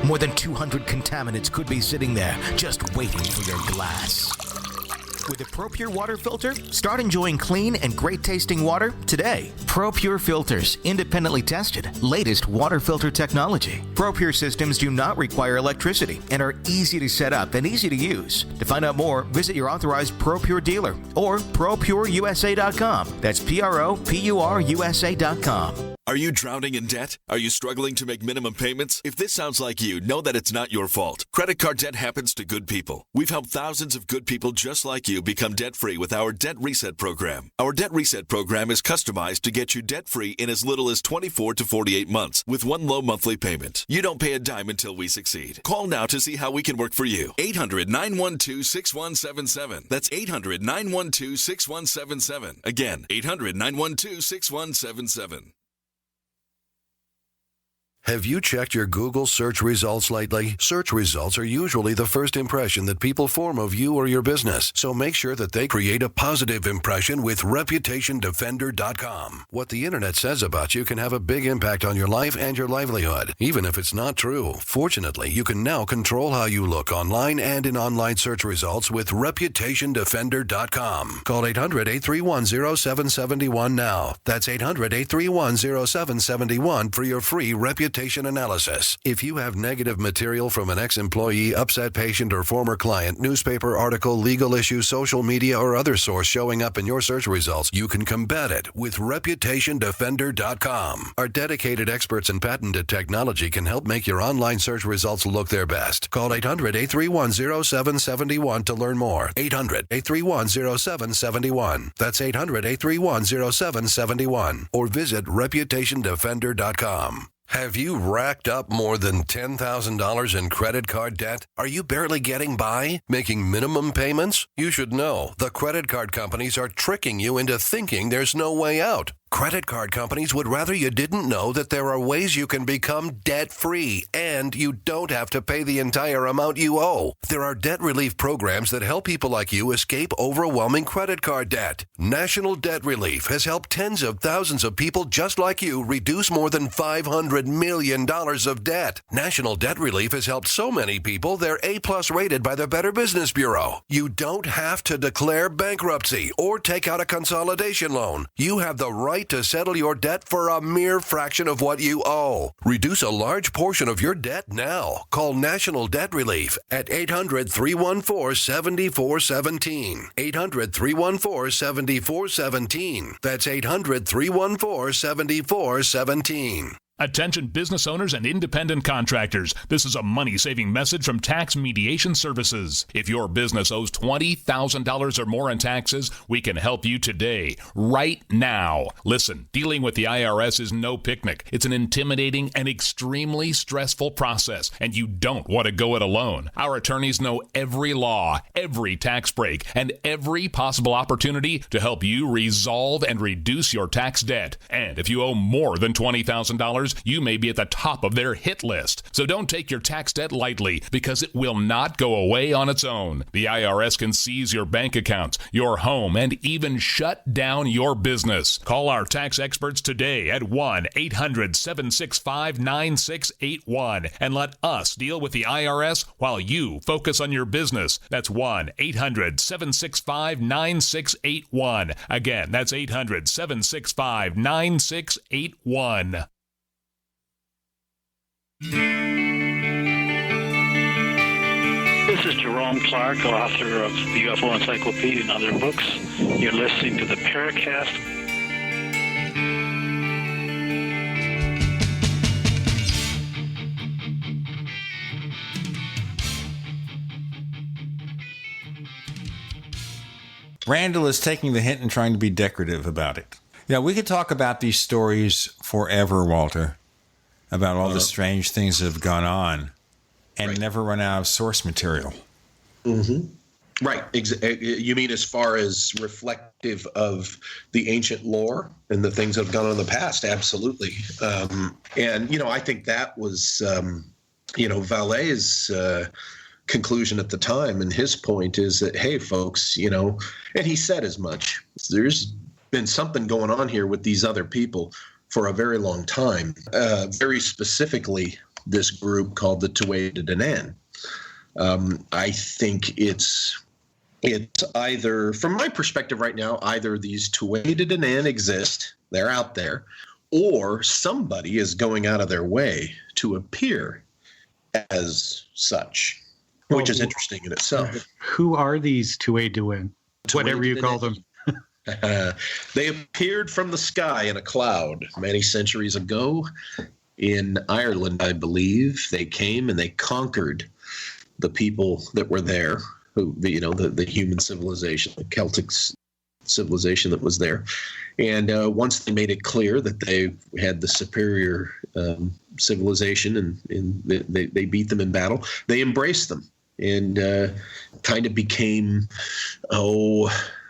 More than 200 contaminants could be sitting there just waiting for your glass. With a ProPure water filter, start enjoying clean and great-tasting water today. ProPure filters, independently tested, latest water filter technology. ProPure systems do not require electricity and are easy to set up and easy to use. To find out more, visit your authorized ProPure dealer or ProPureUSA.com. That's ProPureUSA.com. Are you drowning in debt? Are you struggling to make minimum payments? If this sounds like you, know that it's not your fault. Credit card debt happens to good people. We've helped thousands of good people just like you become debt-free with our Debt Reset program. Our Debt Reset program is customized to get you debt-free in as little as 24 to 48 months with one low monthly payment. You don't pay a dime until we succeed. Call now to see how we can work for you. 800-912-6177. That's 800-912-6177. Again, 800-912-6177. Have you checked your Google search results lately? Search results are usually the first impression that people form of you or your business, so make sure that they create a positive impression with ReputationDefender.com. What the internet says about you can have a big impact on your life and your livelihood, even if it's not true. Fortunately, you can now control how you look online and in online search results with ReputationDefender.com. Call 800-831-0771 now. That's 800-831-0771 for your free reputation analysis. If you have negative material from an ex-employee, upset patient, or former client, newspaper article, legal issue, social media, or other source showing up in your search results, you can combat it with ReputationDefender.com. Our dedicated experts in patented technology can help make your online search results look their best. Call 800-831-0771 to learn more. 800-831-0771. That's 800-831-0771. Or visit ReputationDefender.com. Have you racked up more than $10,000 in credit card debt? Are you barely getting by, making minimum payments? You should know the credit card companies are tricking you into thinking there's no way out. Credit card companies would rather you didn't know that there are ways you can become debt-free and you don't have to pay the entire amount you owe. There are debt relief programs that help people like you escape overwhelming credit card debt. National Debt Relief has helped tens of thousands of people just like you reduce more than $500 million of debt. National Debt Relief has helped so many people they're A-plus rated by the Better Business Bureau. You don't have to declare bankruptcy or take out a consolidation loan. You have the right to settle your debt for a mere fraction of what you owe. Reduce a large portion of your debt now. Call National Debt Relief at 800-314-7417. 800-314-7417. That's 800-314-7417. Attention business owners and independent contractors. This is a money-saving message from Tax Mediation Services. If your business owes $20,000 or more in taxes, we can help you today, right now. Listen, dealing with the IRS is no picnic. It's an intimidating and extremely stressful process, and you don't want to go it alone. Our attorneys know every law, every tax break, and every possible opportunity to help you resolve and reduce your tax debt. And if you owe more than $20,000, you may be at the top of their hit list. So don't take your tax debt lightly, because it will not go away on its own. The IRS can seize your bank accounts, your home, and even shut down your business. Call our tax experts today at 1-800-765-9681 and let us deal with the IRS while you focus on your business. That's 1-800-765-9681. Again, that's 800-765-9681. This is Jerome Clark, author of the UFO Encyclopedia and other books. You're listening to the Paracast. Randall is taking the hint and trying to be decorative about it. Yeah, we could talk about these stories forever, Walter, about all the strange things that have gone on and never run out of source material. Mm-hmm. Right. You mean as far as reflective of the ancient lore and the things that have gone on in the past? Absolutely. And, I think that was, Vallée's conclusion at the time, and his point is that, hey, folks, and he said as much. There's been something going on here with these other people for a very long time. Very specifically, this group called the Tuatha de Danann. I think it's either, from my perspective right now, either these Tuatha de Danann exist, they're out there, or somebody is going out of their way to appear as such, which is interesting in itself. Who are these Tuatha de Danann? Whatever you call them. They appeared from the sky in a cloud many centuries ago in Ireland, I believe. They came and they conquered the people that were there, who, the human civilization, the Celtic civilization that was there. And once they made it clear that they had the superior civilization and they beat them in battle, they embraced them and kind of became,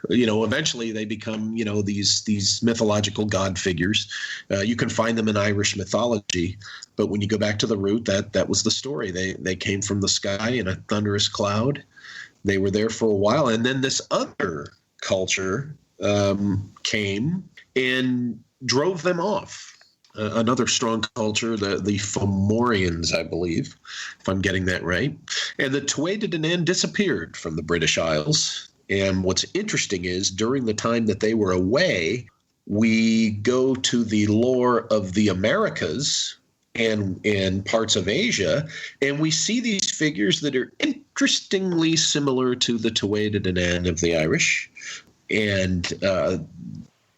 eventually they become, these mythological god figures. You can find them in Irish mythology, but when you go back to the root, that was the story. They came from the sky in a thunderous cloud. They were there for a while, and then this other culture came and drove them off. Another strong culture, the Fomorians, I believe, if I'm getting that right. And the Tuatha de Danann disappeared from the British Isles. And what's interesting is during the time that they were away, we go to the lore of the Americas and parts of Asia, and we see these figures that are interestingly similar to the Tuatha de Danann of the Irish. And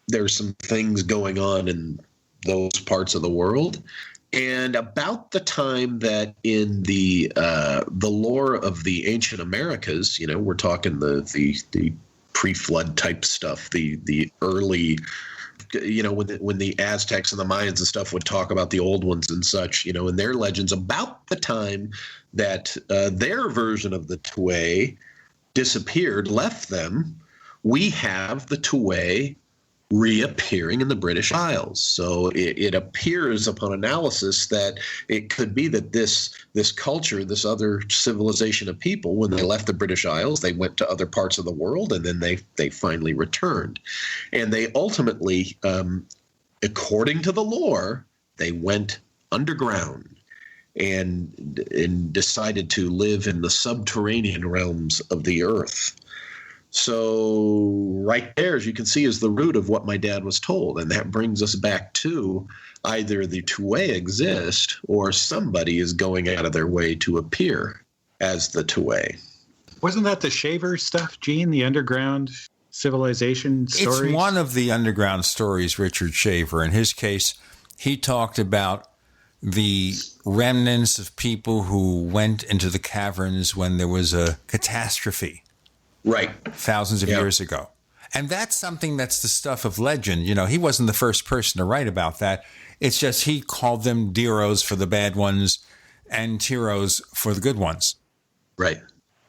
there's some things going on in those parts of the world. And about the time that in the lore of the ancient Americas, we're talking the pre-flood type stuff, the early, when the Aztecs and the Mayans and stuff would talk about the old ones and such, in their legends, about the time that their version of the Tuatha disappeared, left them, we have the Tuatha reappearing in the British Isles. So it appears upon analysis that it could be that this culture, this other civilization of people, when they left the British Isles, they went to other parts of the world, and then they finally returned. And they ultimately, according to the lore, they went underground and decided to live in the subterranean realms of the earth. So right there, as you can see, is the root of what my dad was told. And that brings us back to either the Tuatha exist or somebody is going out of their way to appear as the Tuatha. Wasn't that the Shaver stuff, Gene, the underground civilization stories? It's one of the underground stories, Richard Shaver. In his case, he talked about the remnants of people who went into the caverns when there was a catastrophe. Right. Thousands of years ago. And that's something that's the stuff of legend. He wasn't the first person to write about that. It's just he called them Deros for the bad ones and Tiros for the good ones. Right.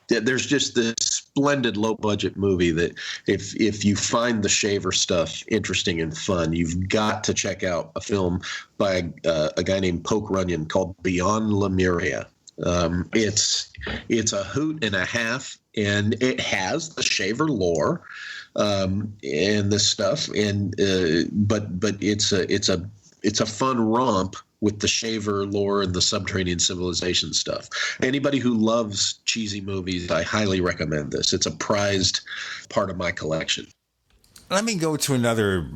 There's just this splendid low-budget movie that if you find the Shaver stuff interesting and fun, you've got to check out a film by a guy named Poke Runyon called Beyond Lemuria. It's a hoot and a half, and it has the Shaver lore and this stuff, and but it's a fun romp with the Shaver lore and the subterranean civilization stuff. Anybody who loves cheesy movies, I highly recommend this. It's a prized part of my collection. Let me go to another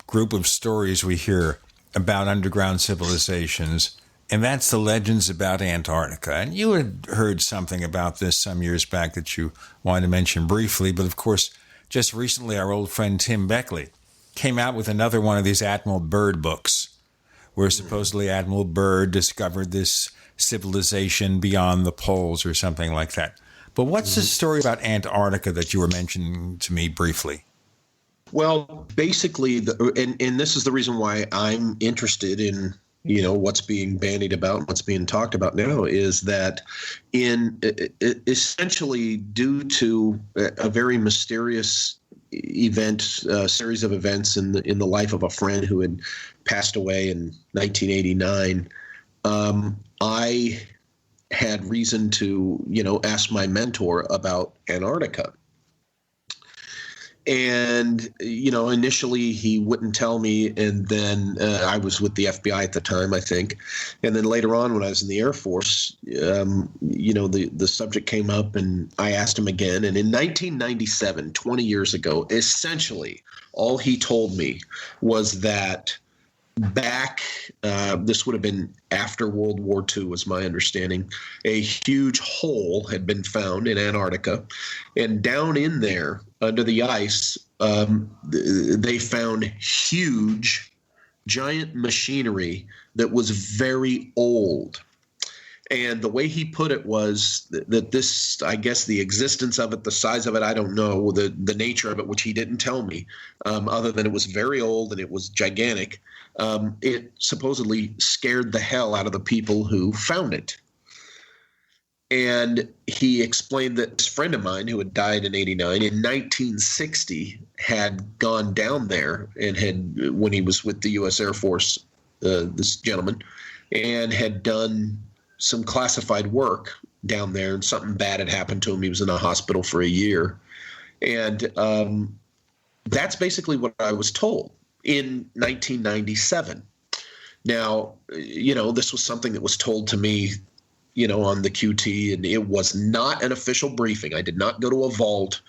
group of stories we hear about underground civilizations. And that's the legends about Antarctica. And you had heard something about this some years back that you wanted to mention briefly. But, of course, just recently our old friend Tim Beckley came out with another one of these Admiral Byrd books, where supposedly Admiral Byrd discovered this civilization beyond the poles or something like that. But what's the story about Antarctica that you were mentioning to me briefly? Well, basically, and this is the reason why I'm interested in what's being bandied about and what's being talked about now, is that essentially due to a very mysterious event, series of events in the life of a friend who had passed away in 1989, I had reason to, ask my mentor about Antarctica. And, initially he wouldn't tell me. And then I was with the FBI at the time, I think. And then later on, when I was in the Air Force, the subject came up and I asked him again. And in 1997, 20 years ago, essentially all he told me was that back, this would have been after World War II, was my understanding, a huge hole had been found in Antarctica. And down in there, under the ice, they found huge, giant machinery that was very old. And the way he put it was that this, I guess the existence of it, the size of it, I don't know, the nature of it, which he didn't tell me, other than it was very old and it was gigantic. It supposedly scared the hell out of the people who found it. And he explained that this friend of mine who had died in 89, in 1960, had gone down there and when he was with the U.S. Air Force, this gentleman, and had done some classified work down there, and something bad had happened to him. He was in a hospital for a year. And that's basically what I was told in 1997. Now, this was something that was told to me, on the QT, and it was not an official briefing. I did not go to a vault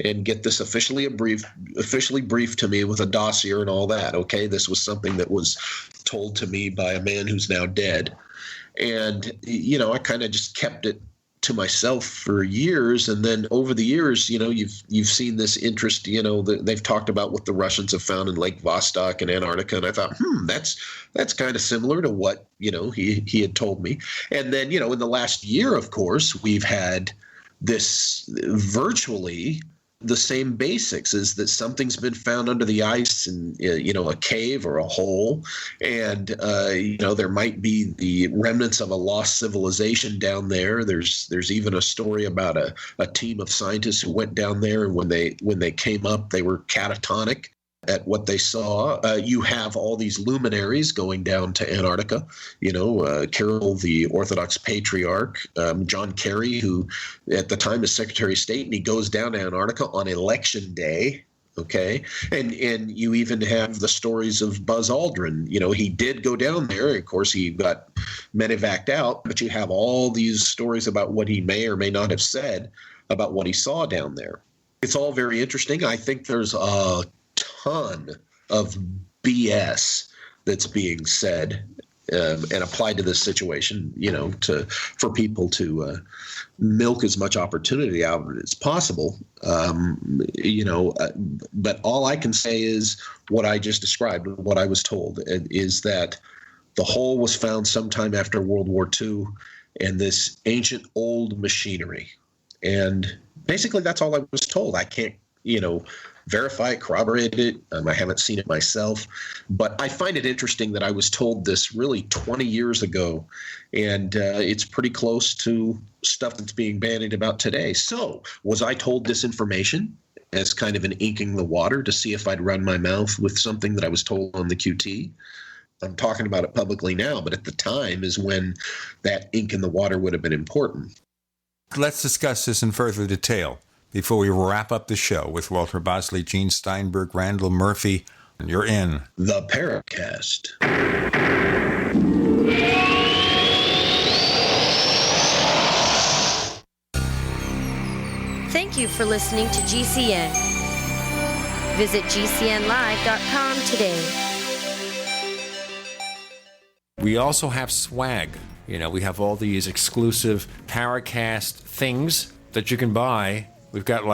and get this officially briefed to me with a dossier and all that. Okay, this was something that was told to me by a man who's now dead, and I kind of just kept it to myself for years. And then over the years, you've seen this interest. They've talked about what the Russians have found in Lake Vostok and Antarctica, and I thought, that's kind of similar to what he had told me. And then in the last year, of course, we've had this virtually the same basics, is that something's been found under the ice in a cave or a hole, and there might be the remnants of a lost civilization down there. There's even a story about a team of scientists who went down there, and when they came up, they were catatonic at what they saw. You have all these luminaries going down to Antarctica, Kirill, the Orthodox Patriarch, John Kerry, who at the time is Secretary of State, and he goes down to Antarctica on election day. Okay. And you even have the stories of Buzz Aldrin. He did go down there. Of course, he got medevaced out, but you have all these stories about what he may or may not have said about what he saw down there. It's all very interesting. I think there's a ton of BS that's being said and applied to this situation, for people to milk as much opportunity out of it as possible. But all I can say is what I just described, what I was told, is that the hole was found sometime after World War II, and this ancient old machinery. And basically that's all I was told. I can't, verify it, corroborate it. I haven't seen it myself, but I find it interesting that I was told this really 20 years ago, and it's pretty close to stuff that's being bandied about today. So was I told this information as kind of an inking the water to see if I'd run my mouth with something that I was told on the QT? I'm talking about it publicly now, but at the time is when that ink in the water would have been important. Let's discuss this in further detail before we wrap up the show with Walter Bosley, Gene Steinberg, Randall Murphy. You're in the Paracast. Thank you for listening to GCN. Visit GCNlive.com today. We also have swag. We have all these exclusive Paracast things that you can buy. We've got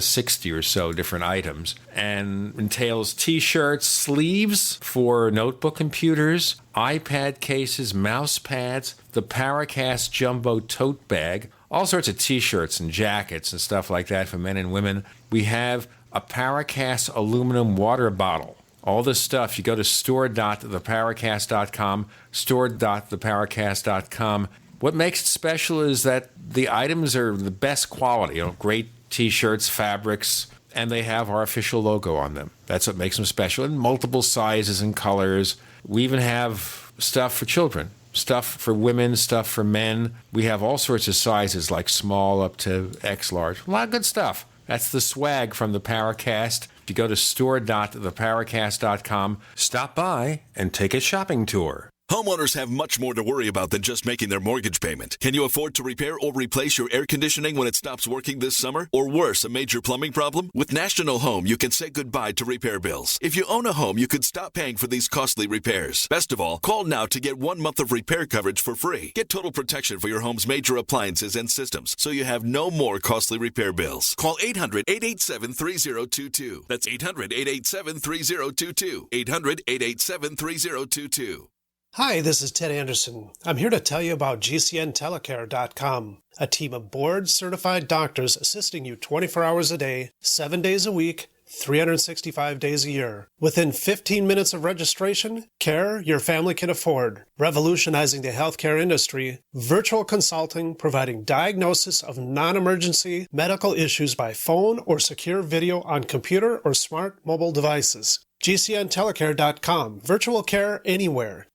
60 or so different items, and entails t-shirts, sleeves for notebook computers, iPad cases, mouse pads, the Paracast Jumbo tote bag, all sorts of t-shirts and jackets and stuff like that for men and women. We have a Paracast aluminum water bottle. All this stuff, you go to store.theparacast.com, store.theparacast.com. What makes it special is that the items are the best quality, great t-shirts, fabrics, and they have our official logo on them. That's what makes them special, in multiple sizes and colors. We even have stuff for children, stuff for women, stuff for men. We have all sorts of sizes, like small up to X large. A lot of good stuff. That's the swag from the Paracast. If you go to store.theparacast.com, stop by and take a shopping tour. Homeowners have much more to worry about than just making their mortgage payment. Can you afford to repair or replace your air conditioning when it stops working this summer? Or worse, a major plumbing problem? With National Home, you can say goodbye to repair bills. If you own a home, you could stop paying for these costly repairs. Best of all, call now to get 1 month of repair coverage for free. Get total protection for your home's major appliances and systems, so you have no more costly repair bills. Call 800-887-3022. That's 800-887-3022. 800-887-3022. Hi, this is Ted Anderson. I'm here to tell you about GCNtelecare.com, a team of board-certified doctors assisting you 24 hours a day, 7 days a week, 365 days a year. Within 15 minutes of registration, care your family can afford. Revolutionizing the healthcare industry, virtual consulting providing diagnosis of non-emergency medical issues by phone or secure video on computer or smart mobile devices. GCNtelecare.com. Virtual care anywhere.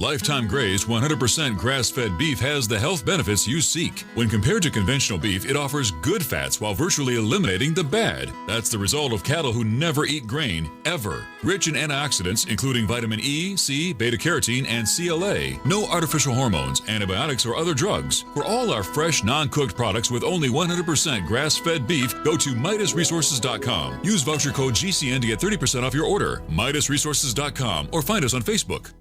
Lifetime grazed 100% grass-fed beef has the health benefits you seek. When compared to conventional beef, it offers good fats while virtually eliminating the bad. That's the result of cattle who never eat grain, ever. Rich in antioxidants, including vitamin E, C, beta-carotene, and CLA. No artificial hormones, antibiotics, or other drugs. For all our fresh, non-cooked products with only 100% grass-fed beef, go to MidasResources.com. Use voucher code GCN to get 30% off your order. MidasResources.com or find us on Facebook.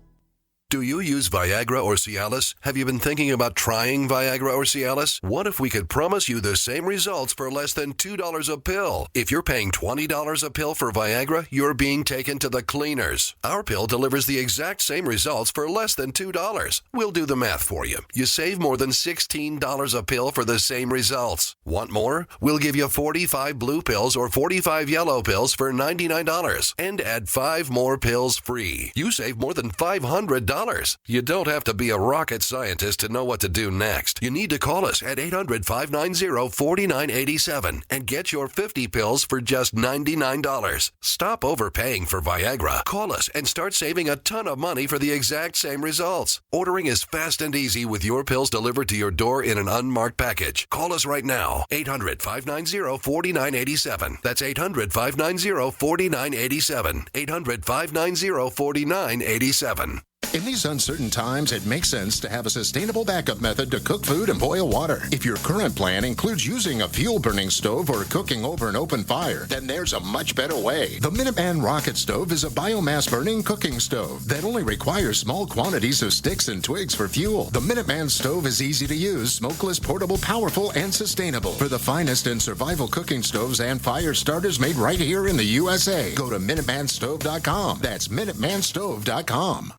Do you use Viagra or Cialis? Have you been thinking about trying Viagra or Cialis? What if we could promise you the same results for less than $2 a pill? If you're paying $20 a pill for Viagra, you're being taken to the cleaners. Our pill delivers the exact same results for less than $2. We'll do the math for you. You save more than $16 a pill for the same results. Want more? We'll give you 45 blue pills or 45 yellow pills for $99 and add 5 more pills free. You save more than $500. You don't have to be a rocket scientist to know what to do next. You need to call us at 800-590-4987 and get your 50 pills for just $99. Stop overpaying for Viagra. Call us and start saving a ton of money for the exact same results. Ordering is fast and easy with your pills delivered to your door in an unmarked package. Call us right now. 800-590-4987. That's 800-590-4987. 800-590-4987. In these uncertain times, it makes sense to have a sustainable backup method to cook food and boil water. If your current plan includes using a fuel-burning stove or cooking over an open fire, then there's a much better way. The Minuteman Rocket Stove is a biomass-burning cooking stove that only requires small quantities of sticks and twigs for fuel. The Minuteman Stove is easy to use, smokeless, portable, powerful, and sustainable. For the finest in survival cooking stoves and fire starters made right here in the USA, go to MinutemanStove.com. That's MinutemanStove.com.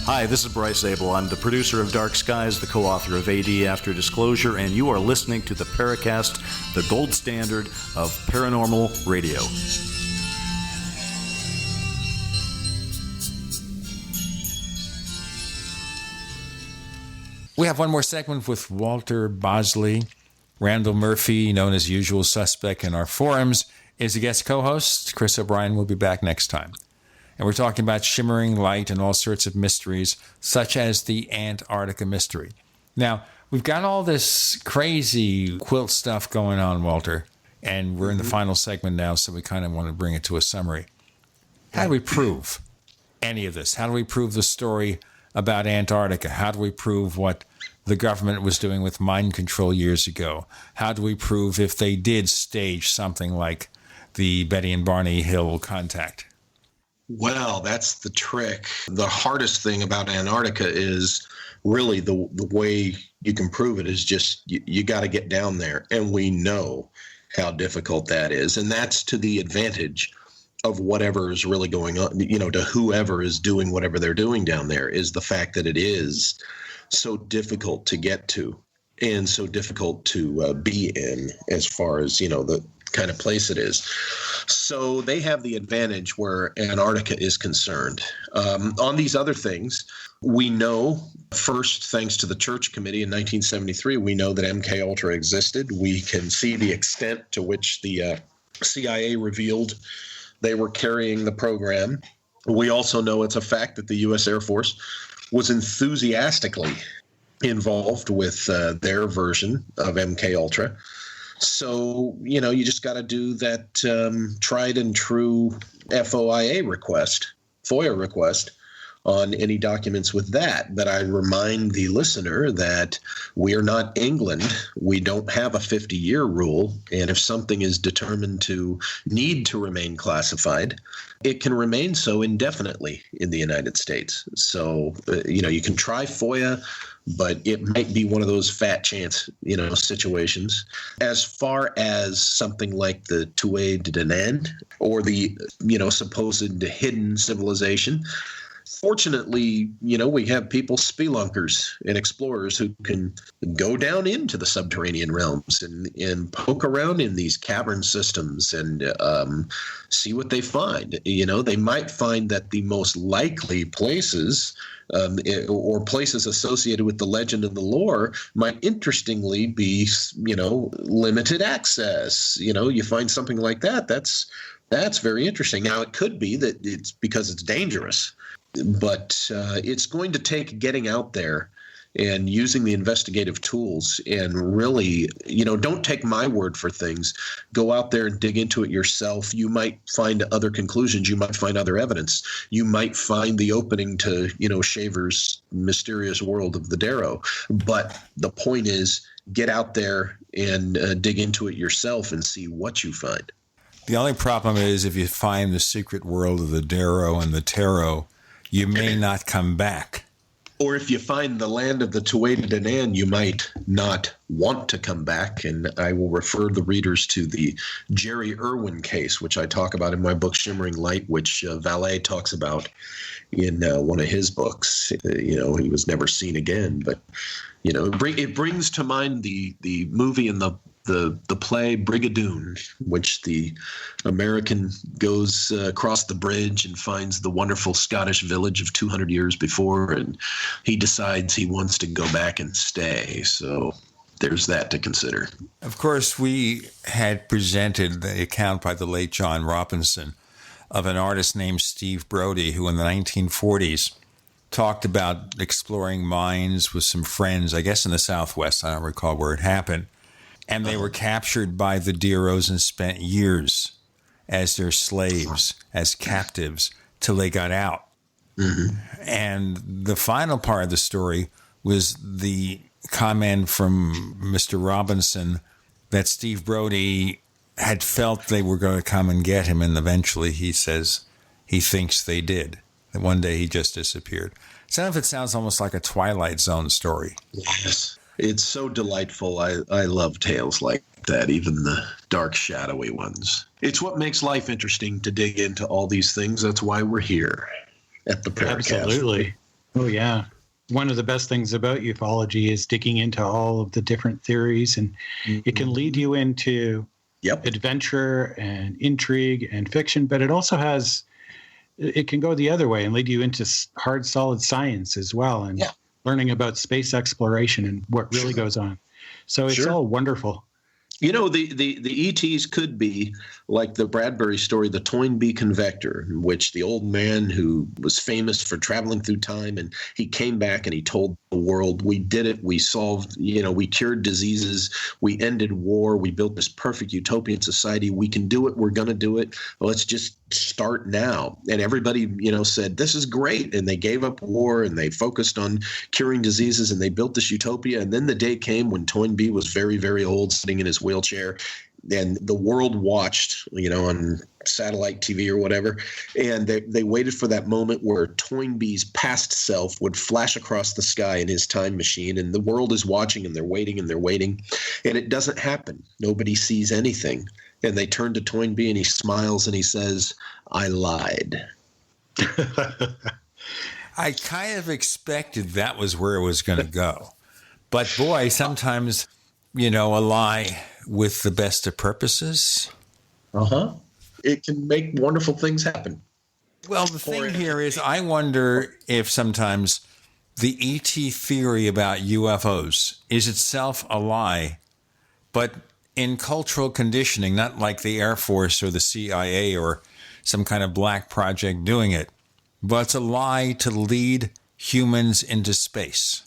Hi, this is Bryce Abel. I'm the producer of Dark Skies, the co-author of AD After Disclosure, and you are listening to the Paracast, the gold standard of paranormal radio. We have one more segment with Walter Bosley. Randall Murphy, known as Usual Suspect in our forums, is a guest co-host. Chris O'Brien will be back next time. And we're talking about Shimmering Light and all sorts of mysteries, such as the Antarctica mystery. Now, we've got all this crazy quilt stuff going on, Walter, and we're in the final segment now, so we kind of want to bring it to a summary. How do we prove any of this? How do we prove the story about Antarctica? How do we prove what the government was doing with mind control years ago? How do we prove if they did stage something like the Betty and Barney Hill contact? Well, that's the trick. The hardest thing about Antarctica is really the way you can prove it is just you got to get down there. And we know how difficult that is. And that's to the advantage of whatever is really going on, to whoever is doing whatever they're doing down there, is the fact that it is so difficult to get to and so difficult to be in as far as, the kind of place it is. So they have the advantage where Antarctica is concerned. On these other things, we know, first, thanks to the Church Committee in 1973, we know that MKUltra existed. We can see the extent to which the CIA revealed they were carrying the program. We also know it's a fact that the U.S. Air Force was enthusiastically involved with their version of MKUltra. So, you just got to do that tried and true FOIA request, FOIA request on any documents with that. But I remind the listener that we are not England. We don't have a 50-year rule. And if something is determined to need to remain classified, it can remain so indefinitely in the United States. So, you can try FOIA, but it might be one of those fat chance, situations. As far as something like the Tuatha de Danann or the, supposed hidden civilization, Fortunately, we have people, spelunkers and explorers, who can go down into the subterranean realms and poke around in these cavern systems and see what they find. They might find that the most likely places or places associated with the legend and the lore might interestingly be, limited access. You find something like that. That's very interesting. Now, it could be that it's because it's dangerous, but it's going to take getting out there and using the investigative tools and really, don't take my word for things. Go out there and dig into it yourself. You might find other conclusions. You might find other evidence. You might find the opening to, Shaver's mysterious world of the Darrow. But the point is, get out there and dig into it yourself and see what you find. The only problem is if you find the secret world of the Darrow and the Tarot, you may not come back. Or if you find the land of the Tuatha de Danann, you might not want to come back. And I will refer the readers to the Jerry Irwin case, which I talk about in my book, Shimmering Light, which Valet talks about in one of his books. He was never seen again. But, it brings to mind the movie and the play Brigadoon, which the American goes across the bridge and finds the wonderful Scottish village of 200 years before, and he decides he wants to go back and stay. So there's that to consider. Of course, we had presented the account by the late John Robinson of an artist named Steve Brody, who in the 1940s talked about exploring mines with some friends, I guess in the Southwest. I don't recall where it happened. And they were captured by the Darrows and spent years as their slaves, as captives, till they got out. Mm-hmm. And the final part of the story was the comment from Mr. Robinson that Steve Brody had felt they were going to come and get him, and eventually he says he thinks they did. That one day he just disappeared. Some of it sounds almost like a Twilight Zone story. Yes. It's so delightful. I love tales like that, even the dark, shadowy ones. It's what makes life interesting to dig into all these things. That's why we're here at the Paracast. Absolutely. Oh, yeah. One of the best things about ufology is digging into all of the different theories, and it can lead you into adventure and intrigue and fiction, but it can go the other way and lead you into hard, solid science as well. And learning about space exploration and what really goes on. So it's all wonderful. The ETs could be like the Bradbury story, the Toynbee Convector, in which the old man who was famous for traveling through time, and he came back and he told the world, we did it. We solved, we cured diseases. We ended war. We built this perfect utopian society. We can do it. We're going to do it. Let's just start now. And everybody, said, this is great. And they gave up war and they focused on curing diseases and they built this utopia. And then the day came when Toynbee was very, very old, sitting in his wheelchair, and the world watched, on satellite TV or whatever. And they waited for that moment where Toynbee's past self would flash across the sky in his time machine. And the world is watching and they're waiting and they're waiting. And it doesn't happen. Nobody sees anything. And they turn to Toynbee and he smiles and he says, I lied. I kind of expected that was where it was going to go. But boy, sometimes, a lie with the best of purposes. It can make wonderful things happen. Well, the thing here is, I wonder if sometimes the ET theory about UFOs is itself a lie, but in cultural conditioning, not like the Air Force or the CIA or some kind of black project doing it, but it's a lie to lead humans into space.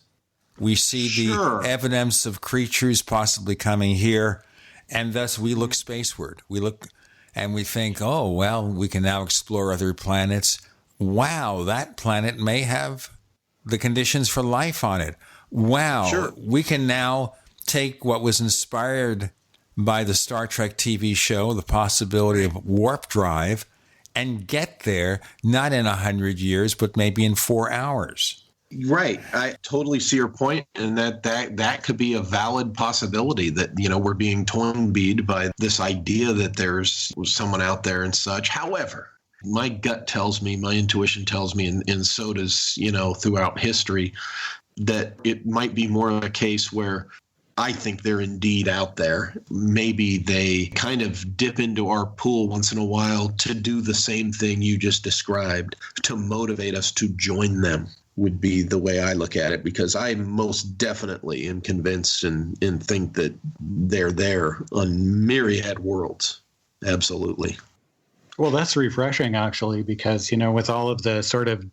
We see the evidence of creatures possibly coming here, and thus we look spaceward. We look and we think, oh, well, we can now explore other planets. Wow, that planet may have the conditions for life on it. Wow, we can now take what was inspired by the Star Trek TV show, the possibility of warp drive, and get there, not in 100 years, but maybe in 4 hours. Right. I totally see your point, and that could be a valid possibility that, we're being Toynbeed by this idea that there's someone out there and such. However, My gut tells me, my intuition tells me, and so does, throughout history, that it might be more of a case where I think they're indeed out there. Maybe they kind of dip into our pool once in a while to do the same thing you just described, to motivate us to join them, would be the way I look at it, because I most definitely am convinced and think that they're there on myriad worlds. Absolutely. Well, that's refreshing, actually, because, with all of the sort of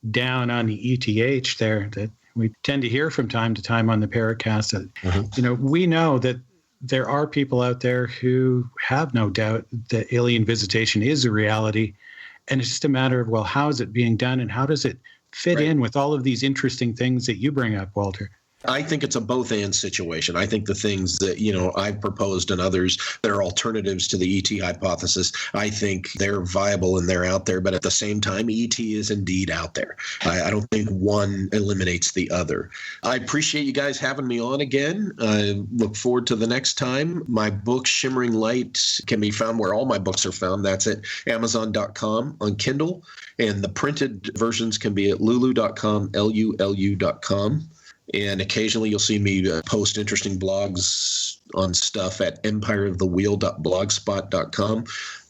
down on the ETH there that we tend to hear from time to time on the Paracast, that, we know that there are people out there who have no doubt that alien visitation is a reality. And it's just a matter of, well, how is it being done and how does it fit in with all of these interesting things that you bring up, Walter? I think it's a both-and situation. I think the things that, I've proposed and others that are alternatives to the ET hypothesis, I think they're viable and they're out there. But at the same time, ET is indeed out there. I don't think one eliminates the other. I appreciate you guys having me on again. I look forward to the next time. My book, Shimmering Light, can be found where all my books are found. That's at Amazon.com on Kindle. And the printed versions can be at lulu.com, LULU.com. And occasionally you'll see me post interesting blogs on stuff at empireofthewheel.blogspot.com.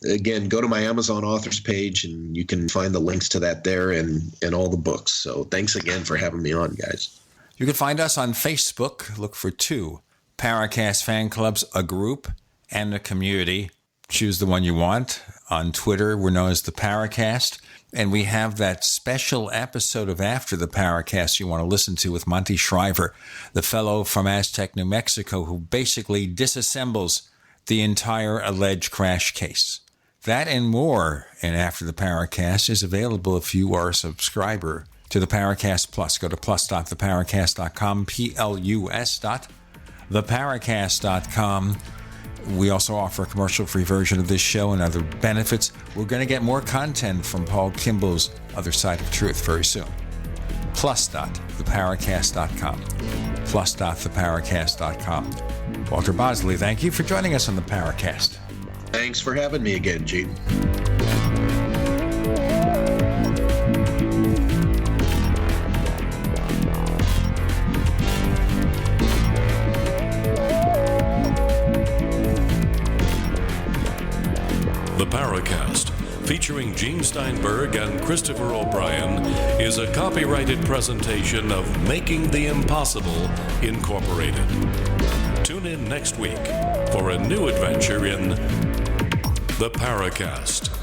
Again, go to my Amazon authors page and you can find the links to that there and all the books. So thanks again for having me on, guys. You can find us on Facebook. Look for 2 Paracast fan clubs, a group and a community. Choose the one you want. On Twitter, we're known as the Paracast. And we have that special episode of After the Paracast you want to listen to with Monty Shriver, the fellow from Aztec, New Mexico, who basically disassembles the entire alleged crash case. That and more in After the Paracast is available if you are a subscriber to the Paracast Plus. Go to plus.theparacast.com, plus.theparacast.com. We also offer a commercial-free version of this show and other benefits. We're going to get more content from Paul Kimball's Other Side of Truth very soon. Plus.theparacast.com. Plus.theparacast.com. Walter Bosley, thank you for joining us on the Paracast. Thanks for having me again, Gene. The Paracast, featuring Gene Steinberg and Christopher O'Brien, is a copyrighted presentation of Making the Impossible, Incorporated. Tune in next week for a new adventure in The Paracast.